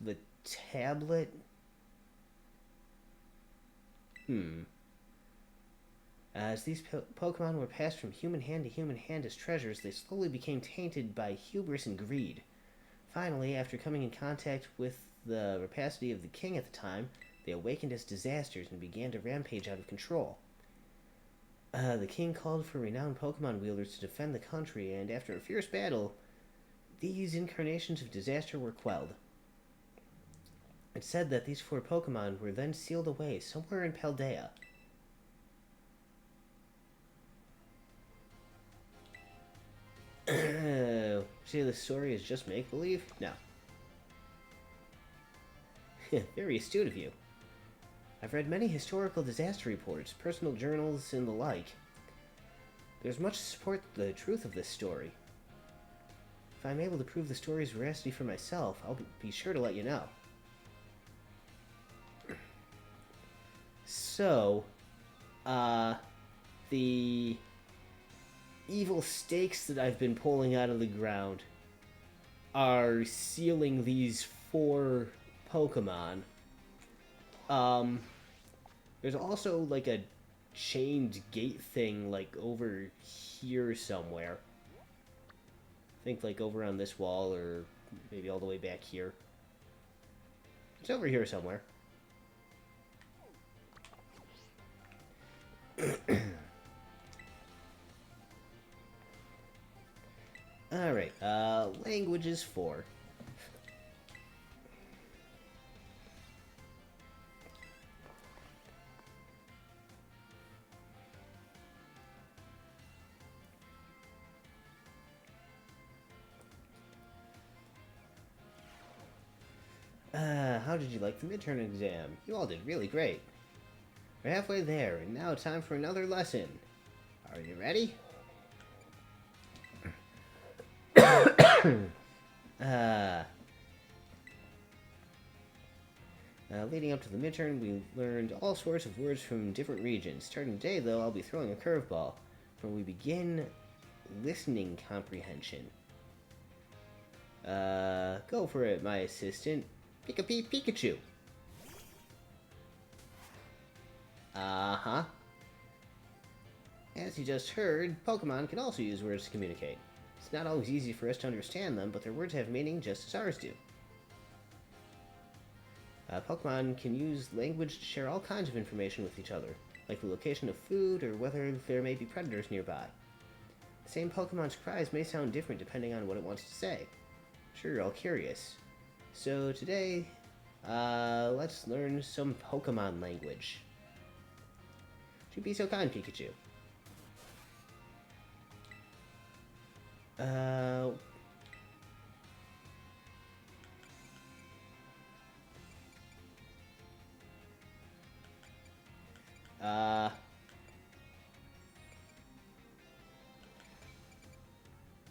The tablet... As these Pokemon were passed from human hand to human hand as treasures, they slowly became tainted by hubris and greed. Finally, after coming in contact with the rapacity of the king at the time, they awakened as disasters and began to rampage out of control. The king called for renowned Pokemon wielders to defend the country, and after a fierce battle, these incarnations of disaster were quelled. It's said that these 4 Pokemon were then sealed away somewhere in Paldea. Say the story is just make-believe? No. Very astute of you. I've read many historical disaster reports, personal journals, and the like. There's much to support the truth of this story. If I'm able to prove the story's veracity for myself, I'll be sure to let you know. So, the evil stakes that I've been pulling out of the ground are sealing these 4 Pokemon. There's also, like, a chained gate thing, like, over here somewhere. I think, like, over on this wall, or maybe all the way back here. It's over here somewhere. Alright, languages 4. How did you like the midterm exam? You all did really great. We're halfway there, and now time for another lesson. Are you ready? Leading up to the midterm, we learned all sorts of words from different regions. Starting today, though, I'll be throwing a curveball. When we begin listening comprehension. Go for it, my assistant. Pikachu. Uh-huh. As you just heard, Pokemon can also use words to communicate. It's not always easy for us to understand them, but their words have meaning just as ours do. Pokemon can use language to share all kinds of information with each other, like the location of food or whether there may be predators nearby. The same Pokemon's cries may sound different depending on what it wants to say. I'm sure you're all curious. So today, let's learn some Pokemon language. Would you be so kind, Pikachu?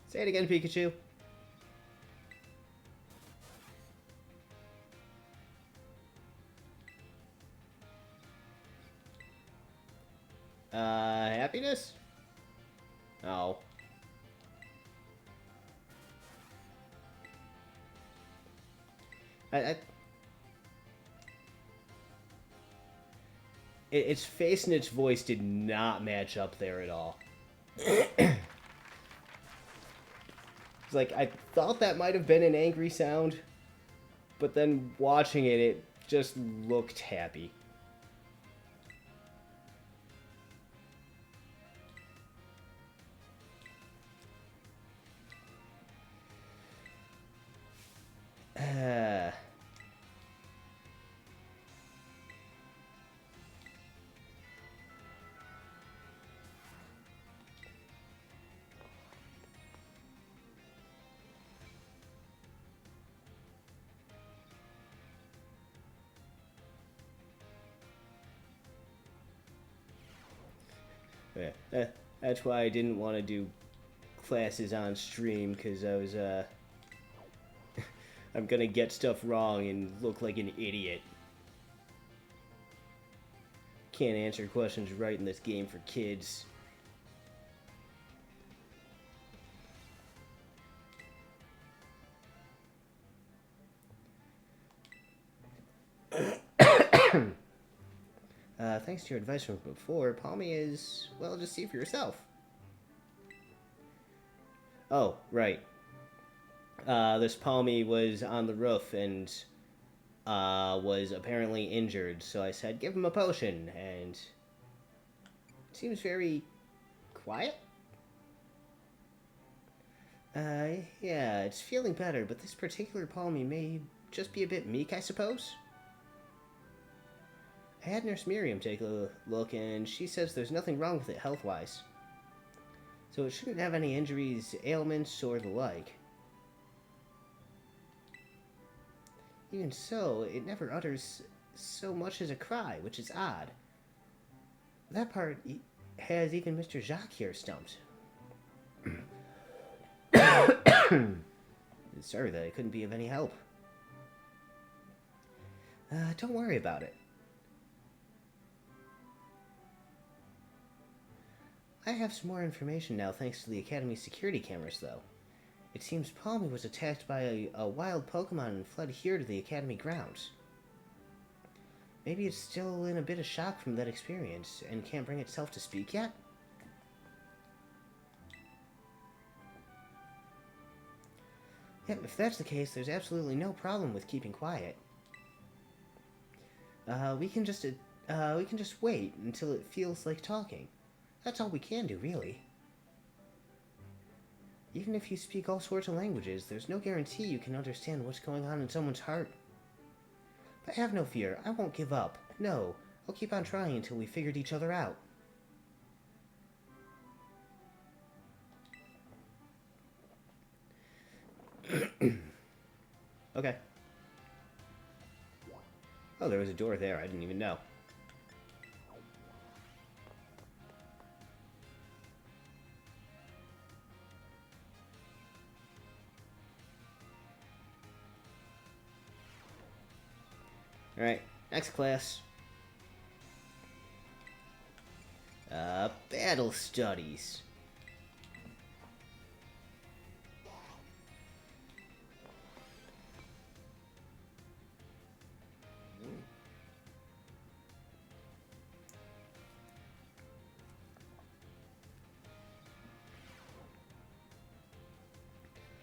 Say it again, Pikachu. Happiness? Oh. Its face and its voice did not match up there at all. It's like, I thought that might have been an angry sound, but then watching it, it just looked happy. That's why I didn't want to do classes on stream, because I was, I'm gonna get stuff wrong and look like an idiot. Can't answer questions right in this game for kids. Thanks to your advice from before, Palmy is, well, just see for yourself. Oh, right. This Palmy was on the roof and was apparently injured, so I said, give him a potion, and it seems very quiet. Yeah, it's feeling better, but this particular Palmy may just be a bit meek, I suppose. I had Nurse Miriam take a look, and she says there's nothing wrong with it health-wise. So it shouldn't have any injuries, ailments, or the like. Even so, it never utters so much as a cry, which is odd. That part has even Mr. Jacques here stumped. Sorry that I couldn't be of any help. Don't worry about it. I have some more information now thanks to the Academy's security cameras, though. It seems Palmy was attacked by a wild Pokemon and fled here to the Academy grounds. Maybe it's still in a bit of shock from that experience and can't bring itself to speak yet? Yep, if that's the case, there's absolutely no problem with keeping quiet. We can just wait until it feels like talking. That's all we can do, really. Even if you speak all sorts of languages, there's no guarantee you can understand what's going on in someone's heart. But have no fear, I won't give up. No, I'll keep on trying until we figured each other out. Okay. Oh, there was a door there. I didn't even know. Alright, next class. Battle Studies.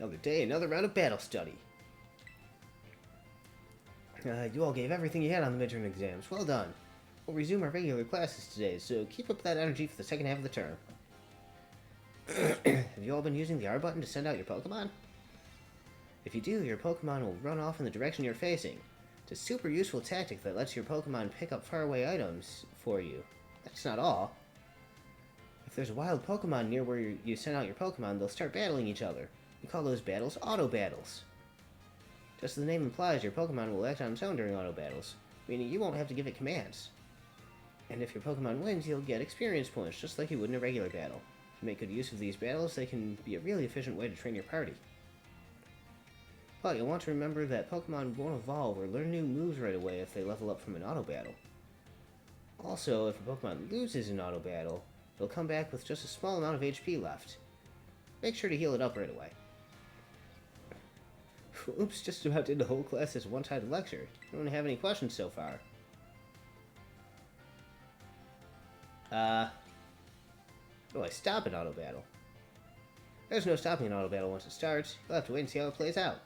Another day, another round of battle study. You all gave everything you had on the midterm exams. Well done. We'll resume our regular classes today, so keep up that energy for the second half of the term. Have you all been using the R button to send out your Pokemon? If you do, your Pokemon will run off in the direction you're facing. It's a super useful tactic that lets your Pokemon pick up faraway items for you. That's not all. If there's a wild Pokemon near where you send out your Pokemon, they'll start battling each other. We call those battles auto battles. Just as the name implies, your Pokemon will act on its own during auto battles, meaning you won't have to give it commands. And if your Pokemon wins, you'll get experience points, just like you would in a regular battle. If you make good use of these battles, they can be a really efficient way to train your party. But you'll want to remember that Pokemon won't evolve or learn new moves right away if they level up from an auto battle. Also, if a Pokemon loses an auto battle, it'll come back with just a small amount of HP left. Make sure to heal it up right away. Oops, just about did the whole class as a one-sided lecture. Don't have any questions so far. How do I stop an auto battle? There's no stopping an auto battle once it starts. You'll have to wait and see how it plays out.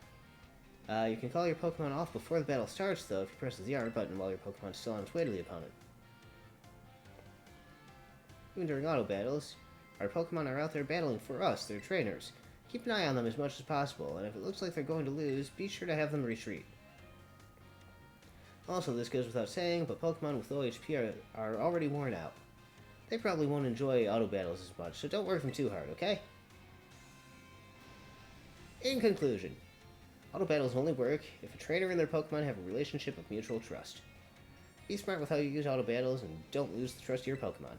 You can call your Pokemon off before the battle starts, though, if you press the ZR button while your Pokemon's still on its way to the opponent. Even during auto battles, our Pokemon are out there battling for us, their trainers. Keep an eye on them as much as possible, and if it looks like they're going to lose, be sure to have them retreat. Also, this goes without saying, but Pokemon with low HP are already worn out. They probably won't enjoy auto battles as much, so don't work them too hard, okay? In conclusion, auto battles only work if a trainer and their Pokemon have a relationship of mutual trust. Be smart with how you use auto battles, and don't lose the trust of your Pokemon.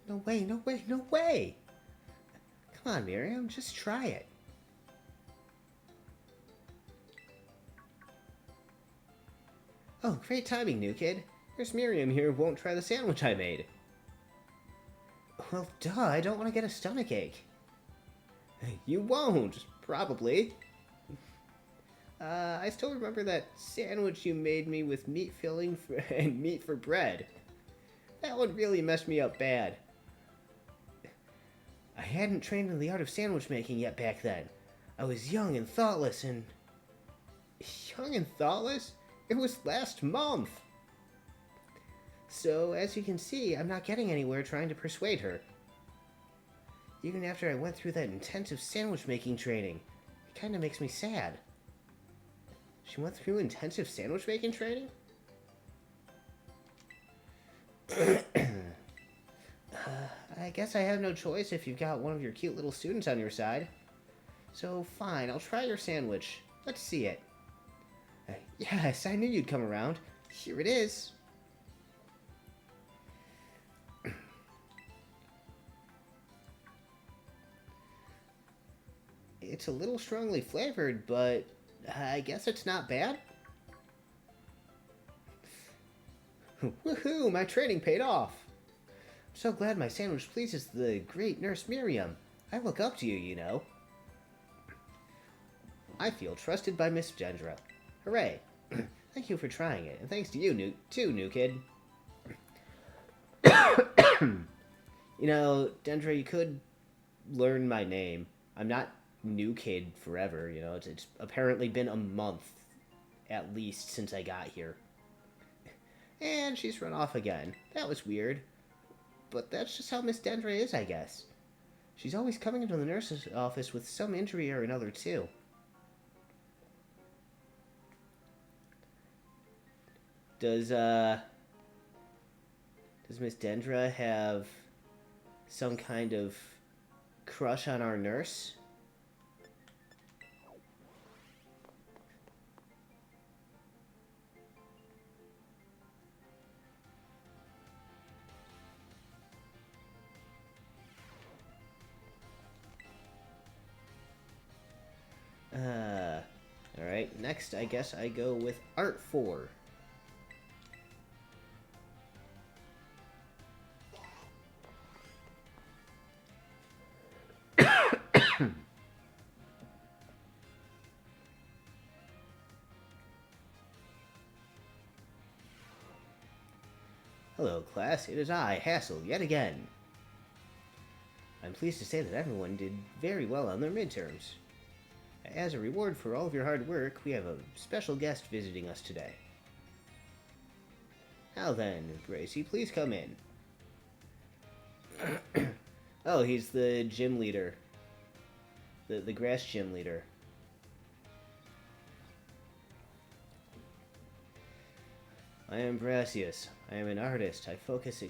No way, no way, no way! Come on, Miriam, just try it. Oh, great timing, new kid. Here's Miriam here who won't try the sandwich I made. Well, duh, I don't want to get a stomachache. You won't, probably. I still remember that sandwich you made me with meat filling and meat for bread. That one really messed me up bad. I hadn't trained in the art of sandwich making yet back then. I was young and thoughtless and... Young and thoughtless? It was last month! So, as you can see, I'm not getting anywhere trying to persuade her. Even after I went through that intensive sandwich making training, it kinda makes me sad. She went through intensive sandwich making training? I guess I have no choice if you've got one of your cute little students on your side. So, fine, I'll try your sandwich. Let's see it. Yes, I knew you'd come around. Here it is. It's a little strongly flavored, but I guess it's not bad. Woohoo, my training paid off. I'm so glad my sandwich pleases the great Nurse Miriam. I look up to you, you know. I feel trusted by Miss Dendra. Hooray. Thank you for trying it, and thanks to you, new kid. You know, Dendra, you could learn my name. I'm not new kid forever, you know. It's apparently been a month, at least, since I got here. And she's run off again. That was weird. But that's just how Miss Dendra is, I guess. She's always coming into the nurse's office with some injury or another, too. Does Miss Dendra have some kind of crush on our nurse? next, I guess I go with Art 4. Hello, class. It is I, Hassel, yet again. I'm pleased to say that everyone did very well on their midterms. As a reward for all of your hard work, we have a special guest visiting us today. Now then, Gracie, please come in. Oh, he's the gym leader. The grass gym leader. I am Brassius. I am an artist. I focus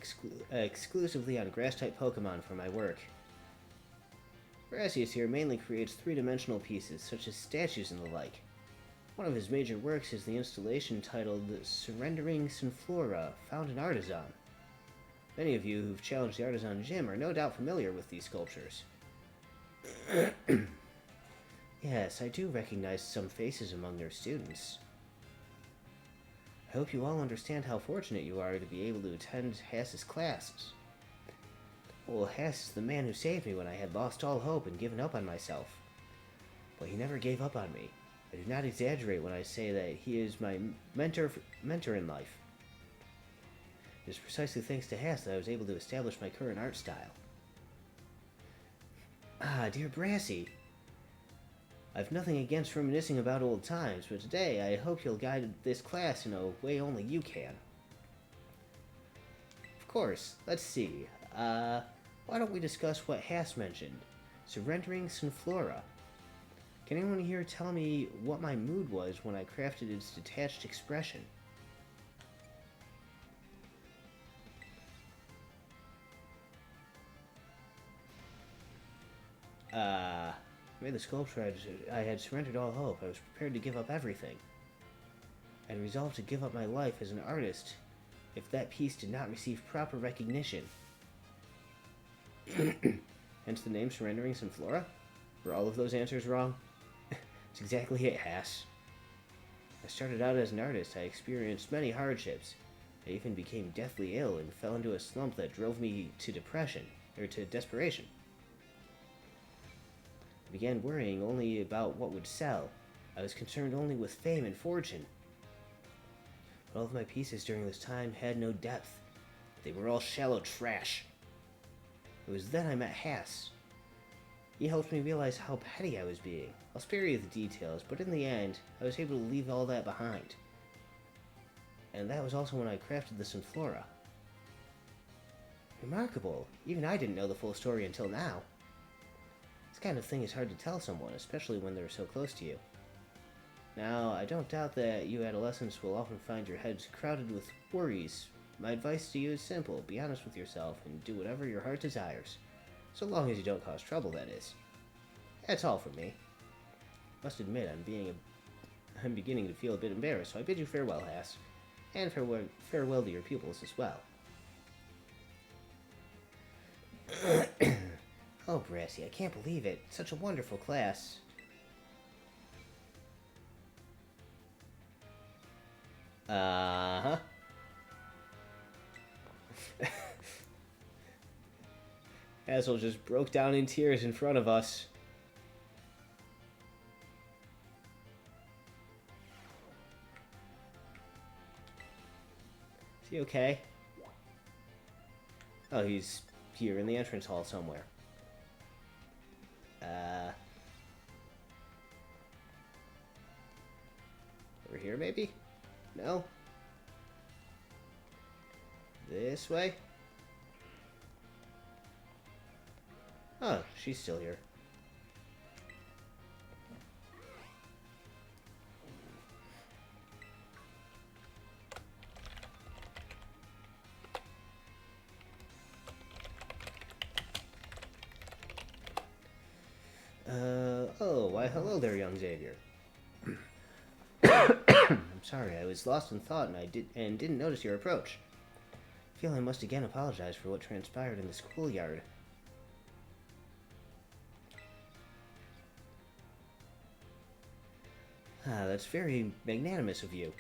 exclusively on grass-type Pokemon for my work. Brassius here mainly creates three-dimensional pieces, such as statues and the like. One of his major works is the installation titled Surrendering Sunflora, found in Artisan. Many of you who've challenged the Artisan Gym are no doubt familiar with these sculptures. Yes, I do recognize some faces among their students. I hope you all understand how fortunate you are to be able to attend Hass's classes. Well, Hass is the man who saved me when I had lost all hope and given up on myself. But he never gave up on me. I do not exaggerate when I say that he is my mentor in life. It is precisely thanks to Hass that I was able to establish my current art style. Ah, dear Brassy. I've nothing against reminiscing about old times, but today I hope you'll guide this class in a way only you can. Of course, let's see. Why don't we discuss what Hass mentioned? Surrendering Sunflora. Can anyone here tell me what my mood was when I crafted its detached expression? I made the sculpture. I had surrendered all hope. I was prepared to give up everything. I had resolved to give up my life as an artist if that piece did not receive proper recognition. Hence the name Surrendering Sunflora? Were all of those answers wrong? It's exactly it, Hass. I started out as an artist. I experienced many hardships. I even became deathly ill and fell into a slump that drove me to desperation. I began worrying only about what would sell. I was concerned only with fame and fortune. But all of my pieces during this time had no depth. They were all shallow trash. It was then I met Hass. He helped me realize how petty I was being. I'll spare you the details, but in the end, I was able to leave all that behind. And that was also when I crafted the Sunflora. Remarkable. Even I didn't know the full story until now. This kind of thing is hard to tell someone, especially when they're so close to you. Now, I don't doubt that you adolescents will often find your heads crowded with worries. My advice to you is simple. Be honest with yourself and do whatever your heart desires. So long as you don't cause trouble, that is. That's all from me. Must admit, I'm beginning to feel a bit embarrassed, so I bid you farewell, Hass. And farewell to your pupils as well. Oh, Brassy, I can't believe it. Such a wonderful class. Uh-huh. Hassel just broke down in tears in front of us. Is he okay? Oh, he's here in the entrance hall somewhere. Over here, maybe? No? This way? Oh, she's still here. Oh, why hello there, young Xavier. I'm sorry, I was lost in thought and didn't notice your approach. I feel I must again apologize for what transpired in the schoolyard. Ah, that's very magnanimous of you.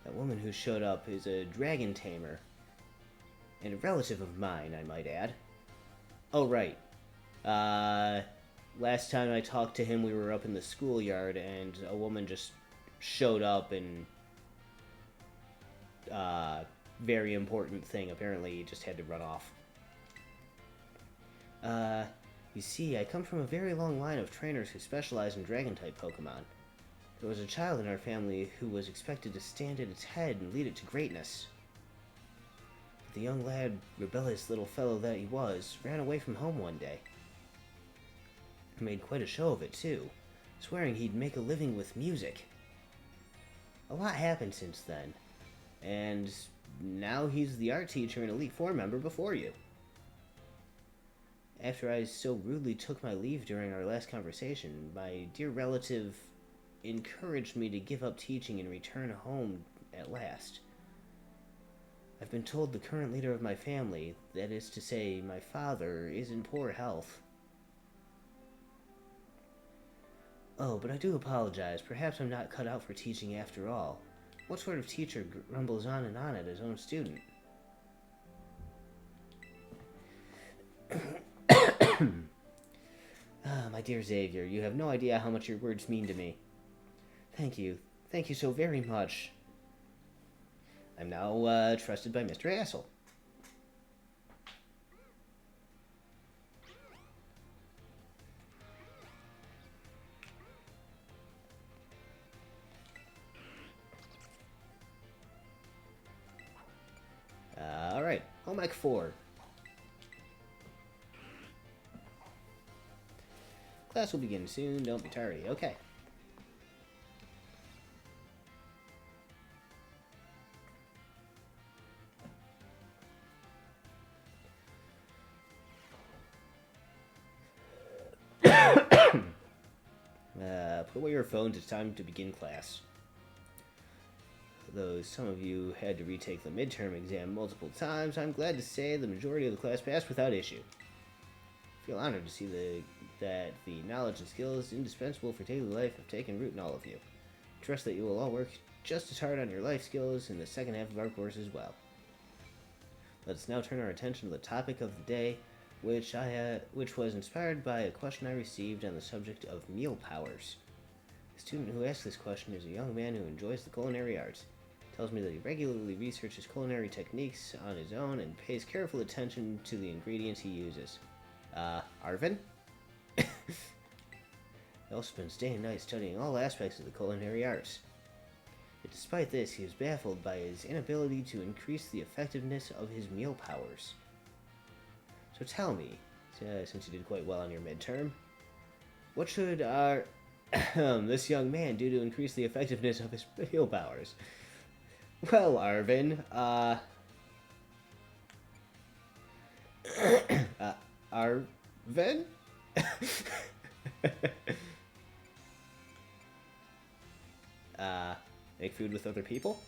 That woman who showed up is a dragon tamer, and a relative of mine, I might add. Oh, right. Uh, Last time I talked to him, we were up in the schoolyard, and a woman just showed up and, very important thing. Apparently, he just had to run off. Uh, you see, I come from a very long line of trainers who specialize in dragon-type Pokemon. There was a child in our family who was expected to stand at its head and lead it to greatness. But the young lad, rebellious little fellow that he was, ran away from home one day. He made quite a show of it, too, swearing he'd make a living with music. A lot happened since then, and now he's the art teacher and Elite Four member before you. After I so rudely took my leave during our last conversation, my dear relative encouraged me to give up teaching and return home at last. I've been told the current leader of my family, that is to say, my father, is in poor health. Oh, but I do apologize. Perhaps I'm not cut out for teaching after all. What sort of teacher grumbles on and on at his own student? Ah, my dear Xavier, you have no idea how much your words mean to me. Thank you. Thank you so very much. I'm now, trusted by Mr. Hassel. Alright, home ec 4. Class will begin soon, don't be tardy. Okay. Put away your phones, it's time to begin class. Though some of you had to retake the midterm exam multiple times, I'm glad to say the majority of the class passed without issue. I feel honored to see that the knowledge and skills indispensable for daily life have taken root in all of you. I trust that you will all work just as hard on your life skills in the second half of our course as well. Let us now turn our attention to the topic of the day, which was inspired by a question I received on the subject of meal powers. The student who asked this question is a young man who enjoys the culinary arts. He tells me that he regularly researches culinary techniques on his own and pays careful attention to the ingredients he uses. Arvin? He also spends day and night studying all aspects of the culinary arts. But despite this, he is baffled by his inability to increase the effectiveness of his meal powers. So tell me, since you did quite well on your midterm, what should our this young man do to increase the effectiveness of his meal powers? Well, Arvin, Arvin? Make food with other people?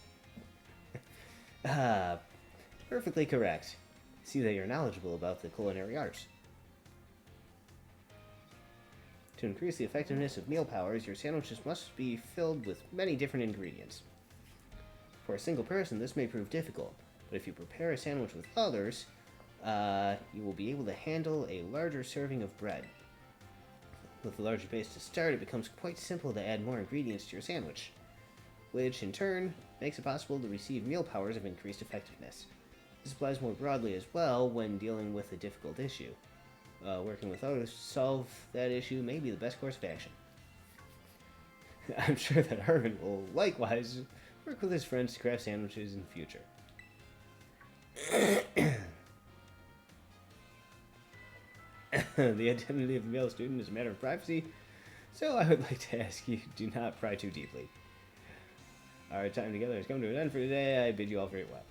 Perfectly correct. See that you're knowledgeable about the culinary arts. To increase the effectiveness of meal powers, your sandwiches must be filled with many different ingredients. For a single person, this may prove difficult, but if you prepare a sandwich with others, you will be able to handle a larger serving of bread. With a larger base to start, it becomes quite simple to add more ingredients to your sandwich, which in turn makes it possible to receive meal powers of increased effectiveness. This applies more broadly as well when dealing with a difficult issue. Working with others to solve that issue may be the best course of action. I'm sure that Irvin will likewise work with his friends to craft sandwiches in the future. The identity of the male student is a matter of privacy, so I would like to ask you do not pry too deeply. Our time together has come to an end for today. I bid you all farewell.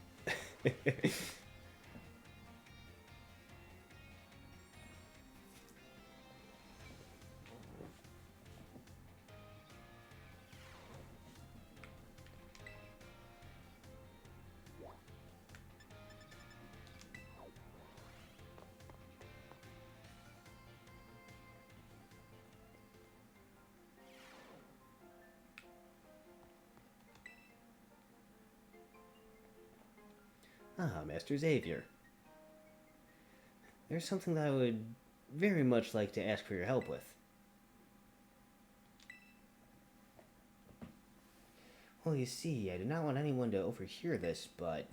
Ah, Master Xavier. There's something that I would very much like to ask for your help with. Well, you see, I do not want anyone to overhear this, but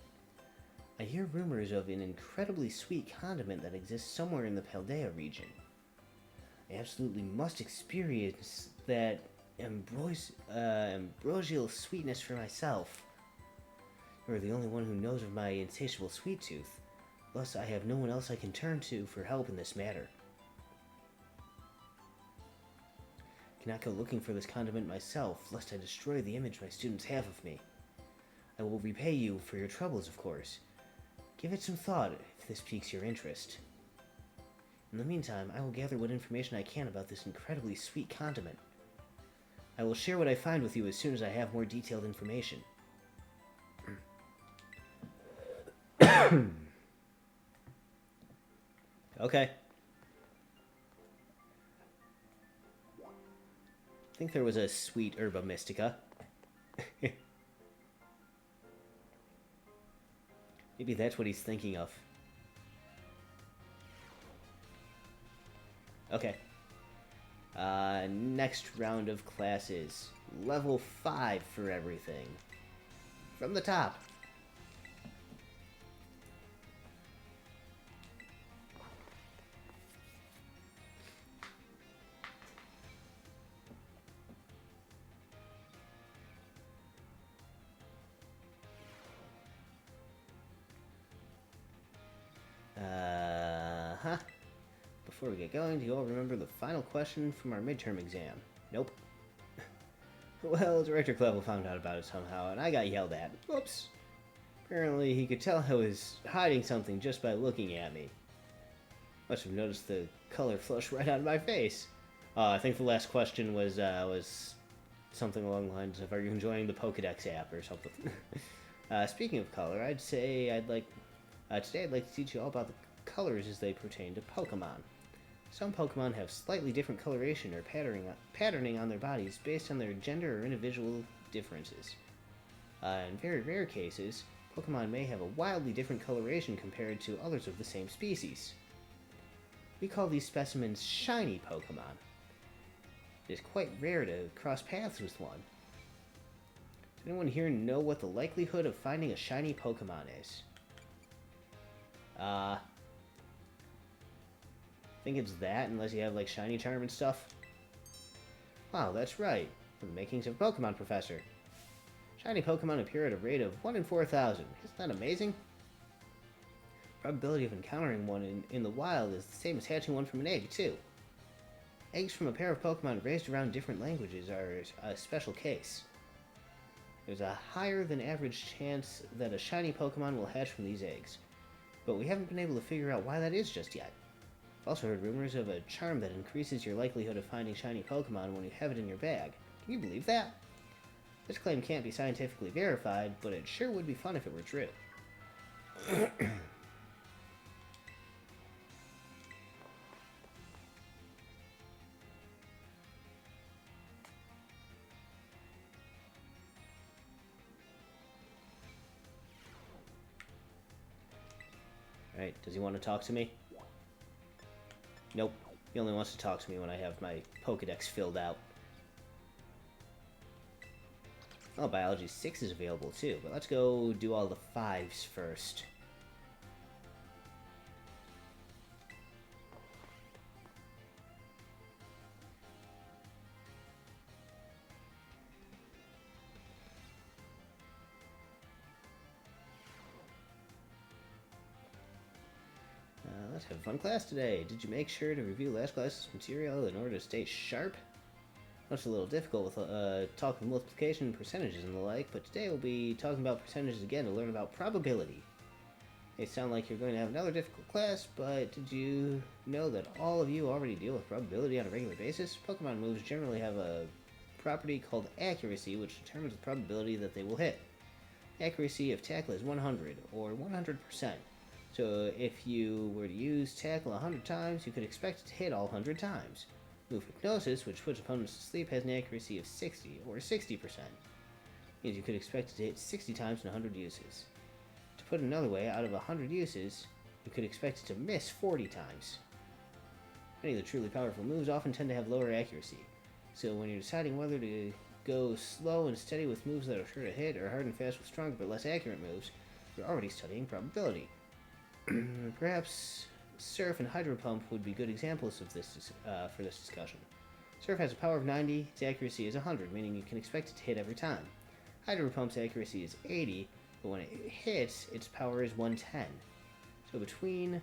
I hear rumors of an incredibly sweet condiment that exists somewhere in the Paldea region. I absolutely must experience that ambrosial sweetness for myself. You are the only one who knows of my insatiable sweet tooth. Thus, I have no one else I can turn to for help in this matter. I cannot go looking for this condiment myself, lest I destroy the image my students have of me. I will repay you for your troubles, of course. Give it some thought if this piques your interest. In the meantime, I will gather what information I can about this incredibly sweet condiment. I will share what I find with you as soon as I have more detailed information. Okay. I think there was a sweet herba mystica. Maybe that's what he's thinking of. Okay. Next round of classes. Level 5 for everything. From the top. Before we get going, do you all remember the final question from our midterm exam? Nope. Well, Director Clevel found out about it somehow, and I got yelled at. Whoops. Apparently, he could tell I was hiding something just by looking at me. Must have noticed the color flush right out of my face. I think the last question was something along the lines of, "Are you enjoying the Pokédex app?" or something. Speaking of color, today I'd like to teach you all about the colors as they pertain to Pokemon. Some Pokemon have slightly different coloration or patterning on their bodies based on their gender or individual differences. In very rare cases, Pokemon may have a wildly different coloration compared to others of the same species. We call these specimens shiny Pokemon. It is quite rare to cross paths with one. Does anyone here know what the likelihood of finding a shiny Pokemon is? I think it's that, unless you have, like, shiny charm and stuff. Wow, that's right. The makings of Pokemon Professor. Shiny Pokemon appear at a rate of 1 in 4,000. Isn't that amazing? Probability of encountering one in the wild is the same as hatching one from an egg, too. Eggs from a pair of Pokemon raised around different languages are a special case. There's a higher than average chance that a shiny Pokemon will hatch from these eggs, but we haven't been able to figure out why that is just yet. I've also heard rumors of a charm that increases your likelihood of finding shiny Pokemon when you have it in your bag. Can you believe that? This claim can't be scientifically verified, but it sure would be fun if it were true. Alright, does he want to talk to me? Nope. He only wants to talk to me when I have my Pokédex filled out. Oh, Biology 6 is available too, but let's go do all the 5s first. Let's have a fun class today. Did you make sure to review last class's material in order to stay sharp? It's a little difficult with talking multiplication, percentages, and the like, but today we'll be talking about percentages again to learn about probability. It sounds like you're going to have another difficult class, but did you know that all of you already deal with probability on a regular basis? Pokemon moves generally have a property called accuracy, which determines the probability that they will hit. Accuracy of tackle is 100, or 100%. So if you were to use tackle 100 times, you could expect it to hit all 100 times. Move Hypnosis, which puts opponents to sleep, has an accuracy of 60, or 60%. Means you could expect it to hit 60 times in 100 uses. To put it another way, out of 100 uses, you could expect it to miss 40 times. Many of the truly powerful moves often tend to have lower accuracy, so when you're deciding whether to go slow and steady with moves that are sure to hit, or hard and fast with stronger but less accurate moves, you're already studying probability. Perhaps Surf and Hydro Pump would be good examples of this for this discussion. Surf has a power of 90, its accuracy is 100, meaning you can expect it to hit every time. Hydro Pump's accuracy is 80, but when it hits, its power is 110. So between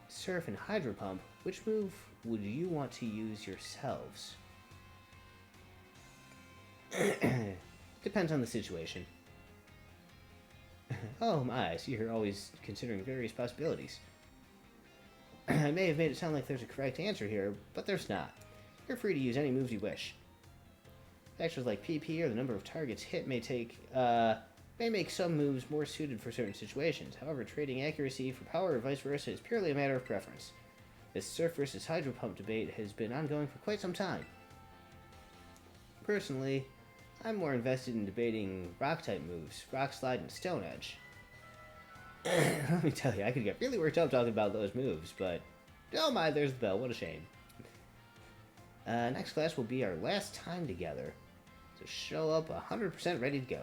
Surf and Hydro Pump, which move would you want to use yourselves? Depends on the situation. Oh my, so you're always considering various possibilities. I may have made it sound like there's a correct answer here, but there's not. You're free to use any moves you wish. Factors like PP or the number of targets hit may make some moves more suited for certain situations. However, trading accuracy for power or vice versa is purely a matter of preference. This Surf versus Hydro Pump debate has been ongoing for quite some time. Personally, I'm more invested in debating Rock-type moves, Rock Slide and Stone Edge. Let me tell you, I could get really worked up talking about those moves, but oh my, there's the bell, what a shame. Next class will be our last time together, so show up 100% ready to go.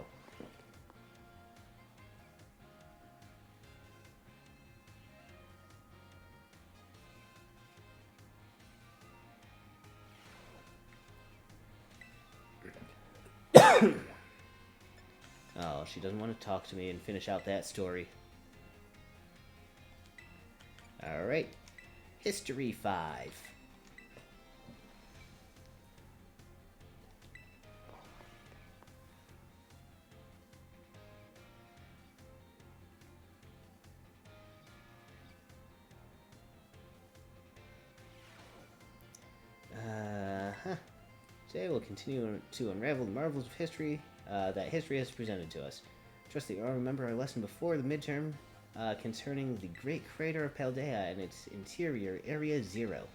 Oh, she doesn't want to talk to me and finish out that story. Alright. History 5. Today we'll continue to unravel the marvels of history that history has presented to us. Trust that you all remember our lesson before the midterm concerning the great crater of Paldea and its interior, Area Zero.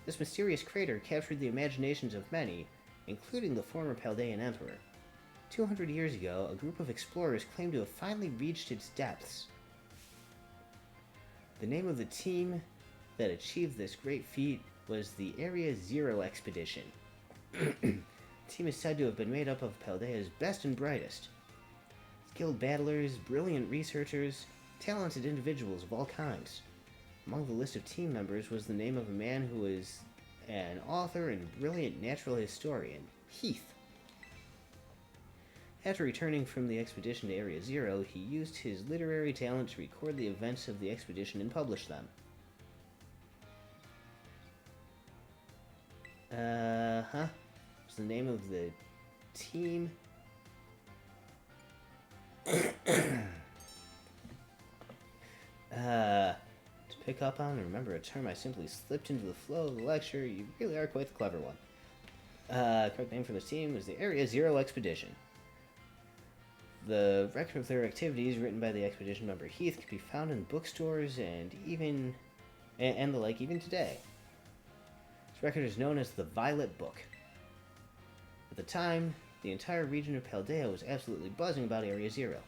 This mysterious crater captured the imaginations of many, including the former Paldean emperor. 200 years ago, a group of explorers claimed to have finally reached its depths. The name of the team that achieved this great feat was the Area Zero Expedition. The team is said to have been made up of Paldea's best and brightest. Skilled battlers, brilliant researchers, talented individuals of all kinds. Among the list of team members was the name of a man who was an author and brilliant natural historian, Heath. After returning from the expedition to Area Zero, he used his literary talent to record the events of the expedition and publish them. What's the name of the team? To pick up on and remember a term I simply slipped into the flow of the lecture, you really are quite the clever one. Correct name for this team was the Area Zero Expedition. The record of their activities written by the expedition member Heath can be found in bookstores and the like even today. This record is known as the Violet Book. At the time, the entire region of Paldea was absolutely buzzing about Area Zero.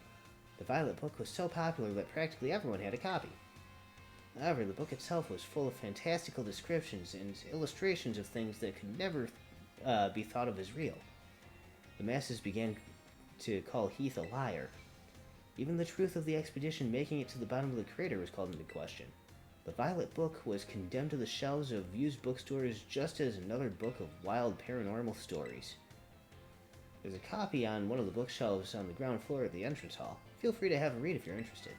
The Violet Book was so popular that practically everyone had a copy. However, the book itself was full of fantastical descriptions and illustrations of things that could never be thought of as real. The masses began to call Heath a liar. Even the truth of the expedition making it to the bottom of the crater was called into question. The Violet Book was condemned to the shelves of used bookstores just as another book of wild paranormal stories. There's a copy on one of the bookshelves on the ground floor of the entrance hall. Feel free to have a read if you're interested.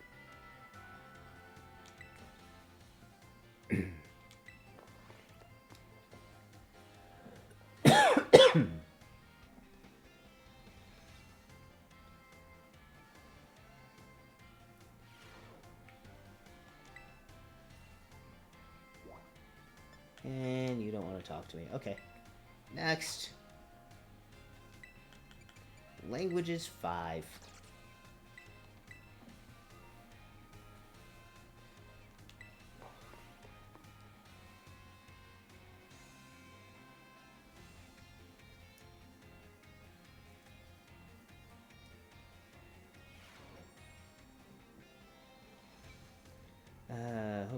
And you don't want to talk to me. Okay. Next. Languages 5.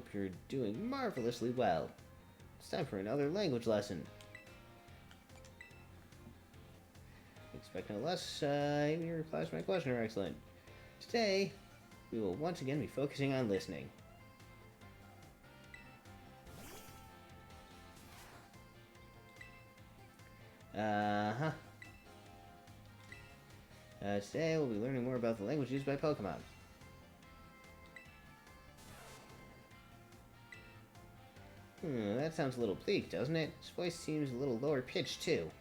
hope you're doing marvelously well. It's time for another language lesson. Expect no less. Even your replies to my question are excellent. Today, we will once again be focusing on listening. Today, we'll be learning more about the language used by Pokemon. That sounds a little bleak, doesn't it? His voice seems a little lower pitched, too.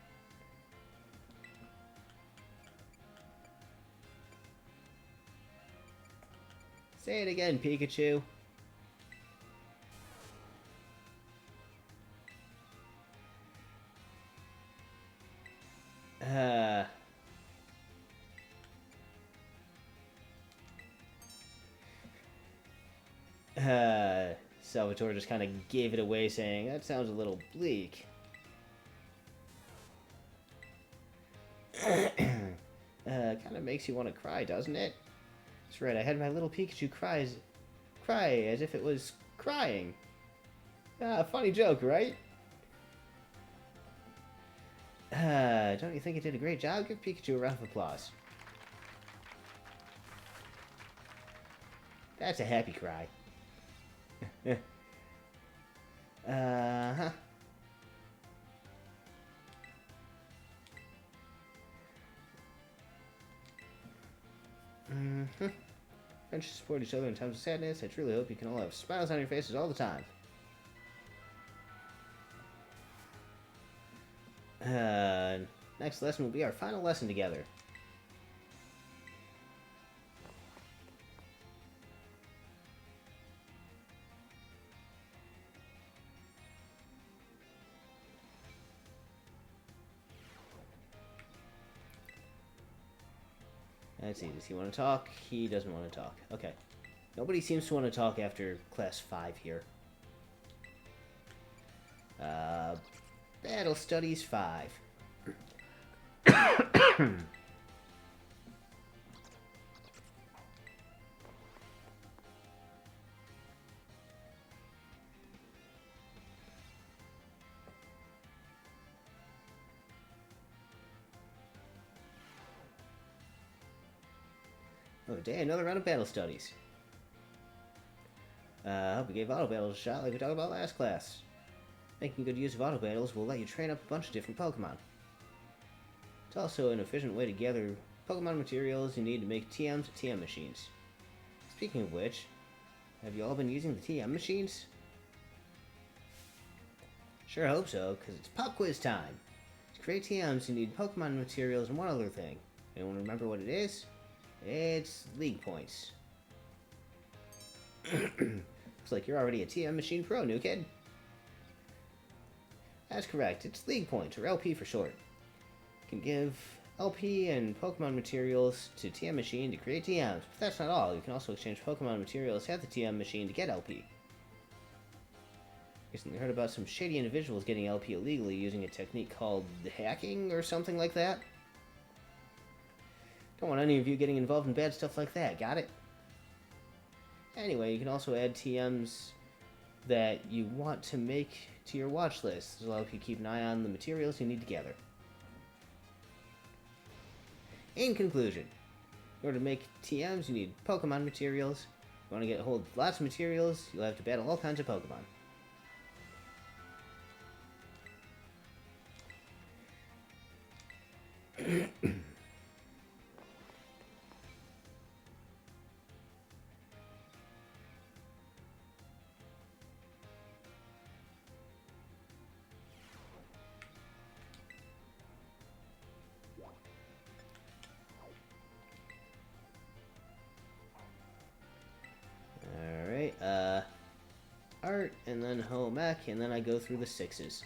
Say it again, Pikachu. Salvatore just kind of gave it away, saying, that sounds a little bleak. Kind of makes you want to cry, doesn't it? That's right, I had my little Pikachu cry as if it was crying. Funny joke, right? Don't you think it did a great job? Give Pikachu a round of applause. That's a happy cry. Uh-huh. Friends support each other in times of sadness. I truly hope you can all have smiles on your faces all the time. Next lesson will be our final lesson together. Let's see, does he want to talk? He doesn't want to talk. Okay. Nobody seems to want to talk after Class 5 here. Battle Studies 5. Oh, day, another round of battle studies. I hope we gave auto battles a shot like we talked about last class. Making good use of auto battles will let you train up a bunch of different Pokemon. It's also an efficient way to gather Pokemon materials you need to make TMs and TM machines. Speaking of which, have you all been using the TM machines? Sure hope so, because it's pop quiz time. To create TMs, you need Pokemon materials and one other thing. Anyone remember what it is? It's League Points. Looks like you're already a TM Machine Pro, new kid. That's correct, it's League Points, or LP for short. You can give LP and Pokemon materials to TM Machine to create TMs, but that's not all. You can also exchange Pokemon materials at the TM Machine to get LP. Recently heard about some shady individuals getting LP illegally using a technique called hacking or something like that. Don't want any of you getting involved in bad stuff like that, got it? Anyway, you can also add TMs that you want to make to your watch list. This will help you keep an eye on the materials you need to gather. In conclusion, in order to make TMs, you need Pokemon materials. If you want to hold lots of materials, you'll have to battle all kinds of Pokemon. Art, and then home ec, and then I go through the 6s.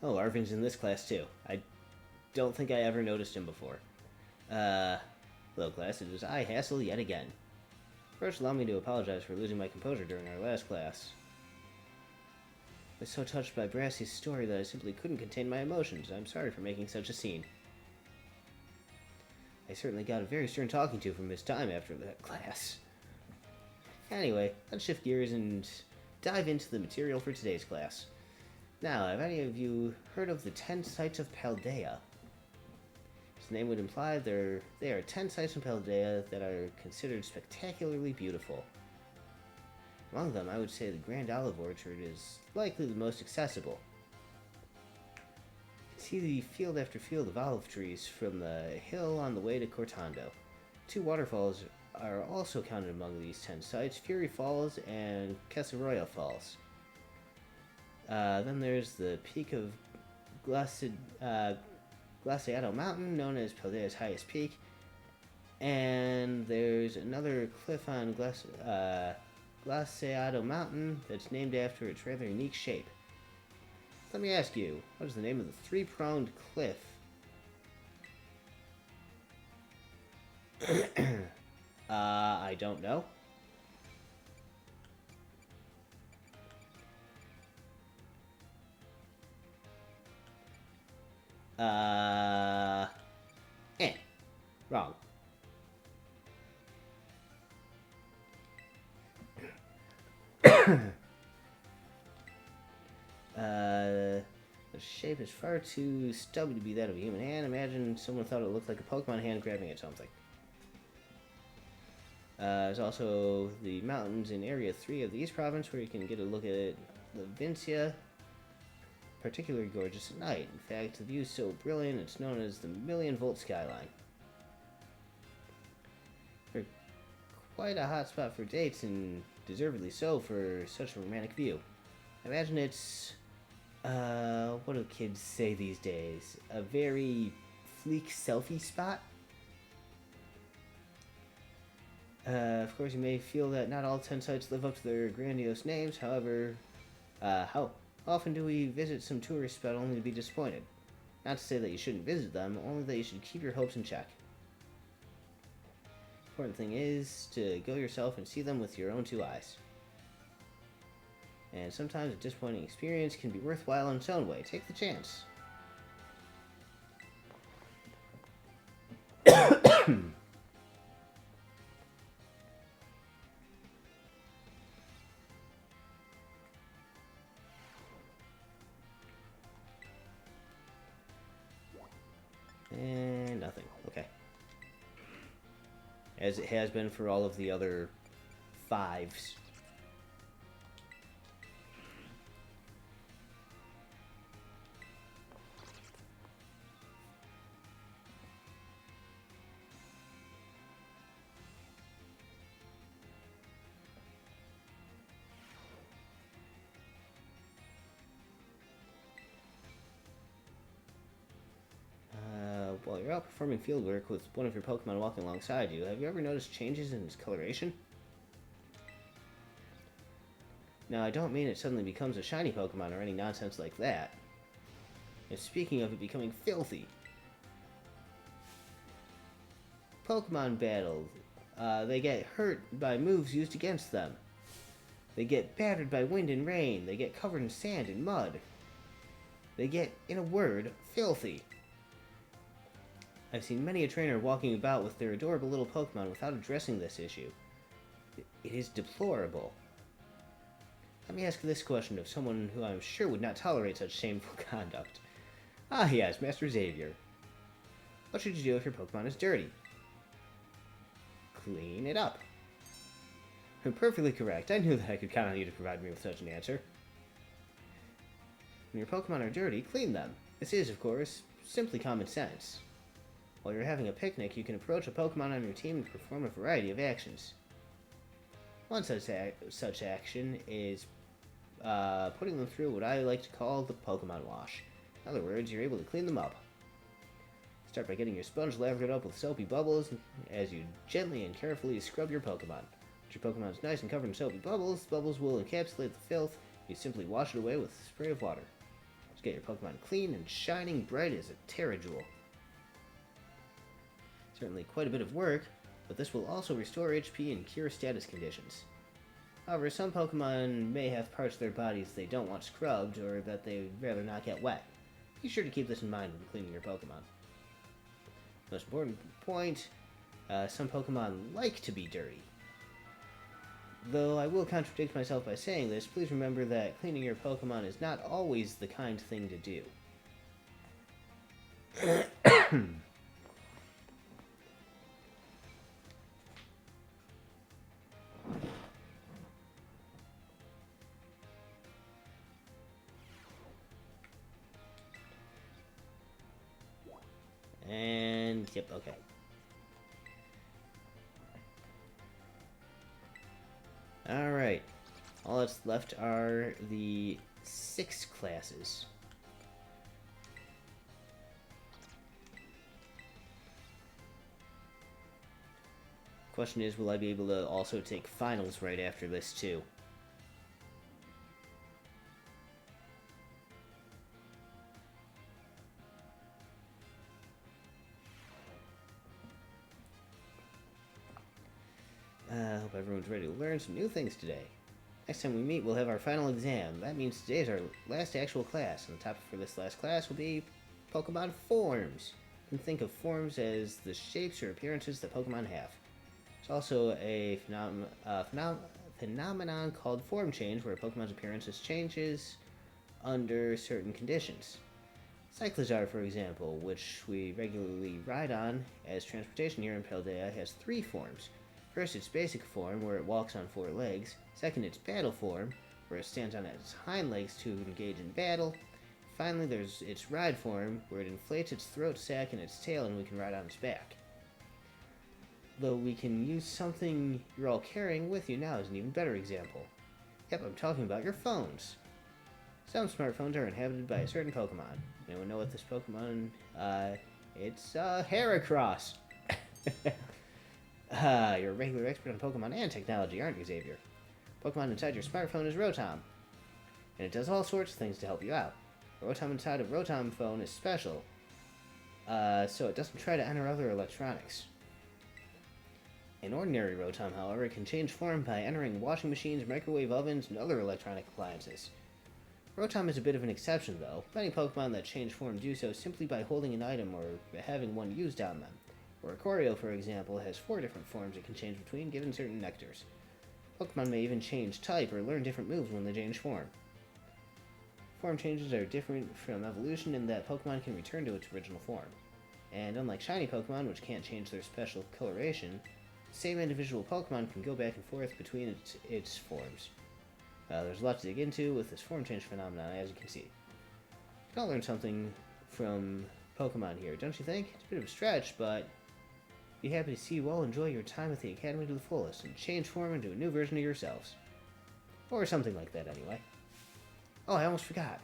Oh, Arvin's in this class too. I don't think I ever noticed him before. Hello class, it is I, Hassel, yet again. First, allow me to apologize for losing my composure during our last class. I was so touched by Brassy's story that I simply couldn't contain my emotions. I'm sorry for making such a scene. I certainly got a very stern talking to from Miss Time after that class. Anyway, let's shift gears and dive into the material for today's class. Now, have any of you heard of the 10 sites of Paldea? As the name would imply, there are 10 sites in Paldea that are considered spectacularly beautiful. Among them, I would say the Grand Olive Orchard is likely the most accessible. You can see the field after field of olive trees from the hill on the way to Cortando. 2 waterfalls are also counted among these 10 sites, Fury Falls and Casaroya Falls. Then there's the peak of Glaciado Mountain, known as Paldea's highest peak. And there's another cliff on Glaciado Mountain that's named after its rather unique shape. Let me ask you, what is the name of the 3-pronged cliff? I don't know. Wrong. The shape is far too stubby to be that of a human hand. Imagine someone thought it looked like a Pokemon hand grabbing at something. There's also the mountains in Area 3 of the East Province where you can get a look at Levincia, particularly gorgeous at night. In fact, the view is so brilliant it's known as the Million-Volt Skyline. They're quite a hot spot for dates, and deservedly so for such a romantic view. Imagine it's, what do kids say these days? A very fleek selfie spot? Of course, you may feel that not all 10 sites live up to their grandiose names. However, how often do we visit some tourist spot only to be disappointed? Not to say that you shouldn't visit them, only that you should keep your hopes in check. Important thing is to go yourself and see them with your own 2 eyes. And sometimes a disappointing experience can be worthwhile in its own way. Take the chance. And nothing. Okay. As it has been for all of the other 5s. While you're out performing fieldwork with one of your Pokemon walking alongside you, have you ever noticed changes in its coloration? Now, I don't mean it suddenly becomes a shiny Pokemon or any nonsense like that. And speaking of it becoming filthy, Pokemon battled, they get hurt by moves used against them. They get battered by wind and rain. They get covered in sand and mud. They get, in a word, filthy. I've seen many a trainer walking about with their adorable little Pokemon without addressing this issue. It is deplorable. Let me ask this question of someone who I'm sure would not tolerate such shameful conduct. Ah yes, Master Xavier. What should you do if your Pokemon is dirty? Clean it up. Perfectly correct. I knew that I could count on you to provide me with such an answer. When your Pokemon are dirty, clean them. This is, of course, simply common sense. While you're having a picnic, you can approach a Pokemon on your team and perform a variety of actions. One such action is putting them through what I like to call the Pokemon wash. In other words, you're able to clean them up. Start by getting your sponge lathered up with soapy bubbles as you gently and carefully scrub your Pokemon. Once your Pokemon is nice and covered in soapy bubbles, bubbles will encapsulate the filth. You simply wash it away with a spray of water. Just get your Pokemon clean and shining bright as a Terra Jewel. Certainly quite a bit of work, but this will also restore HP and cure status conditions. However, some Pokemon may have parts of their bodies they don't want scrubbed, or that they'd rather not get wet. Be sure to keep this in mind when cleaning your Pokemon. Most important point, some Pokemon like to be dirty. Though I will contradict myself by saying this, please remember that cleaning your Pokemon is not always the kind thing to do. And, yep, okay. Alright. All that's left are the 6 classes. Question is, will I be able to also take finals right after this, too? I hope everyone's ready to learn some new things today. Next time we meet, we'll have our final exam. That means today's our last actual class, and the topic for this last class will be Pokemon forms. You can think of forms as the shapes or appearances that Pokemon have. There's also a phenomenon called form change, where a Pokemon's appearance changes under certain conditions. Cyclizar, for example, which we regularly ride on as transportation here in Paldea, has 3 forms. First, its basic form, where it walks on 4 legs. Second, its battle form, where it stands on its hind legs to engage in battle. Finally, there's its ride form, where it inflates its throat sac and its tail and we can ride on its back. Though we can use something you're all carrying with you now as an even better example. Yep, I'm talking about your phones. Some smartphones are inhabited by a certain Pokemon. Anyone know what this Pokemon, it's, Heracross. You're a regular expert on Pokemon and technology, aren't you, Xavier? Pokemon inside your smartphone is Rotom, and it does all sorts of things to help you out. The Rotom inside a Rotom phone is special, so it doesn't try to enter other electronics. An ordinary Rotom, however, can change form by entering washing machines, microwave ovens, and other electronic appliances. Rotom is a bit of an exception, though. Many Pokemon that change form do so simply by holding an item or having one used on them. Oricorio, for example, has 4 different forms it can change between given certain nectars. Pokemon may even change type or learn different moves when they change form. Form changes are different from evolution in that Pokemon can return to its original form. And unlike shiny Pokemon, which can't change their special coloration, the same individual Pokemon can go back and forth between its forms. There's a lot to dig into with this form change phenomenon, as you can see. You can all learn something from Pokemon here, don't you think? It's a bit of a stretch, but be happy to see you all enjoy your time at the Academy to the fullest and change form into a new version of yourselves. Or something like that, anyway. Oh, I almost forgot.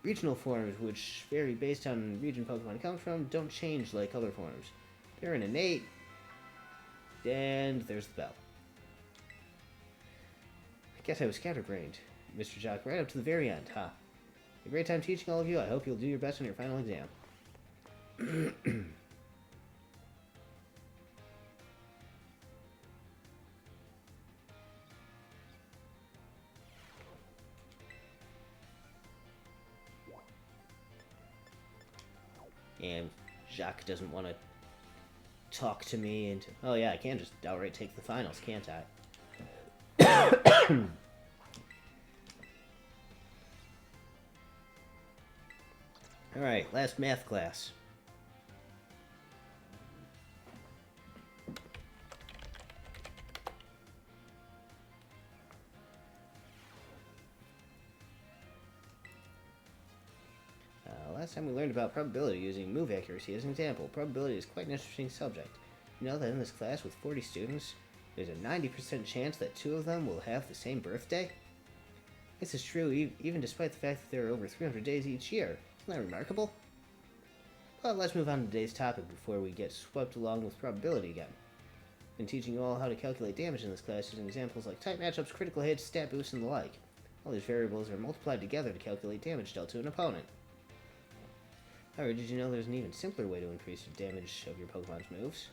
Regional forms, which vary based on region Pokemon comes from, don't change like other forms. They're an innate, and there's the bell. I guess I was scatterbrained, Mr. Jock, right up to the very end, huh? A great time teaching all of you. I hope you'll do your best on your final exam. And Jacques doesn't want to talk to me and... Oh yeah, I can just outright take the finals, can't I? Alright, last math class. Last time we learned about probability using move accuracy as an example. Probability is quite an interesting subject. You know that in this class with 40 students, there's a 90% chance that 2 of them will have the same birthday? This is true even despite the fact that there are over 300 days each year. Isn't that remarkable? But let's move on to today's topic before we get swept along with probability again. I've been teaching you all how to calculate damage in this class using examples like type matchups, critical hits, stat boosts, and the like. All these variables are multiplied together to calculate damage dealt to an opponent. However, did you know there's an even simpler way to increase the damage of your Pokemon's moves?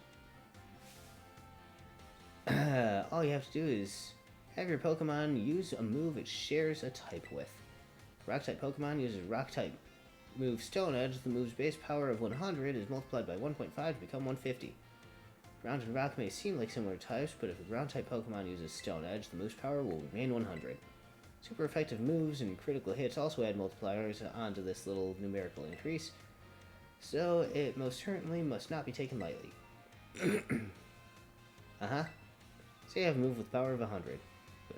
All you have to do is have your Pokemon use a move it shares a type with. Rock-type Pokemon uses Rock-type move Stone Edge. The move's base power of 100 is multiplied by 1.5 to become 150. Ground and Rock may seem like similar types, but if a Ground-type Pokemon uses Stone Edge, the move's power will remain 100. Super effective moves and critical hits also add multipliers onto this little numerical increase, so it most certainly must not be taken lightly. Say you have a move with power of 100.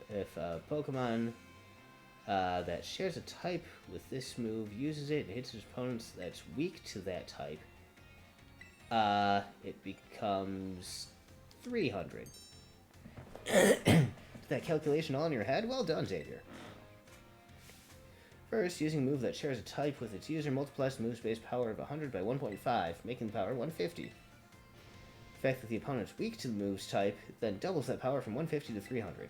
If a Pokemon that shares a type with this move uses it and hits its opponents that's weak to that type, it becomes 300. That calculation all in your head? Well done, Xavier. First, using a move that shares a type with its user multiplies the move's base power of 100 by 1.5, making the power 150. The fact that the opponent's weak to the move's type then doubles that power from 150 to 300.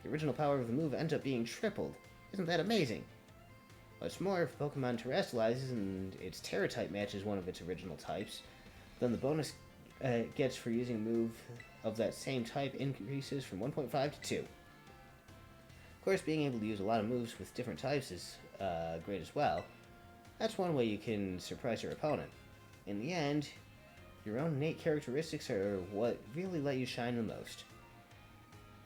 The original power of the move ends up being tripled. Isn't that amazing? What's more, if Pokemon terrestrializes and its Terra type matches one of its original types, then the bonus it gets for using a move of that same type increases from 1.5 to 2. Of course, being able to use a lot of moves with different types is great as well. That's one way you can surprise your opponent. In the end, your own innate characteristics are what really let you shine the most.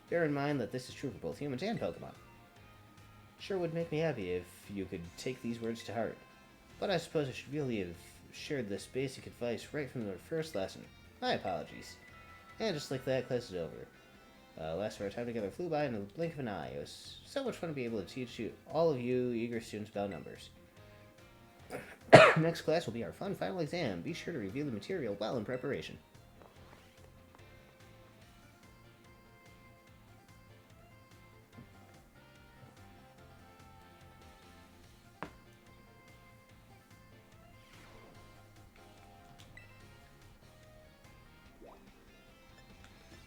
Bear in mind that this is true for both humans and Pokemon. Sure would make me happy if you could take these words to heart, but I suppose I should really have shared this basic advice right from the first lesson. My apologies. And just like that, class is over. Last of our time together flew by in the blink of an eye. It was so much fun to be able to teach all of you eager students about numbers. Next class will be our fun final exam. Be sure to review the material well in preparation.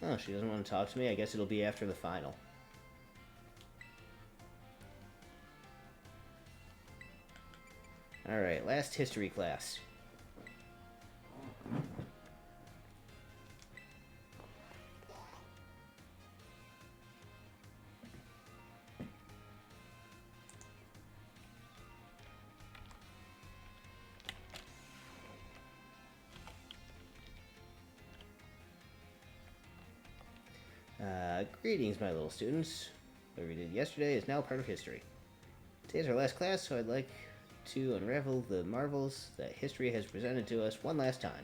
Oh, she doesn't want to talk to me. I guess it'll be after the final. Alright, last history class. Greetings, my little students. What we did yesterday is now part of history. Today's our last class, so I'd like to unravel the marvels that history has presented to us one last time.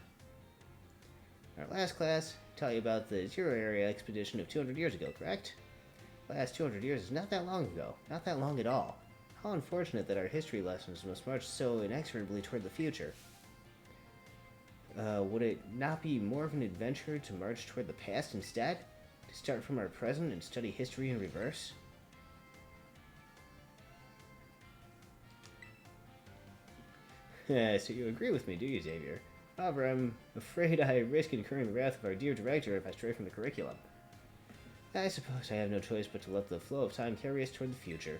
Our last class taught you about the Zero Area expedition of 200 years ago, correct? The last 200 years is not that long ago. Not that long at all. How unfortunate that our history lessons must march so inexorably toward the future. Would it not be more of an adventure to march toward the past instead? To start from our present and study history in reverse? So you agree with me, do you, Xavier? However, I'm afraid I risk incurring the wrath of our dear director if I stray from the curriculum. I suppose I have no choice but to let the flow of time carry us toward the future.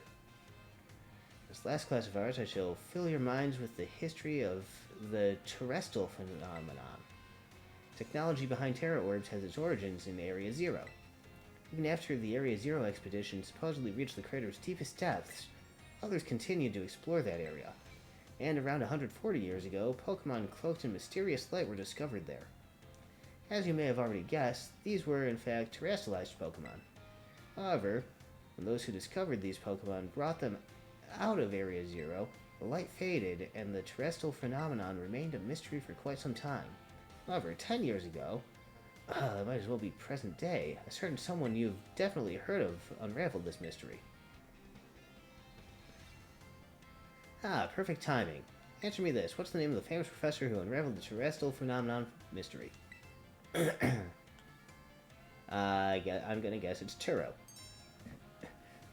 This last class of ours, I shall fill your minds with the history of the terrestrial phenomenon. Technology behind Terra orbs has its origins in Area Zero. Even after the Area Zero expedition supposedly reached the crater's deepest depths, others continued to explore that area. And around 140 years ago, Pokemon cloaked in mysterious light were discovered there. As you may have already guessed, these were in fact terrestrialized Pokemon. However, when those who discovered these Pokemon brought them out of Area Zero, the light faded and the terrestrial phenomenon remained a mystery for quite some time. However, 10 years ago, that might as well be present day, a certain someone you've definitely heard of unraveled this mystery. Perfect timing. Answer me this. What's the name of the famous professor who unraveled the terrestrial phenomenon mystery? I'm gonna guess it's Turo.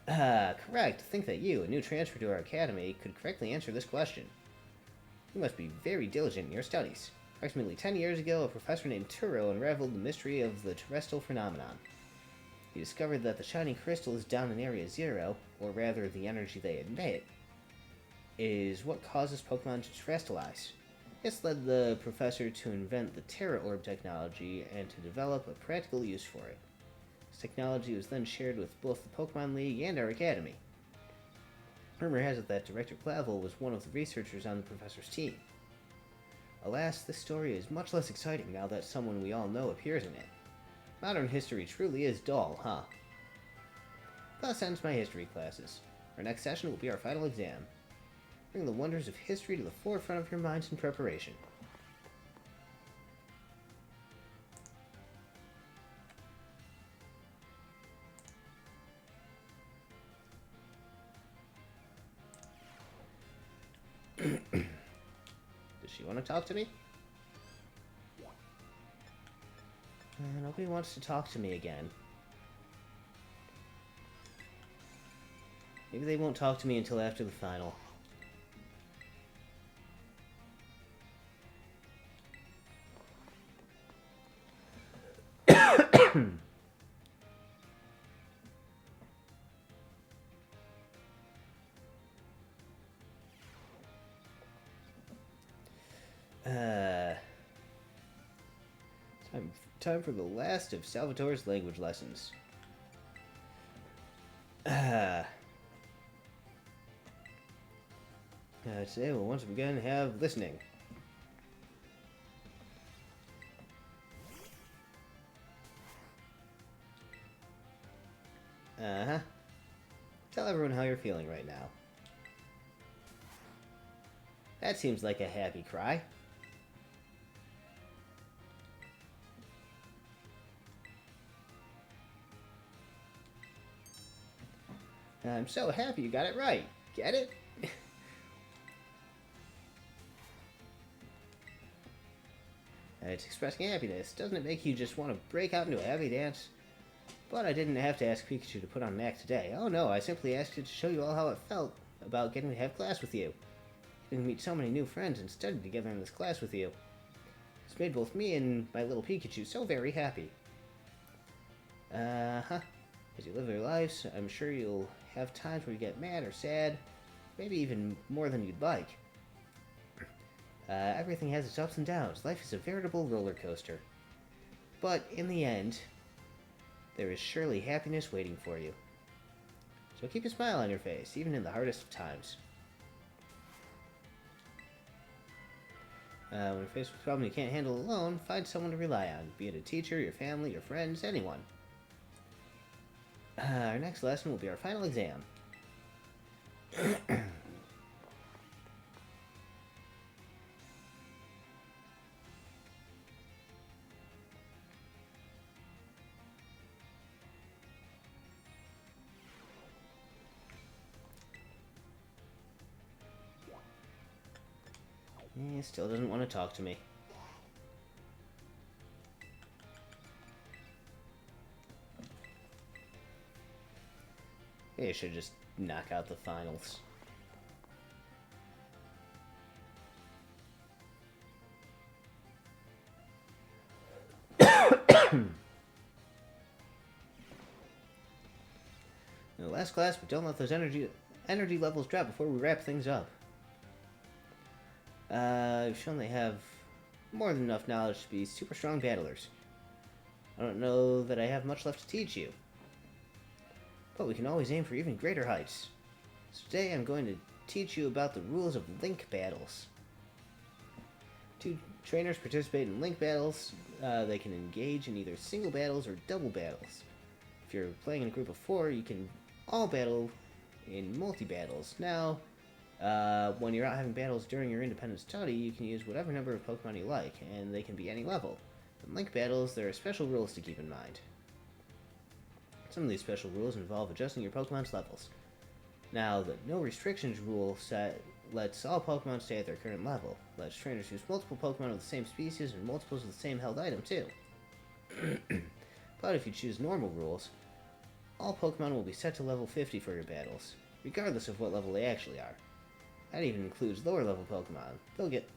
Correct. Think that you, a new transfer to our academy, could correctly answer this question. You must be very diligent in your studies. Approximately 10 years ago, a professor named Turo unraveled the mystery of the terrestrial phenomenon. He discovered that the shining crystals down in Area Zero, or rather the energy they emit, is what causes Pokemon to terrestrialize. This led the professor to invent the Terra Orb technology and to develop a practical use for it. This technology was then shared with both the Pokemon League and our academy. Rumor has it that Director Clavel was one of the researchers on the professor's team. Alas, this story is much less exciting now that someone we all know appears in it. Modern history truly is dull, huh? Thus ends my history classes. Our next session will be our final exam. Bring the wonders of history to the forefront of your minds in preparation. Does she want to talk to me? Nobody wants to talk to me again. Maybe they won't talk to me until after the final. Time for the last of Salvatore's language lessons. Today we'll once again have listening. Uh-huh. Tell everyone how you're feeling right now. That seems like a happy cry. I'm so happy you got it right. Get it? It's expressing happiness. Doesn't it make you just want to break out into a happy dance? But I didn't have to ask Pikachu to put on an act today. Oh no, I simply asked it to show you all how it felt about getting to have class with you. Getting to meet so many new friends and study together in this class with you. It's made both me and my little Pikachu so very happy. Uh-huh. As you live your lives, I'm sure you'll have times where you get mad or sad, maybe even more than you'd like. Everything has its ups and downs. Life is a veritable roller coaster. But in the end, there is surely happiness waiting for you. So keep a smile on your face, even in the hardest of times. When you're faced with a problem you can't handle alone, find someone to rely on, be it a teacher, your family, your friends, anyone. Our next lesson will be our final exam. He still doesn't want to talk to me. Maybe I should just knock out the finals. Last class, but don't let those energy levels drop before we wrap things up. I've shown they have more than enough knowledge to be super strong battlers. I don't know that I have much left to teach you, but we can always aim for even greater heights. So today I'm going to teach you about the rules of link battles. Two trainers participate in link battles. They can engage in either single battles or double battles. If you're playing in a group of 4, you can all battle in multi-battles. Now, when you're not having battles during your independent study, you can use whatever number of Pokemon you like, and they can be any level. In link battles, there are special rules to keep in mind. Some of these special rules involve adjusting your Pokemon's levels. Now, the no restrictions rule set lets all Pokemon stay at their current level. Lets trainers use multiple Pokemon of the same species and multiples of the same held item, too. But if you choose normal rules, all Pokemon will be set to level 50 for your battles, regardless of what level they actually are. That even includes lower level Pokemon. They'll get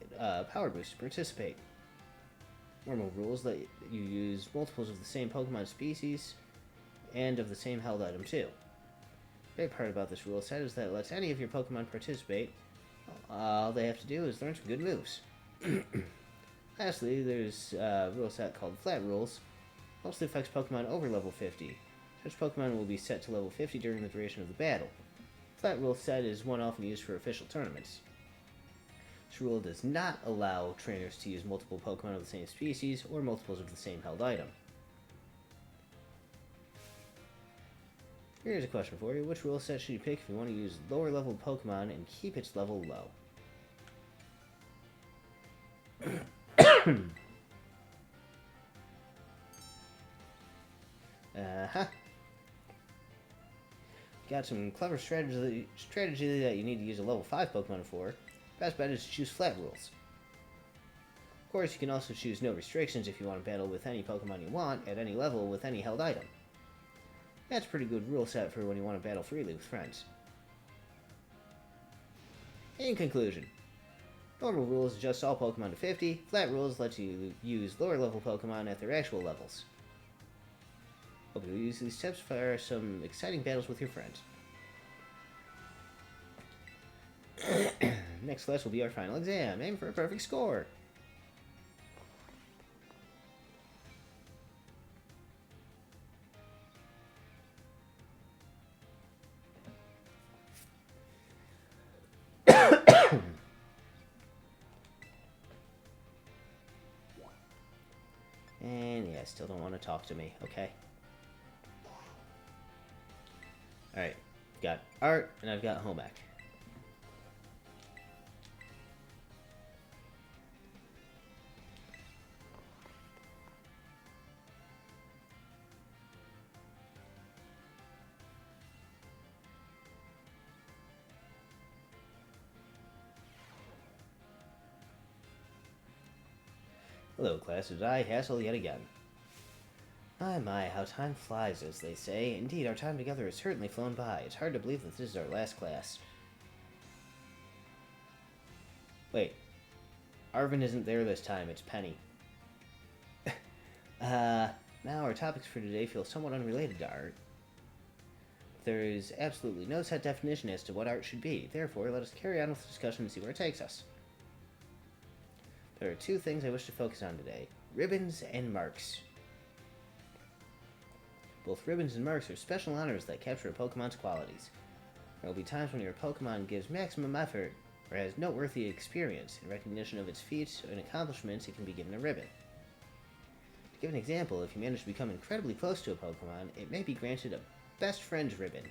power boost to participate. Normal rules let you use multiples of the same Pokemon species and of the same held item too. The great part about this rule set is that it lets any of your Pokemon participate. All they have to do is learn some good moves. Lastly, there's a rule set called Flat Rules. Mostly affects Pokemon over level 50. Such Pokemon will be set to level 50 during the duration of the battle. Flat rule set is one often used for official tournaments. This rule does not allow trainers to use multiple Pokemon of the same species or multiples of the same held item. Here's a question for you. Which rule set should you pick if you want to use lower level Pokemon and keep its level low? Got some clever strategy that you need to use a level 5 Pokemon for. Best bet is to choose flat rules. Of course, you can also choose no restrictions if you want to battle with any Pokemon you want at any level with any held item. That's a pretty good rule set for when you want to battle freely with friends. In conclusion, normal rules adjust all Pokemon to 50, flat rules let you use lower level Pokemon at their actual levels. Hope you'll use these tips for some exciting battles with your friends. Next class will be our final exam. Aim for a perfect score. And yeah, still don't want to talk to me, okay? Alright, got art, and I've got home ec. Hello, class. Did I hassle yet again? My, how time flies, as they say. Indeed, our time together has certainly flown by. It's hard to believe that this is our last class. Wait. Arvin isn't there this time, it's Penny. Now our topics for today feel somewhat unrelated to art. There is absolutely no set definition as to what art should be. Therefore, let us carry on with the discussion and see where it takes us. There are two things I wish to focus on today. Ribbons and marks. Both ribbons and marks are special honors that capture a Pokemon's qualities. There will be times when your Pokemon gives maximum effort or has noteworthy experience. In recognition of its feats and accomplishments, it can be given a ribbon. To give an example, if you manage to become incredibly close to a Pokemon, it may be granted a Best Friends ribbon.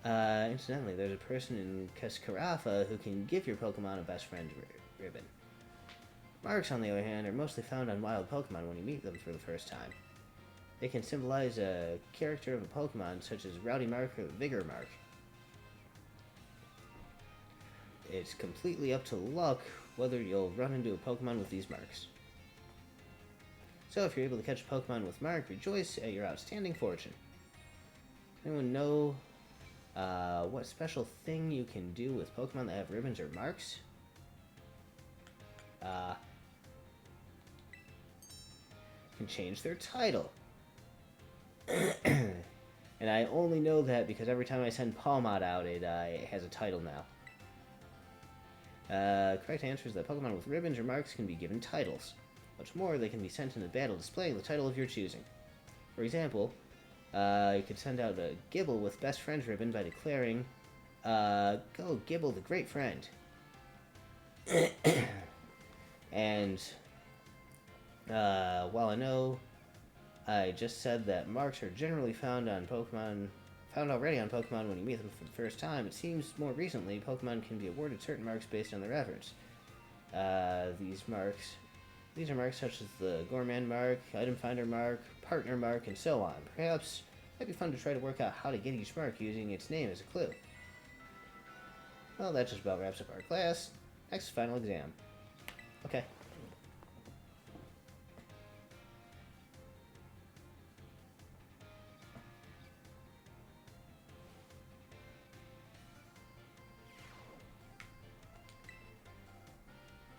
Incidentally, there's a person in Cascarafa who can give your Pokemon a Best Friends ribbon. Marks, on the other hand, are mostly found on wild Pokemon when you meet them for the first time. They can symbolize a character of a Pokemon, such as Rowdy Mark or Vigor Mark. It's completely up to luck whether you'll run into a Pokemon with these marks. So if you're able to catch a Pokemon with Mark, rejoice at your outstanding fortune. Anyone know what special thing you can do with Pokemon that have ribbons or marks? Can change their title. And I only know that because every time I send Palmot out, it has a title now. Correct answer is that Pokemon with ribbons or marks can be given titles. What's more, they can be sent in a battle displaying the title of your choosing. For example, you could send out a Gibble with Best Friends ribbon by declaring, Go Gibble the Great Friend. And while I know I just said that marks are generally found already on Pokemon when you meet them for the first time, it seems more recently Pokemon can be awarded certain marks based on their efforts. These are marks such as the Gourmand mark, Item Finder mark, Partner mark, and so on. Perhaps it might be fun to try to work out how to get each mark using its name as a clue. Well, that just about wraps up our class. Next, final exam. Okay.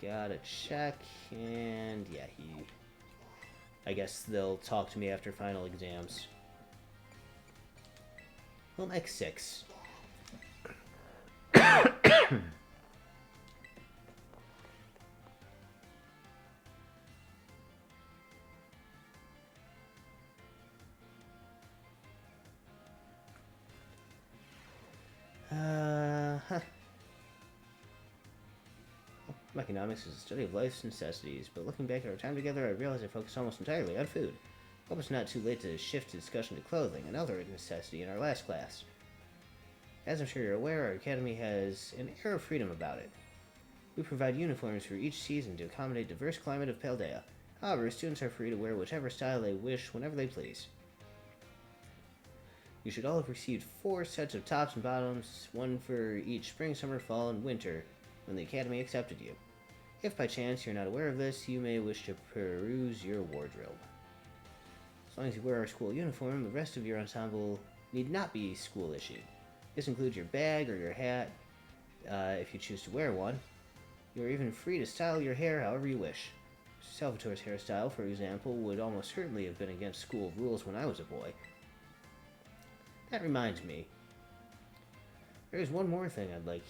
Gotta check, and yeah, I guess they'll talk to me after final exams. Home X6. economics is the study of life's necessities, but looking back at our time together, I realized I focused almost entirely on food. Hope it's not too late to shift the discussion to clothing, another necessity in our last class. As I'm sure you're aware, our academy has an air of freedom about it. We provide uniforms for each season to accommodate the diverse climate of Paldea. However, students are free to wear whichever style they wish whenever they please. You should all have received 4 sets of tops and bottoms, one for each spring, summer, fall, and winter, when the academy accepted you. If by chance you're not aware of this, you may wish to peruse your wardrobe. As long as you wear our school uniform, the rest of your ensemble need not be school issued. This includes your bag or your hat, if you choose to wear one. You are even free to style your hair however you wish. Salvatore's hairstyle, for example, would almost certainly have been against school rules when I was a boy. That reminds me. There's one more thing I'd like.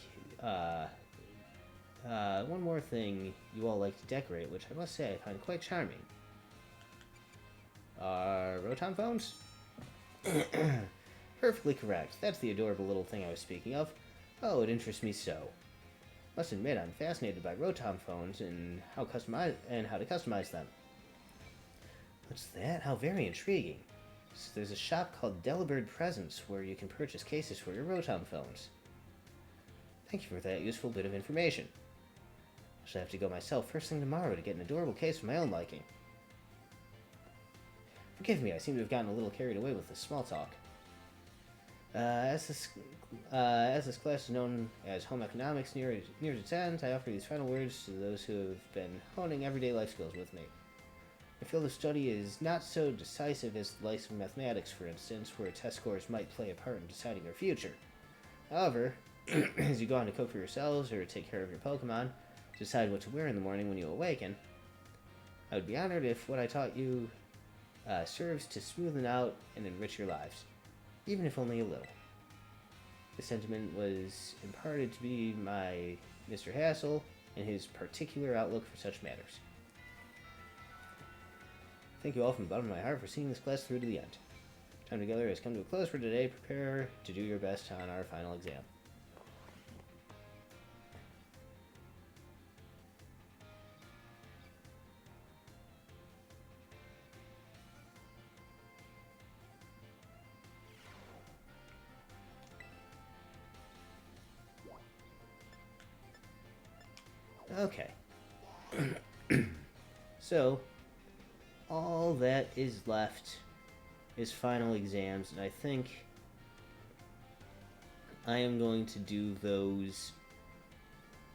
One more thing you all like to decorate, which I must say I find quite charming. Rotom phones? Perfectly correct. That's the adorable little thing I was speaking of. Oh, it interests me so. Must admit, I'm fascinated by Rotom phones and how to customize them. What's that? How very intriguing. So there's a shop called Delibird Presents where you can purchase cases for your Rotom phones. Thank you for that useful bit of information. I shall have to go myself first thing tomorrow to get an adorable case for my own liking. Forgive me, I seem to have gotten a little carried away with this small talk. As this class is known as Home Economics nears its end, I offer these final words to those who have been honing everyday life skills with me. The field of study is not so decisive as the likes of mathematics, for instance, where test scores might play a part in deciding your future. However, as you go on to cook for yourselves or take care of your Pokemon, decide what to wear in the morning when you awaken, I would be honored if what I taught you serves to smoothen out and enrich your lives, even if only a little. This sentiment was imparted to me by Mr. Hassel and his particular outlook for such matters. Thank you all from the bottom of my heart for seeing this class through to the end. Time together has come to a close for today. Prepare to do your best on our final exam. Okay. So, all that is left is final exams, and I think I am going to do those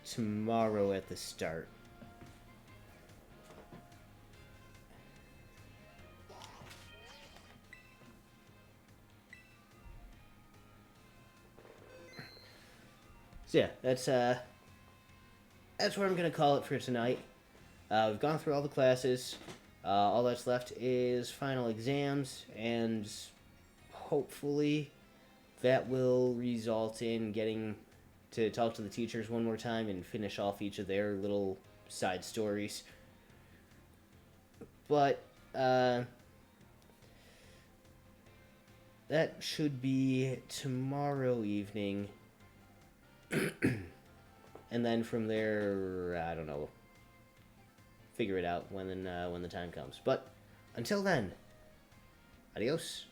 tomorrow at the start. So yeah, that's where I'm gonna call it for tonight. We've gone through all the classes. All that's left is final exams, and hopefully that will result in getting to talk to the teachers one more time and finish off each of their little side stories. But that should be tomorrow evening. And then from there, I don't know, figure it out when the time comes. But until then, adios.